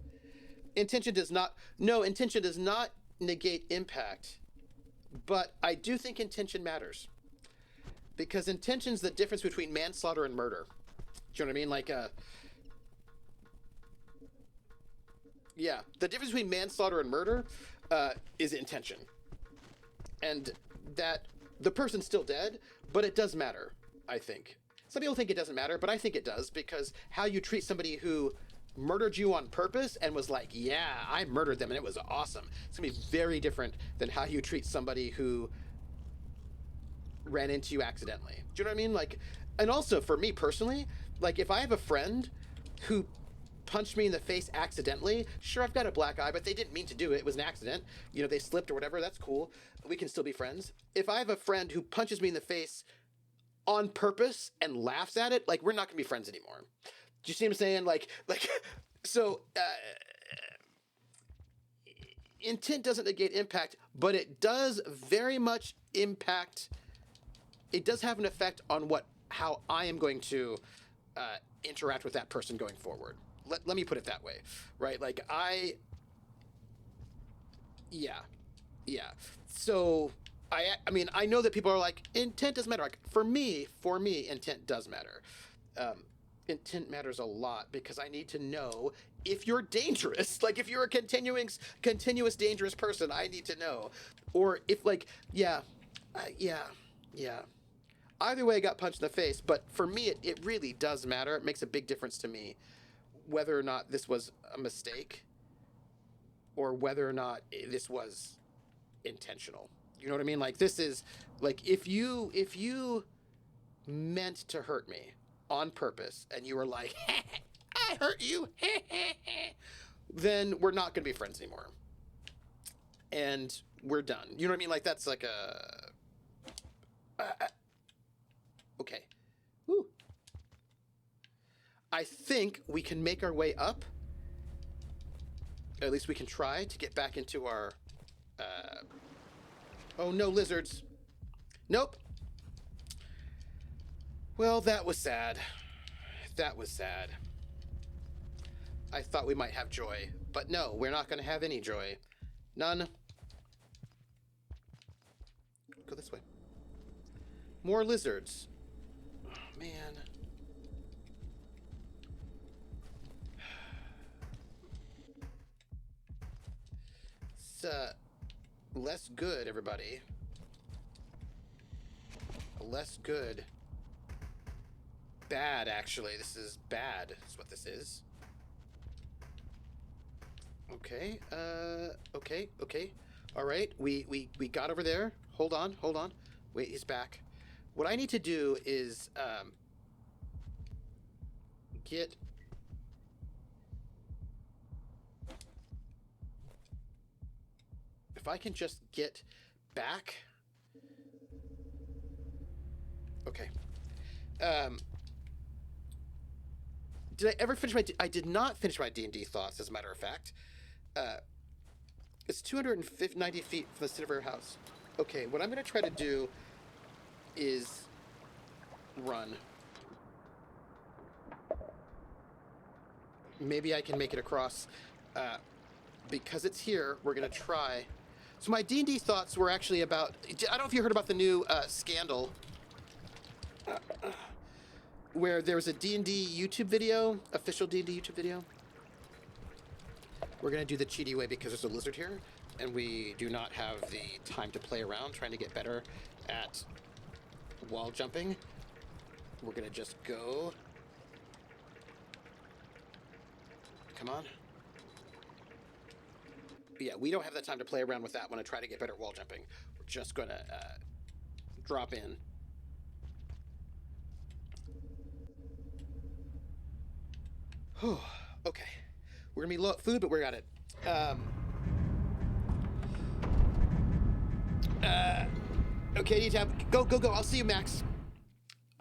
Intention does not. No, intention does not negate impact. But I do think intention matters. Because intention's the difference between manslaughter and murder. Do you know what I mean? Like, yeah. The difference between manslaughter and murder is intention. And that the person's still dead, but it does matter, I think. Some people think it doesn't matter, but I think it does, because how you treat somebody who murdered you on purpose and was like, yeah, I murdered them and it was awesome. It's going to be very different than how you treat somebody who ran into you accidentally. Do you know what I mean? Like, and also for me personally, like if I have a friend who punched me in the face accidentally, sure, I've got a black eye, but they didn't mean to do it. It was an accident. You know, they slipped or whatever. That's cool. We can still be friends. If I have a friend who punches me in the face on purpose and laughs at it, like, we're not gonna be friends anymore. Do you see what I'm saying? Like, so intent doesn't negate impact, but it does very much impact. It does have an effect on how I am going to interact with that person going forward. Let me put it that way, right? Like yeah. So I mean, I know that people are like, intent doesn't matter. Like for me, intent does matter. Intent matters a lot because I need to know if you're dangerous. Like if you're a continuous dangerous person, I need to know. Or if like, yeah. Either way, I got punched in the face, but for me, it really does matter. It makes a big difference to me whether or not this was a mistake or whether or not this was intentional. You know what I mean? Like this is like if you meant to hurt me on purpose and you were like, I hurt you, then we're not going to be friends anymore. And we're done. You know what I mean? Like that's like a... okay. Woo. I think we can make our way up. At least we can try to get back into our... oh, no lizards. Nope. Well, that was sad. That was sad. I thought we might have joy, but no, we're not going to have any joy. None. Go this way. More lizards. Oh, man. It's less good, everybody. Less good. Bad, actually. This is bad. That's what this is. Okay. Okay. All right. We got over there. Hold on. Wait, he's back. What I need to do is get... If I can just get back... Okay. Did I ever finish my... I did not finish my D&D thoughts, as a matter of fact. It's 290 feet from the center of our house. Okay, what I'm going to try to do is run. Maybe I can make it across. Because it's here, we're going to try. So my D&D thoughts were actually about... I don't know if you heard about the new scandal... where there was a D&D YouTube video, official D&D YouTube video. We're going to do the cheaty way because there's a lizard here, and we do not have the time to play around trying to get better at wall jumping. We're going to just go. Come on. But yeah, we don't have the time to play around with that when I try to get better at wall jumping. We're just going to drop in. Okay. We're gonna be low food, but we got it. Okay, need to have go. I'll see you, Max.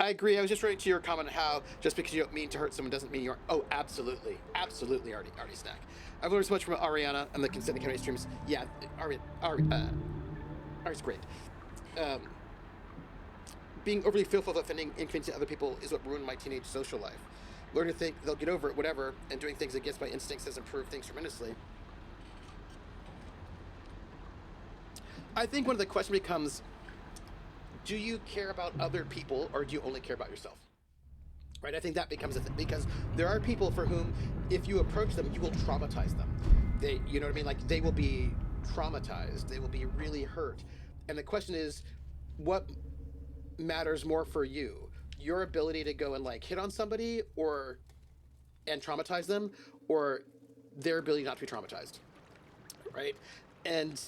I agree. I was just writing to your comment how just because you don't mean to hurt someone doesn't mean you're. Oh, absolutely, absolutely, Artie Snack. I've learned so much from Ariana and the Consent Academy streams. Yeah, Ari's great. Um, Being overly fearful of offending, inconveniencing other people is what ruined my teenage social life. Learning to think they'll get over it, whatever, and doing things against my instincts has improved things tremendously. I think one of the questions becomes, do you care about other people or do you only care about yourself? Right? I think that becomes a thing because there are people for whom, if you approach them, you will traumatize them. You know what I mean? Like they will be traumatized. They will be really hurt. And the question is, what matters more for you? Your ability to go and like hit on somebody and traumatize them, or their ability not to be traumatized, right? And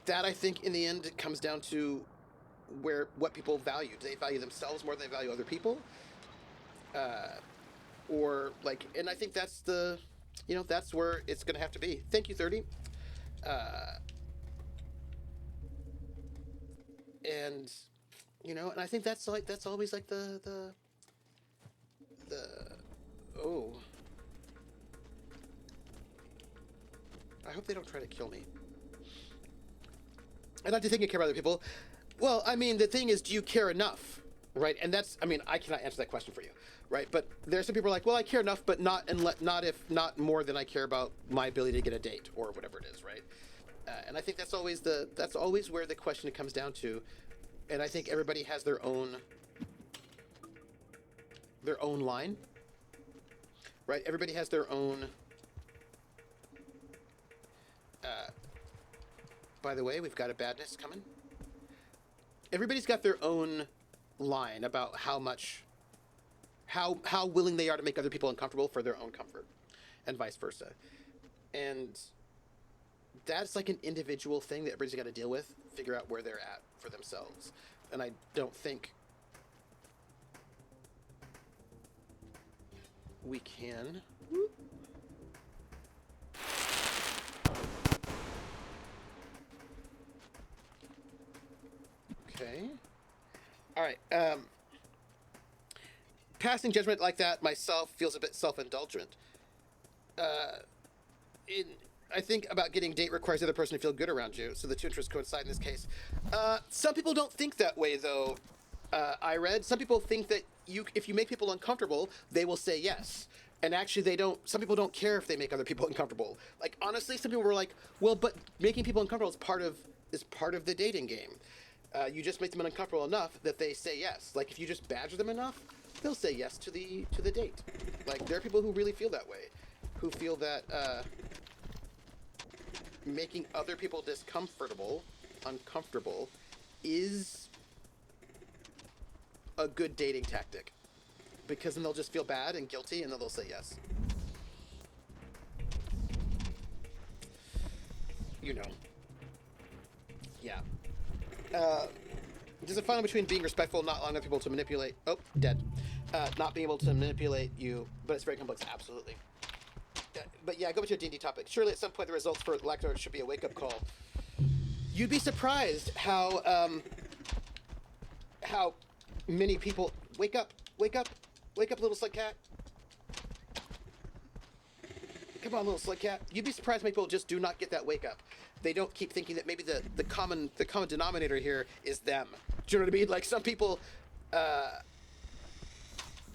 that I think in the end it comes down to what people value. Do they value themselves more than they value other people? Or like, and I think that's that's where it's going to have to be. Thank you, 30. And and I think that's always like the oh, I hope they don't try to kill me. I'd like to think you care about other people. Well, I mean, the thing is, do you care enough, right? And that's, I mean, I cannot answer that question for you, right? But there's some people who are like, well, I care enough, but not more than I care about my ability to get a date or whatever it is, right? And I think that's always where the question comes down to. And I think everybody has their own line, right? Everybody has their own. By the way, we've got a badness coming. Everybody's got their own line about how willing they are to make other people uncomfortable for their own comfort, and vice versa. And that's like an individual thing that everybody's got to deal with, figure out where they're at for themselves. And I don't think we can. Okay. All right. Passing judgment like that myself feels a bit self-indulgent. I think about getting a date requires the other person to feel good around you, so the two interests coincide in this case. Some people don't think that way, though. I read some people think that if you make people uncomfortable, they will say yes. And actually, they don't. Some people don't care if they make other people uncomfortable. Like honestly, some people were like, "Well, but making people uncomfortable is part of the dating game. You just make them uncomfortable enough that they say yes. Like if you just badger them enough, they'll say yes to the date. Like there are people who really feel that way, who feel that making other people uncomfortable, is a good dating tactic, because then they'll just feel bad and guilty, and then they'll say yes. Yeah. There's a fine line between being respectful, not allowing other people to manipulate. Oh, dead. Not being able to manipulate you, but it's very complex. Absolutely. But yeah, go back to a D&D topic. Surely at some point the results for Lactar should be a wake-up call. You'd be surprised how many people wake up, little slug cat. Come on, little slug cat. You'd be surprised how many people just do not get that wake up. They don't keep thinking that maybe the common denominator here is them. Do you know what I mean? Like some people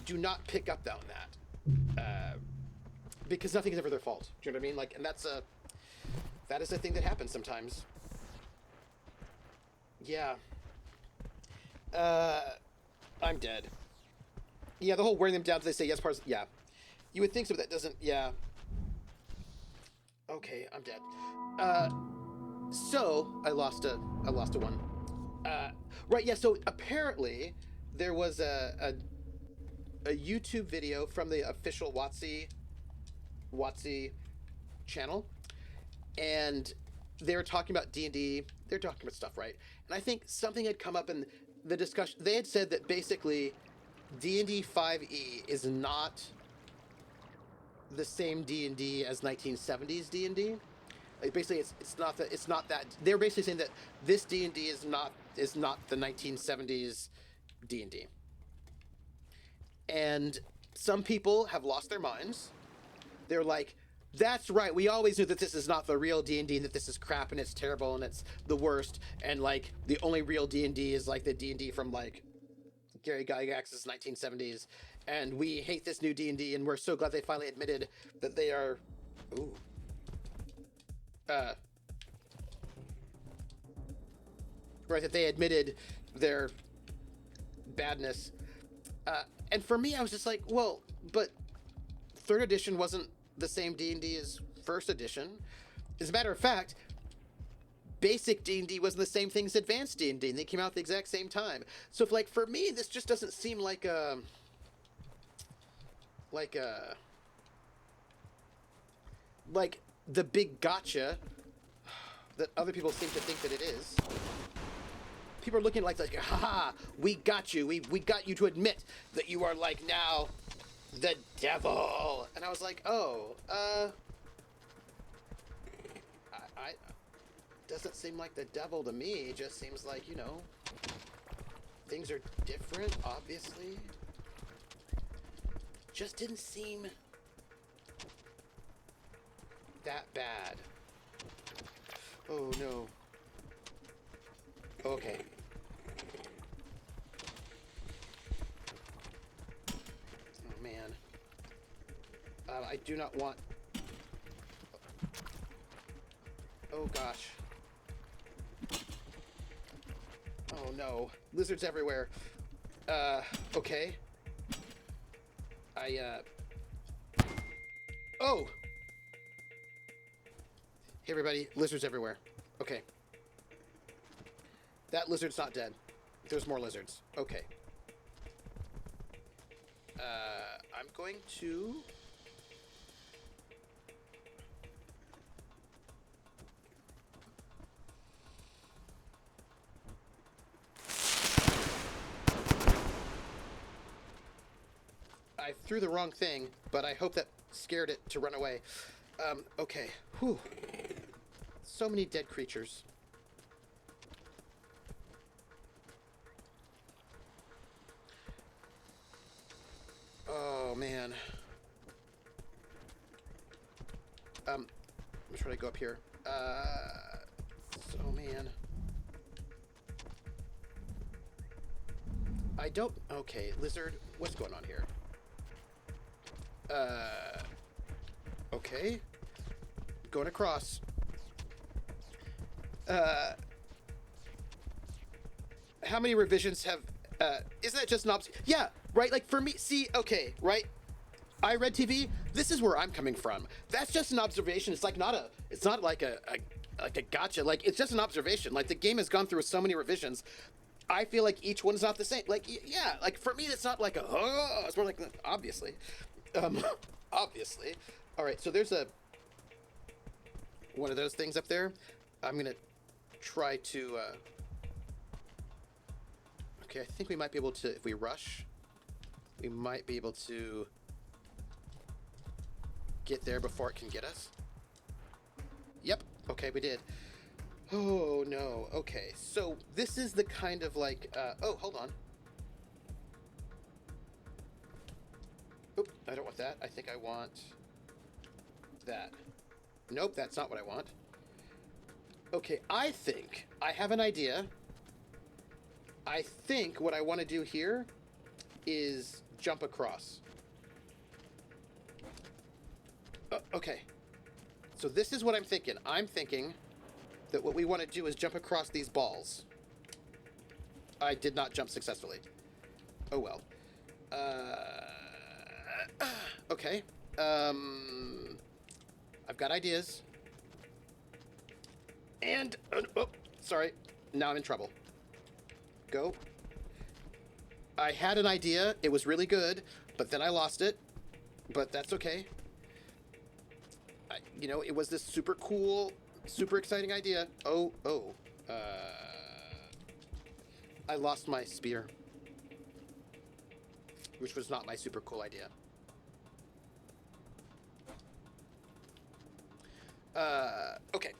do not pick up on that. Because nothing is ever their fault. Do you know what I mean? Like, and that is a thing that happens sometimes. Yeah. I'm dead. Yeah, the whole wearing them down till they say yes part. Yeah. You would think so, but that doesn't. Yeah. Okay, I'm dead. So I lost a one. Right. Yeah. So apparently there was a YouTube video from the official WotC channel, and they were talking about D&D. They're talking about stuff, right? And I think something had come up in the discussion. They had said that basically D&D 5e is not the same D&D as 1970s D&D. Like basically, it's not that. They're basically saying that this D&D is not the 1970s D&D. And some people have lost their minds. They're like, that's right, we always knew that this is not the real D&D and that this is crap and it's terrible and it's the worst, and like the only real D&D is like the D&D from like Gary Gygax's 1970s, and we hate this new D&D, and we're so glad they finally admitted that they are right, that they admitted their badness. And for me, I was just like, well, but third edition wasn't the same D&D as first edition. As a matter of fact, basic D&D wasn't the same thing as advanced D&D, and they came out at the exact same time. So, if, like, for me, this just doesn't seem like the big gotcha that other people seem to think that it is. People are looking like, haha, we got you. We got you to admit that you are, like, now the devil. And I was like, oh, I doesn't seem like the devil to me. It just seems like, you know, things are different, obviously. Just didn't seem that bad. Oh, no. Okay. Oh, man. I do not want... Oh, gosh. Oh, no. Lizards everywhere. Okay. Oh! Hey, everybody. Lizards everywhere. Okay. That lizard's not dead. There's more lizards. Okay. I'm going to... I threw the wrong thing, but I hope that scared it to run away. Okay. Whew. So many dead creatures. Oh, man. I'm trying to go up here. Oh, man. I don't... Okay, lizard, what's going on here? Okay. Going across. How many revisions have... isn't that just an yeah, right? Like, for me... See, okay, right? I read TV. This is where I'm coming from. That's just an observation. It's like not a... It's not like a gotcha. Like, it's just an observation. Like, the game has gone through so many revisions. I feel like each one's not the same. Like, yeah, like, for me, it's not like a... Oh, it's more like... Obviously. Obviously. All right, so there's one of those things up there. I'm gonna try to okay, I think we might be able to, if we rush, we might be able to get there before it can get us. Yep. Okay, we did. Oh no. Okay, so this is the kind of like oh, hold on. Oop, I don't want that. I think I want that. Nope, that's not what I want. Okay, I think I have an idea. I think what I want to do here is jump across. Okay. So this is what I'm thinking. I'm thinking that what we want to do is jump across these balls. I did not jump successfully. Oh well. Okay. I've got ideas. And... oh, sorry. Now I'm in trouble. Go. I had an idea. It was really good, but then I lost it. But that's okay. You know, it was this super cool, super exciting idea. Oh. I lost my spear. Which was not my super cool idea. Okay.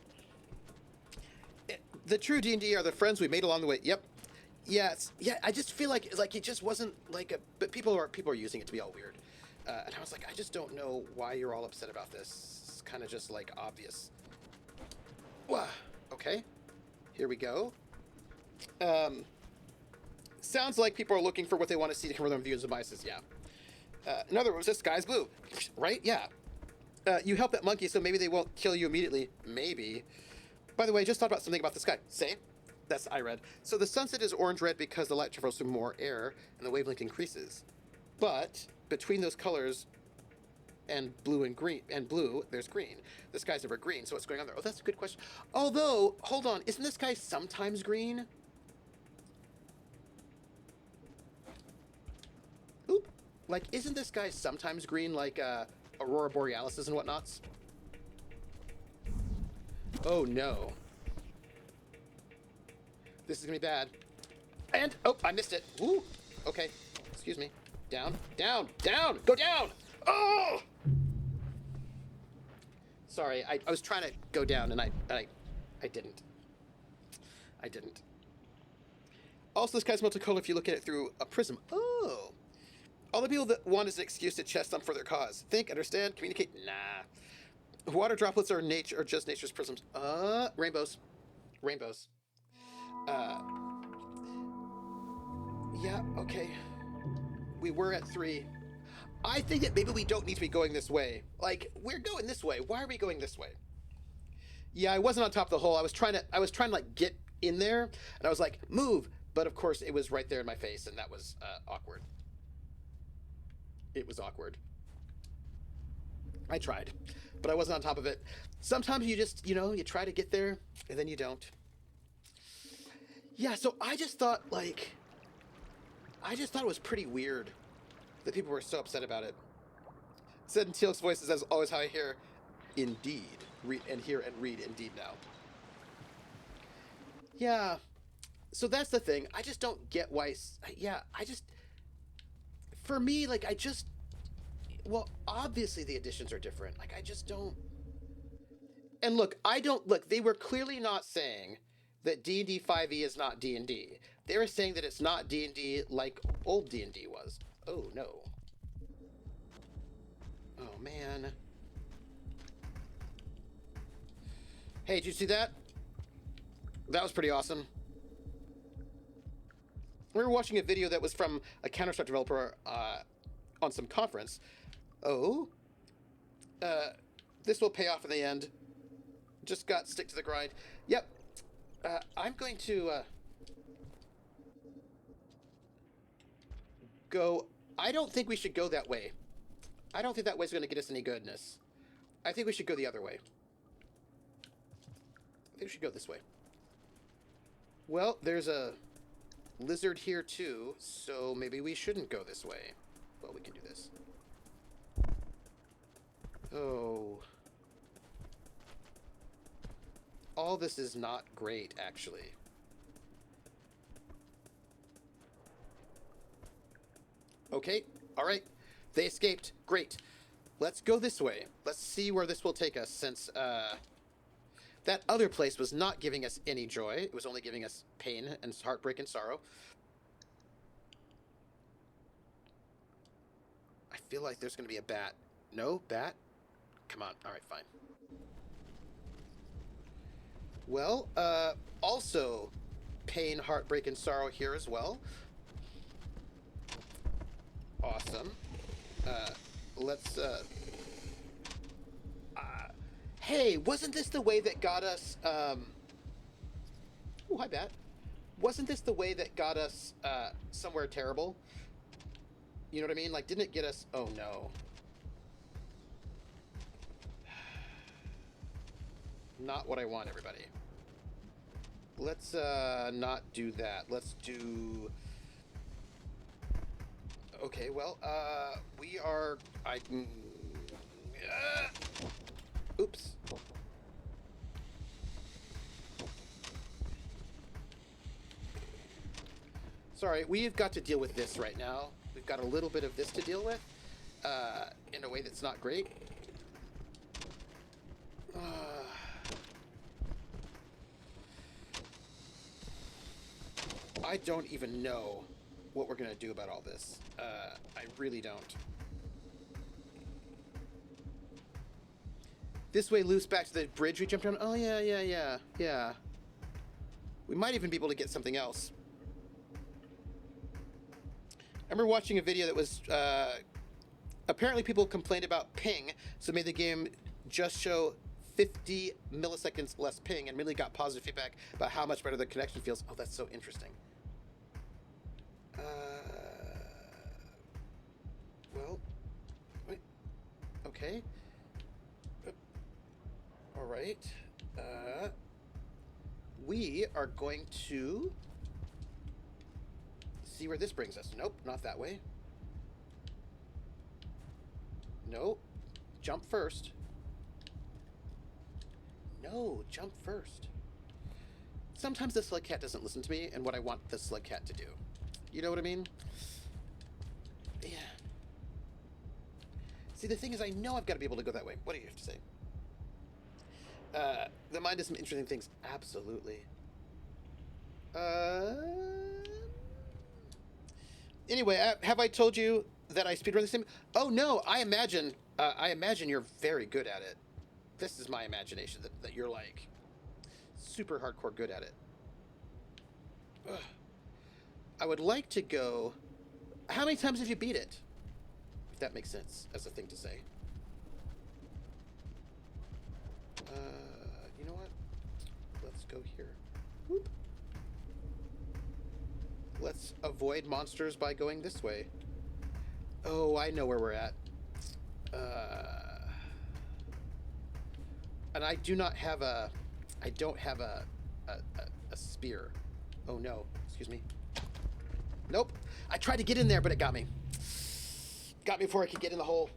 The true D&D are the friends we made along the way. Yep. Yes, yeah. I just feel like it just wasn't like a. But people are using it to be all weird, and I was like, I just don't know why you're all upset about this. It's kind of just like obvious. Wah. Okay, here we go. Um, sounds like people are looking for what they want to see to confirm their views of biases. Yeah. In other words, the sky's blue, right? Yeah. You help that monkey, so maybe they won't kill you immediately. Maybe. By the way, I just thought about something about the sky. Say. That's I read. So the sunset is orange-red because the light travels through more air and the wavelength increases. But between those colors and blue, there's green. The sky's never green, so what's going on there? Oh, that's a good question. Although, hold on, isn't the sky sometimes green? Oop. Like, isn't this sky sometimes green like Aurora Borealis and whatnots? Oh no. This is gonna be bad. And, oh, I missed it. Ooh, okay. Excuse me. Down, down, down, go down! Oh! Sorry, I was trying to go down and I didn't. I didn't. Also, this guy's multicolor if you look at it through a prism. Oh. All the people that want is an excuse to chest them for their cause. Think, understand, communicate? Nah. Water droplets are nature, or just nature's prisms. Rainbows. Rainbows. Yeah, okay. We were at 3. I think that maybe we don't need to be going this way. Like, we're going this way. Why are we going this way? Yeah, I wasn't on top of the hole. I was trying to like get in there, and I was like, move. But of course, it was right there in my face, and that was awkward. It was awkward. I tried, but I wasn't on top of it. Sometimes you just, you try to get there, and then you don't. Yeah, so I just thought it was pretty weird that people were so upset about it. Said in Teal'c's voice is as always how I hear, indeed, read and hear and read indeed now. Yeah, so that's the thing. I just don't get why. Yeah, for me, well, obviously the editions are different. Like, I just don't. And look, they were clearly not saying that D&D 5e is not D&D. They were saying that it's not D&D like old D&D was. Oh, no. Oh, man. Hey, did you see that? That was pretty awesome. We were watching a video that was from a Counter-Strike developer on some conference. Oh? This will pay off in the end. Just got stick to the grind. Yep. I'm going to go. I don't think we should go that way. I don't think that way's going to get us any goodness. I think we should go the other way. I think we should go this way. Well, there's a lizard here too, so maybe we shouldn't go this way. Well, we can do this. Oh. All this is not great, actually. Okay, all right. They escaped. Great. Let's go this way. Let's see where this will take us, since that other place was not giving us any joy. It was only giving us pain and heartbreak and sorrow. I feel like there's going to be a bat. No? Bat? Come on. All right, fine. Well, also pain, heartbreak, and sorrow here as well. Awesome. Let's, hey, wasn't this the way that got us, oh, hi, Bat. Wasn't this the way that got us, somewhere terrible? You know what I mean? Like, didn't it get us, oh no. Not what I want, everybody. Let's, not do that. Let's do... Okay, well, we are... Oops. Sorry, we've got to deal with this right now. We've got a little bit of this to deal with, in a way that's not great. I don't even know what we're gonna do about all this. I really don't. This way loose back to the bridge we jumped on. Oh, yeah. We might even be able to get something else. I remember watching a video that was... apparently people complained about ping, so made the game just show 50 milliseconds less ping and really got positive feedback about how much better the connection feels. Oh, that's so interesting. Well, wait. Okay. All right. We are going to see where this brings us. Nope, not that way. No, jump first. No, jump first. Sometimes the slug cat doesn't listen to me and what I want the slug cat to do. You know what I mean? Yeah. See, the thing is, I know I've got to be able to go that way. What do you have to say? The mind does some interesting things. Absolutely. Anyway, have I told you that I speedrun this game? Oh no, I imagine you're very good at it. This is my imagination that you're like super hardcore good at it. Ugh. I would like to go. How many times have you beat it? If that makes sense as a thing to say. You know what? Let's go here. Whoop. Let's avoid monsters by going this way. Oh, I know where we're at. And I do not have a... I don't have a spear. Oh no, excuse me. Nope. I tried to get in there, but it got me. Got me before I could get in the hole.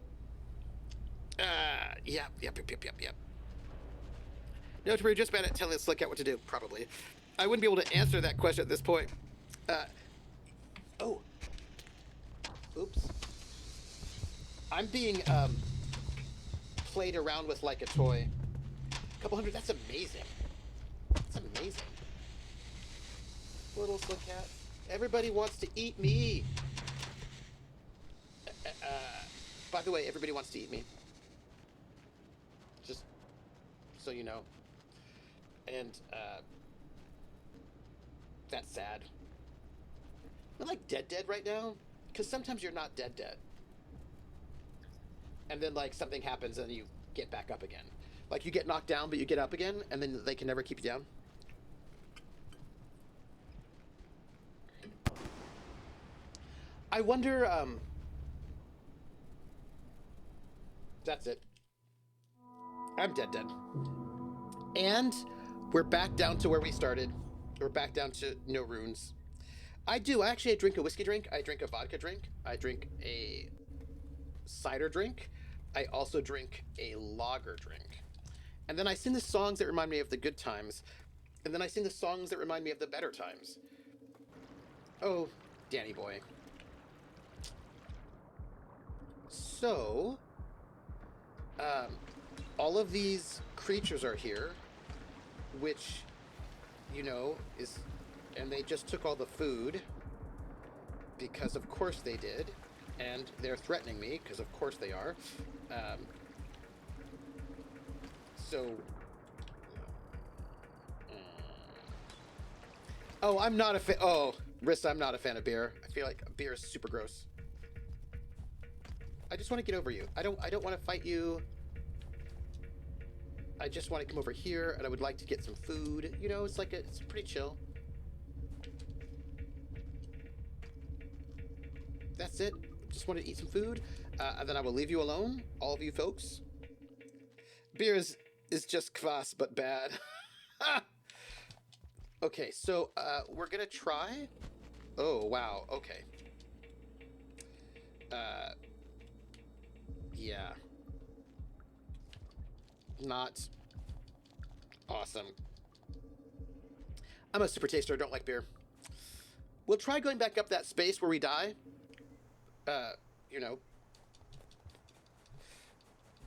Yep. No, we're just bad at telling the slick cat what to do, probably. I wouldn't be able to answer that question at this point. Oh. Oops. I'm being, played around with like a toy. A couple hundred, that's amazing. That's amazing. Little slick cat. Everybody wants to eat me. By the way, everybody wants to eat me. Just so you know. And, that's sad. I'm like dead right now, because sometimes you're not dead. And then like something happens and you get back up again. Like you get knocked down, but you get up again, and then they can never keep you down. I wonder, that's it. I'm dead. And we're back down to where we started. We're back down to no runes. I drink a whiskey drink. I drink a vodka drink. I drink a cider drink. I also drink a lager drink. And then I sing the songs that remind me of the good times. And then I sing the songs that remind me of the better times. Oh, Danny boy. So, all of these creatures are here, which, you know, is... And they just took all the food, because of course they did. And they're threatening me, because of course they are. Oh, I'm not a fan... Oh, Rissa, I'm not a fan of beer. I feel like beer is super gross. I just want to get over you. I don't want to fight you. I just want to come over here, and I would like to get some food. You know, it's pretty chill. That's it. Just want to eat some food, and then I will leave you alone, all of you folks. Beer is just kvass, but bad. Okay, so we're gonna try. Oh wow. Okay. Yeah. Not awesome. I'm a super taster. I don't like beer. We'll try going back up that space where we die. You know.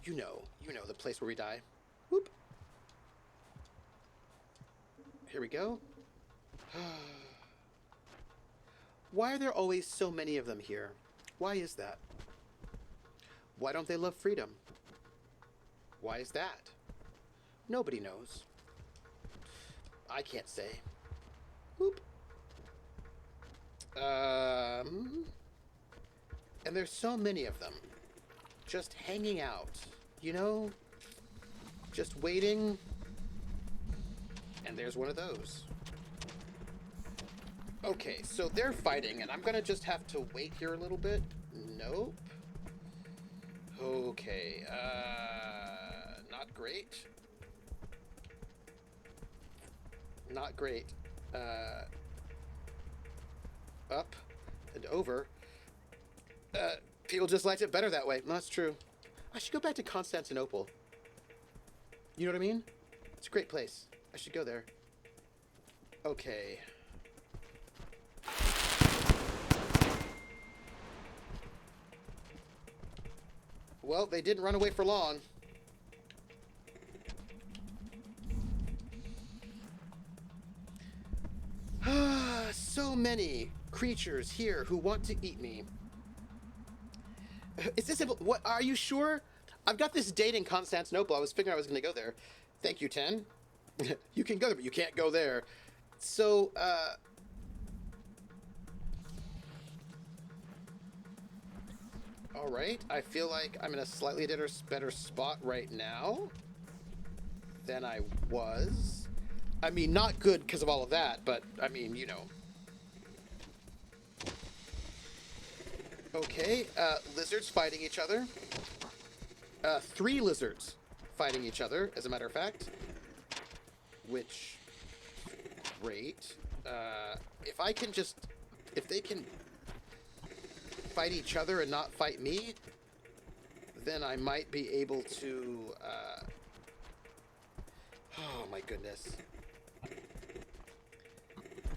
You know the place where we die. Whoop. Here we go. Why are there always so many of them here? Why is that? Why don't they love freedom? Why is that? Nobody knows. I can't say. Whoop. And there's so many of them. Just hanging out. You know? Just waiting. And there's one of those. Okay, so they're fighting, and I'm gonna just have to wait here a little bit. Nope. Okay, not great. Not great. Up and over. People just liked it better that way. That's true. I should go back to Constantinople. You know what I mean? It's a great place. I should go there. Okay. Well, they didn't run away for long. So many creatures here who want to eat me. Is this simple? What? Are you sure? I've got this date in Constantinople. I was figuring I was going to go there. Thank you, 10. You can go there, but you can't go there. So, all right. I feel like I'm in a slightly better spot right now than I was. I mean, not good because of all of that, but I mean, you know. Okay, lizards fighting each other. 3 lizards fighting each other, as a matter of fact. Which, great. If they can fight each other and not fight me, then I might be able to, oh my goodness.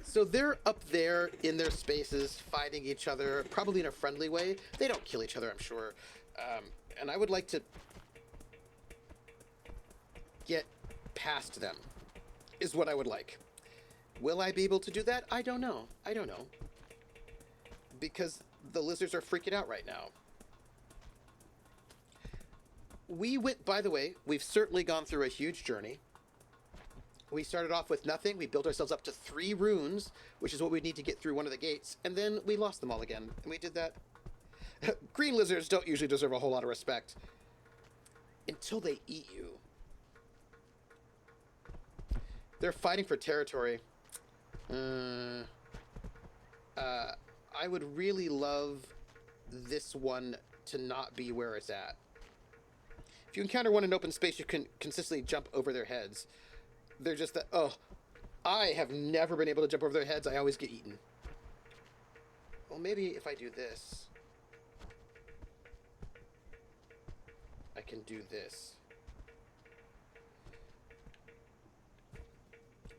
So they're up there in their spaces fighting each other, probably in a friendly way. They don't kill each other, I'm sure. And I would like to get past them, is what I would like. Will I be able to do that? I don't know. I don't know. Because the lizards are freaking out right now. By the way, we've certainly gone through a huge journey. We started off with nothing. We built ourselves up to 3 runes, which is what we need to get through one of the gates. And then we lost them all again. And we did that. Green lizards don't usually deserve a whole lot of respect. Until they eat you. They're fighting for territory. I would really love this one to not be where it's at. If you encounter one in open space, you can consistently jump over their heads. They're just that, oh, I have never been able to jump over their heads. I always get eaten. Well, maybe if I do this, I can do this.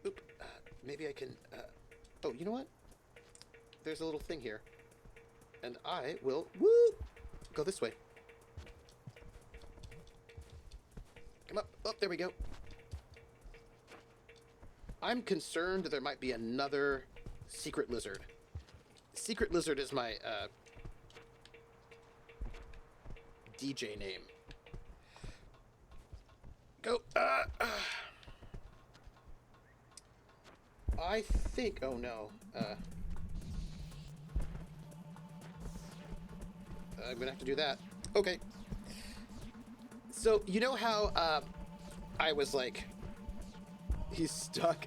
Oop, maybe I can, oh, you know what? There's a little thing here. And I will, go this way. Come up, oh, there we go. I'm concerned there might be another secret lizard. Secret lizard is my DJ name. Go. I think. Oh no. I'm gonna have to do that. Okay. So you know how I was like, he's stuck.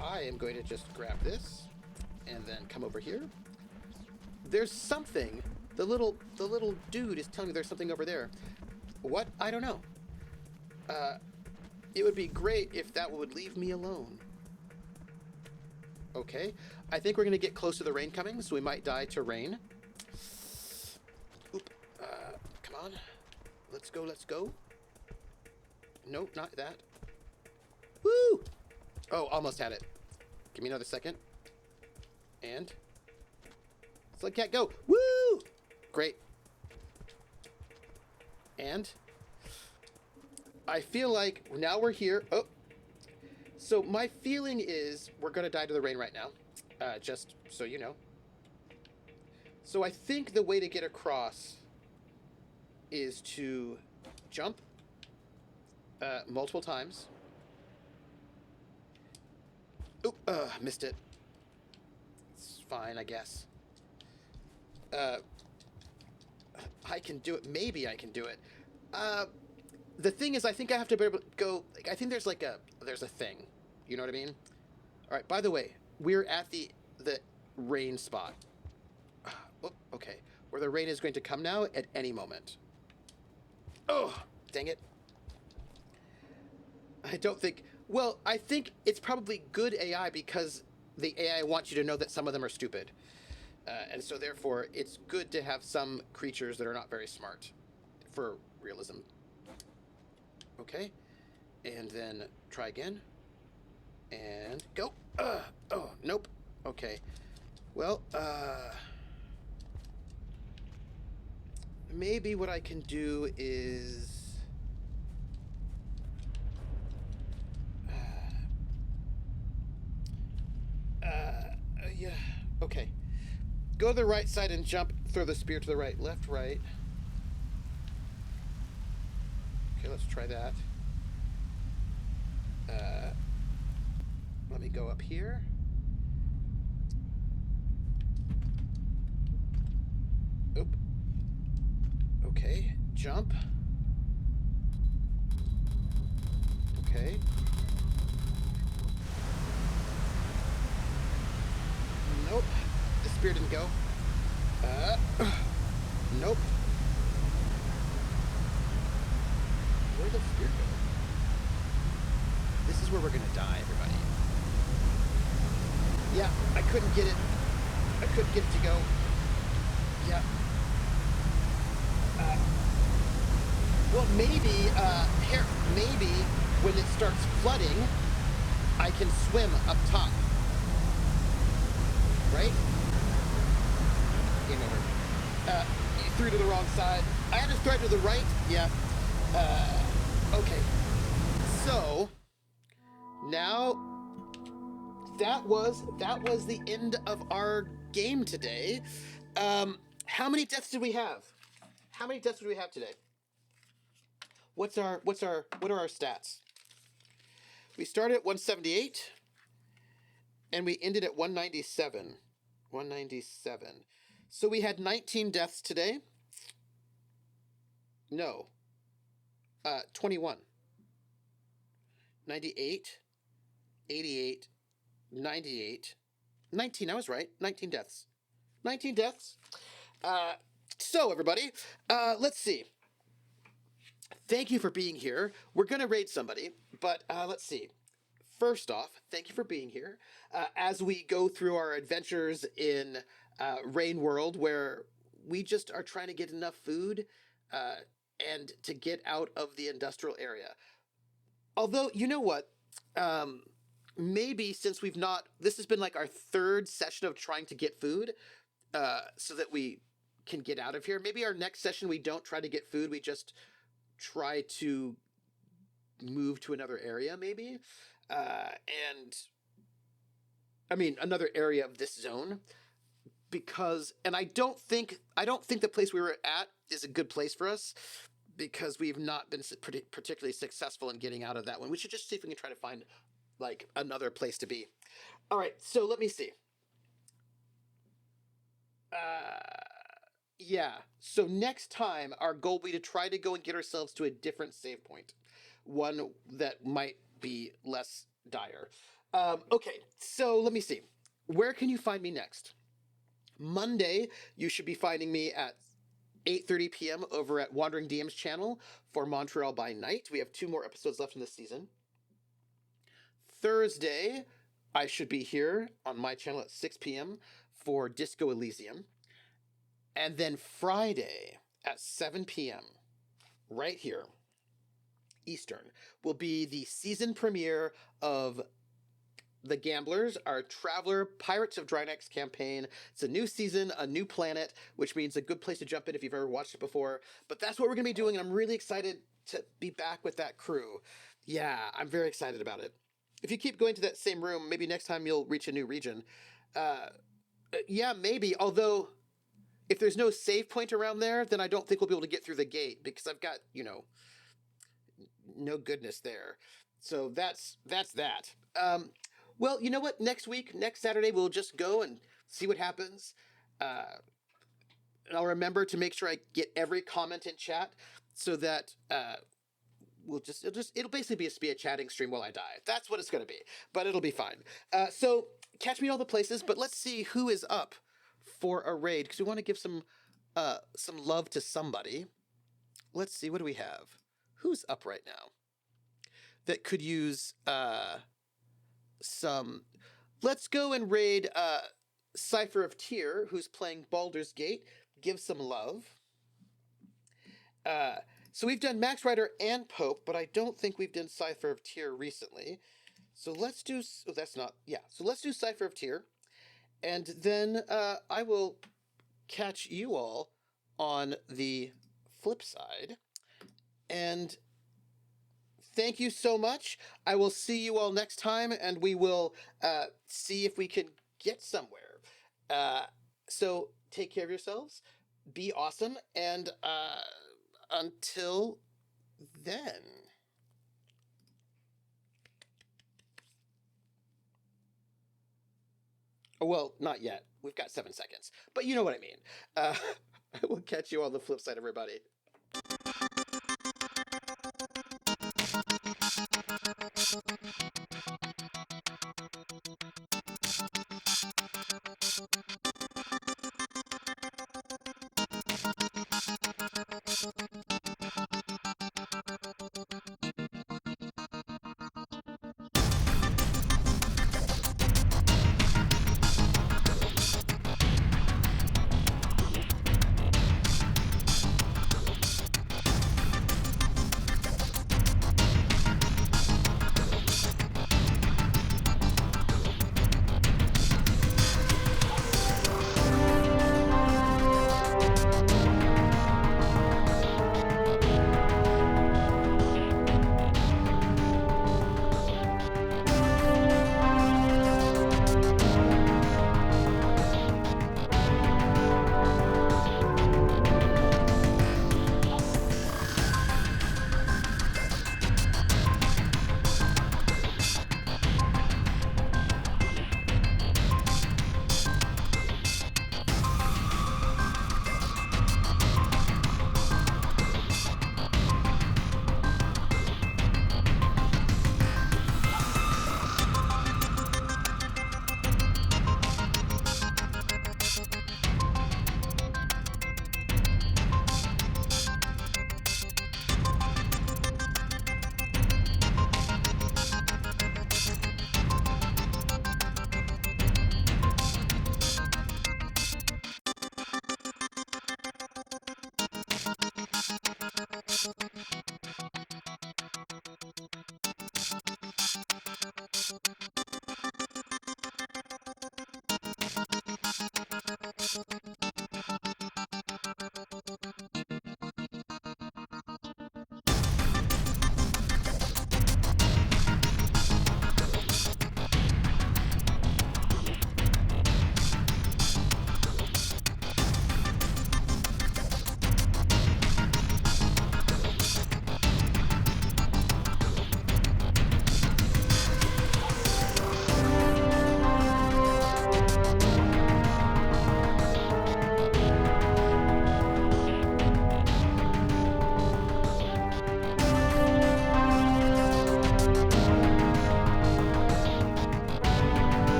I am going to just grab this and then come over here. There's something. The little dude is telling me there's something over there. What? I don't know. It would be great if that would leave me alone. Okay. I think we're going to get close to the rain coming, so we might die to rain. Oop. Come on. Let's go, let's go. Nope, not that. Woo! Oh, almost had it. Give me another second. And slug cat, go! Woo! Great. And I feel like now we're here. Oh, So my feeling is we're gonna die to the rain right now, just so you know. So I think the way to get across is to jump multiple times. Oop, missed it. It's fine, I guess. Uh, I can do it. Maybe I can do it. Uh, the thing is, I think I have to be able to go. Like, I think there's a thing. You know what I mean? All right. By the way, we're at the rain spot. Oh, okay. Where the rain is going to come now at any moment. Oh, dang it. I don't think. Well, I think it's probably good AI because the AI wants you to know that some of them are stupid. And so, therefore, it's good to have some creatures that are not very smart for realism. Okay. And then try again. And go. Oh, nope. Okay. Well, maybe what I can do is. Yeah. Okay. Go to the right side and jump. Throw the spear to the right. Left, right. Okay, let's try that. Let me go up here. Oop. Okay, jump. Okay. Nope. The spear didn't go. Nope. Where'd the spear go? This is where we're gonna die, everybody. Yeah, I couldn't get it. I couldn't get it to go. Yeah. Well, maybe, here, maybe when it starts flooding, I can swim up top. Right? Game over. You threw to the wrong side. I had to throw to the right. Yeah. Okay. So now that was the end of our game today. How many deaths did we have? How many deaths did we have today? What are our stats? We started at 178 and we ended at 197. 197. So we had 19 deaths today. No. 21. 98, 88, 98, 19. I was right. 19 deaths. 19 deaths. So everybody, let's see. Thank you for being here. We're going to raid somebody, but let's see. First off, thank you for being here. As we go through our adventures in Rain World, where we just are trying to get enough food and to get out of the industrial area. Although, you know what? Maybe since this has been like our third session of trying to get food so that we can get out of here. Maybe our next session we don't try to get food, we just try to move to another area, maybe. And I mean another area of this zone, because I don't think the place we were at is a good place for us, because we've not been particularly successful in getting out of that one. We should just see if we can try to find like another place to be. All right, so let me see. Yeah, so next time our goal will be to try to go and get ourselves to a different save point, one that might be less dire. Okay, so let me see. Where can you find me next? Monday, you should be finding me at 8:30 p.m. over at Wandering DM's channel for Montreal by Night. We have 2 more episodes left in this season. Thursday, I should be here on my channel at 6 p.m. for Disco Elysium. And then Friday at 7 p.m., right here, Eastern, will be the season premiere of The Gamblers, our Traveler Pirates of Drynex campaign. It's a new season, a new planet, which means a good place to jump in if you've ever watched it before. But that's what we're going to be doing, and I'm really excited to be back with that crew. Yeah, I'm very excited about it. if you keep going to that same room, maybe next time you'll reach a new region. Uh, yeah, maybe. Although, if there's no save point around there, then I don't think we'll be able to get through the gate because I've got no goodness there. So that's that. Well, you know what? Next week, next Saturday, we'll just go and see what happens. Uh, and I'll remember to make sure I get every comment in chat so that it'll basically be a chatting stream while I die. That's what it's going to be, but it'll be fine. So catch me in all the places, but let's see who is up for a raid because we want to give some love to somebody. Let's see, what do we have? Who's up right now that could use some? Let's go and raid Cypher of Tyr, who's playing Baldur's Gate. Give some love. So we've done Max Rider and Pope, but I don't think we've done Cypher of Tyr recently. So let's do. Oh, that's not. Yeah. So let's do Cypher of Tyr, and then I will catch you all on the flip side. And thank you so much. I will see you all next time, and we will see if we can get somewhere. So take care of yourselves. Be awesome, and until then. Oh, well, not yet. We've got 7 seconds. But you know what I mean. I will catch you on the flip side, everybody.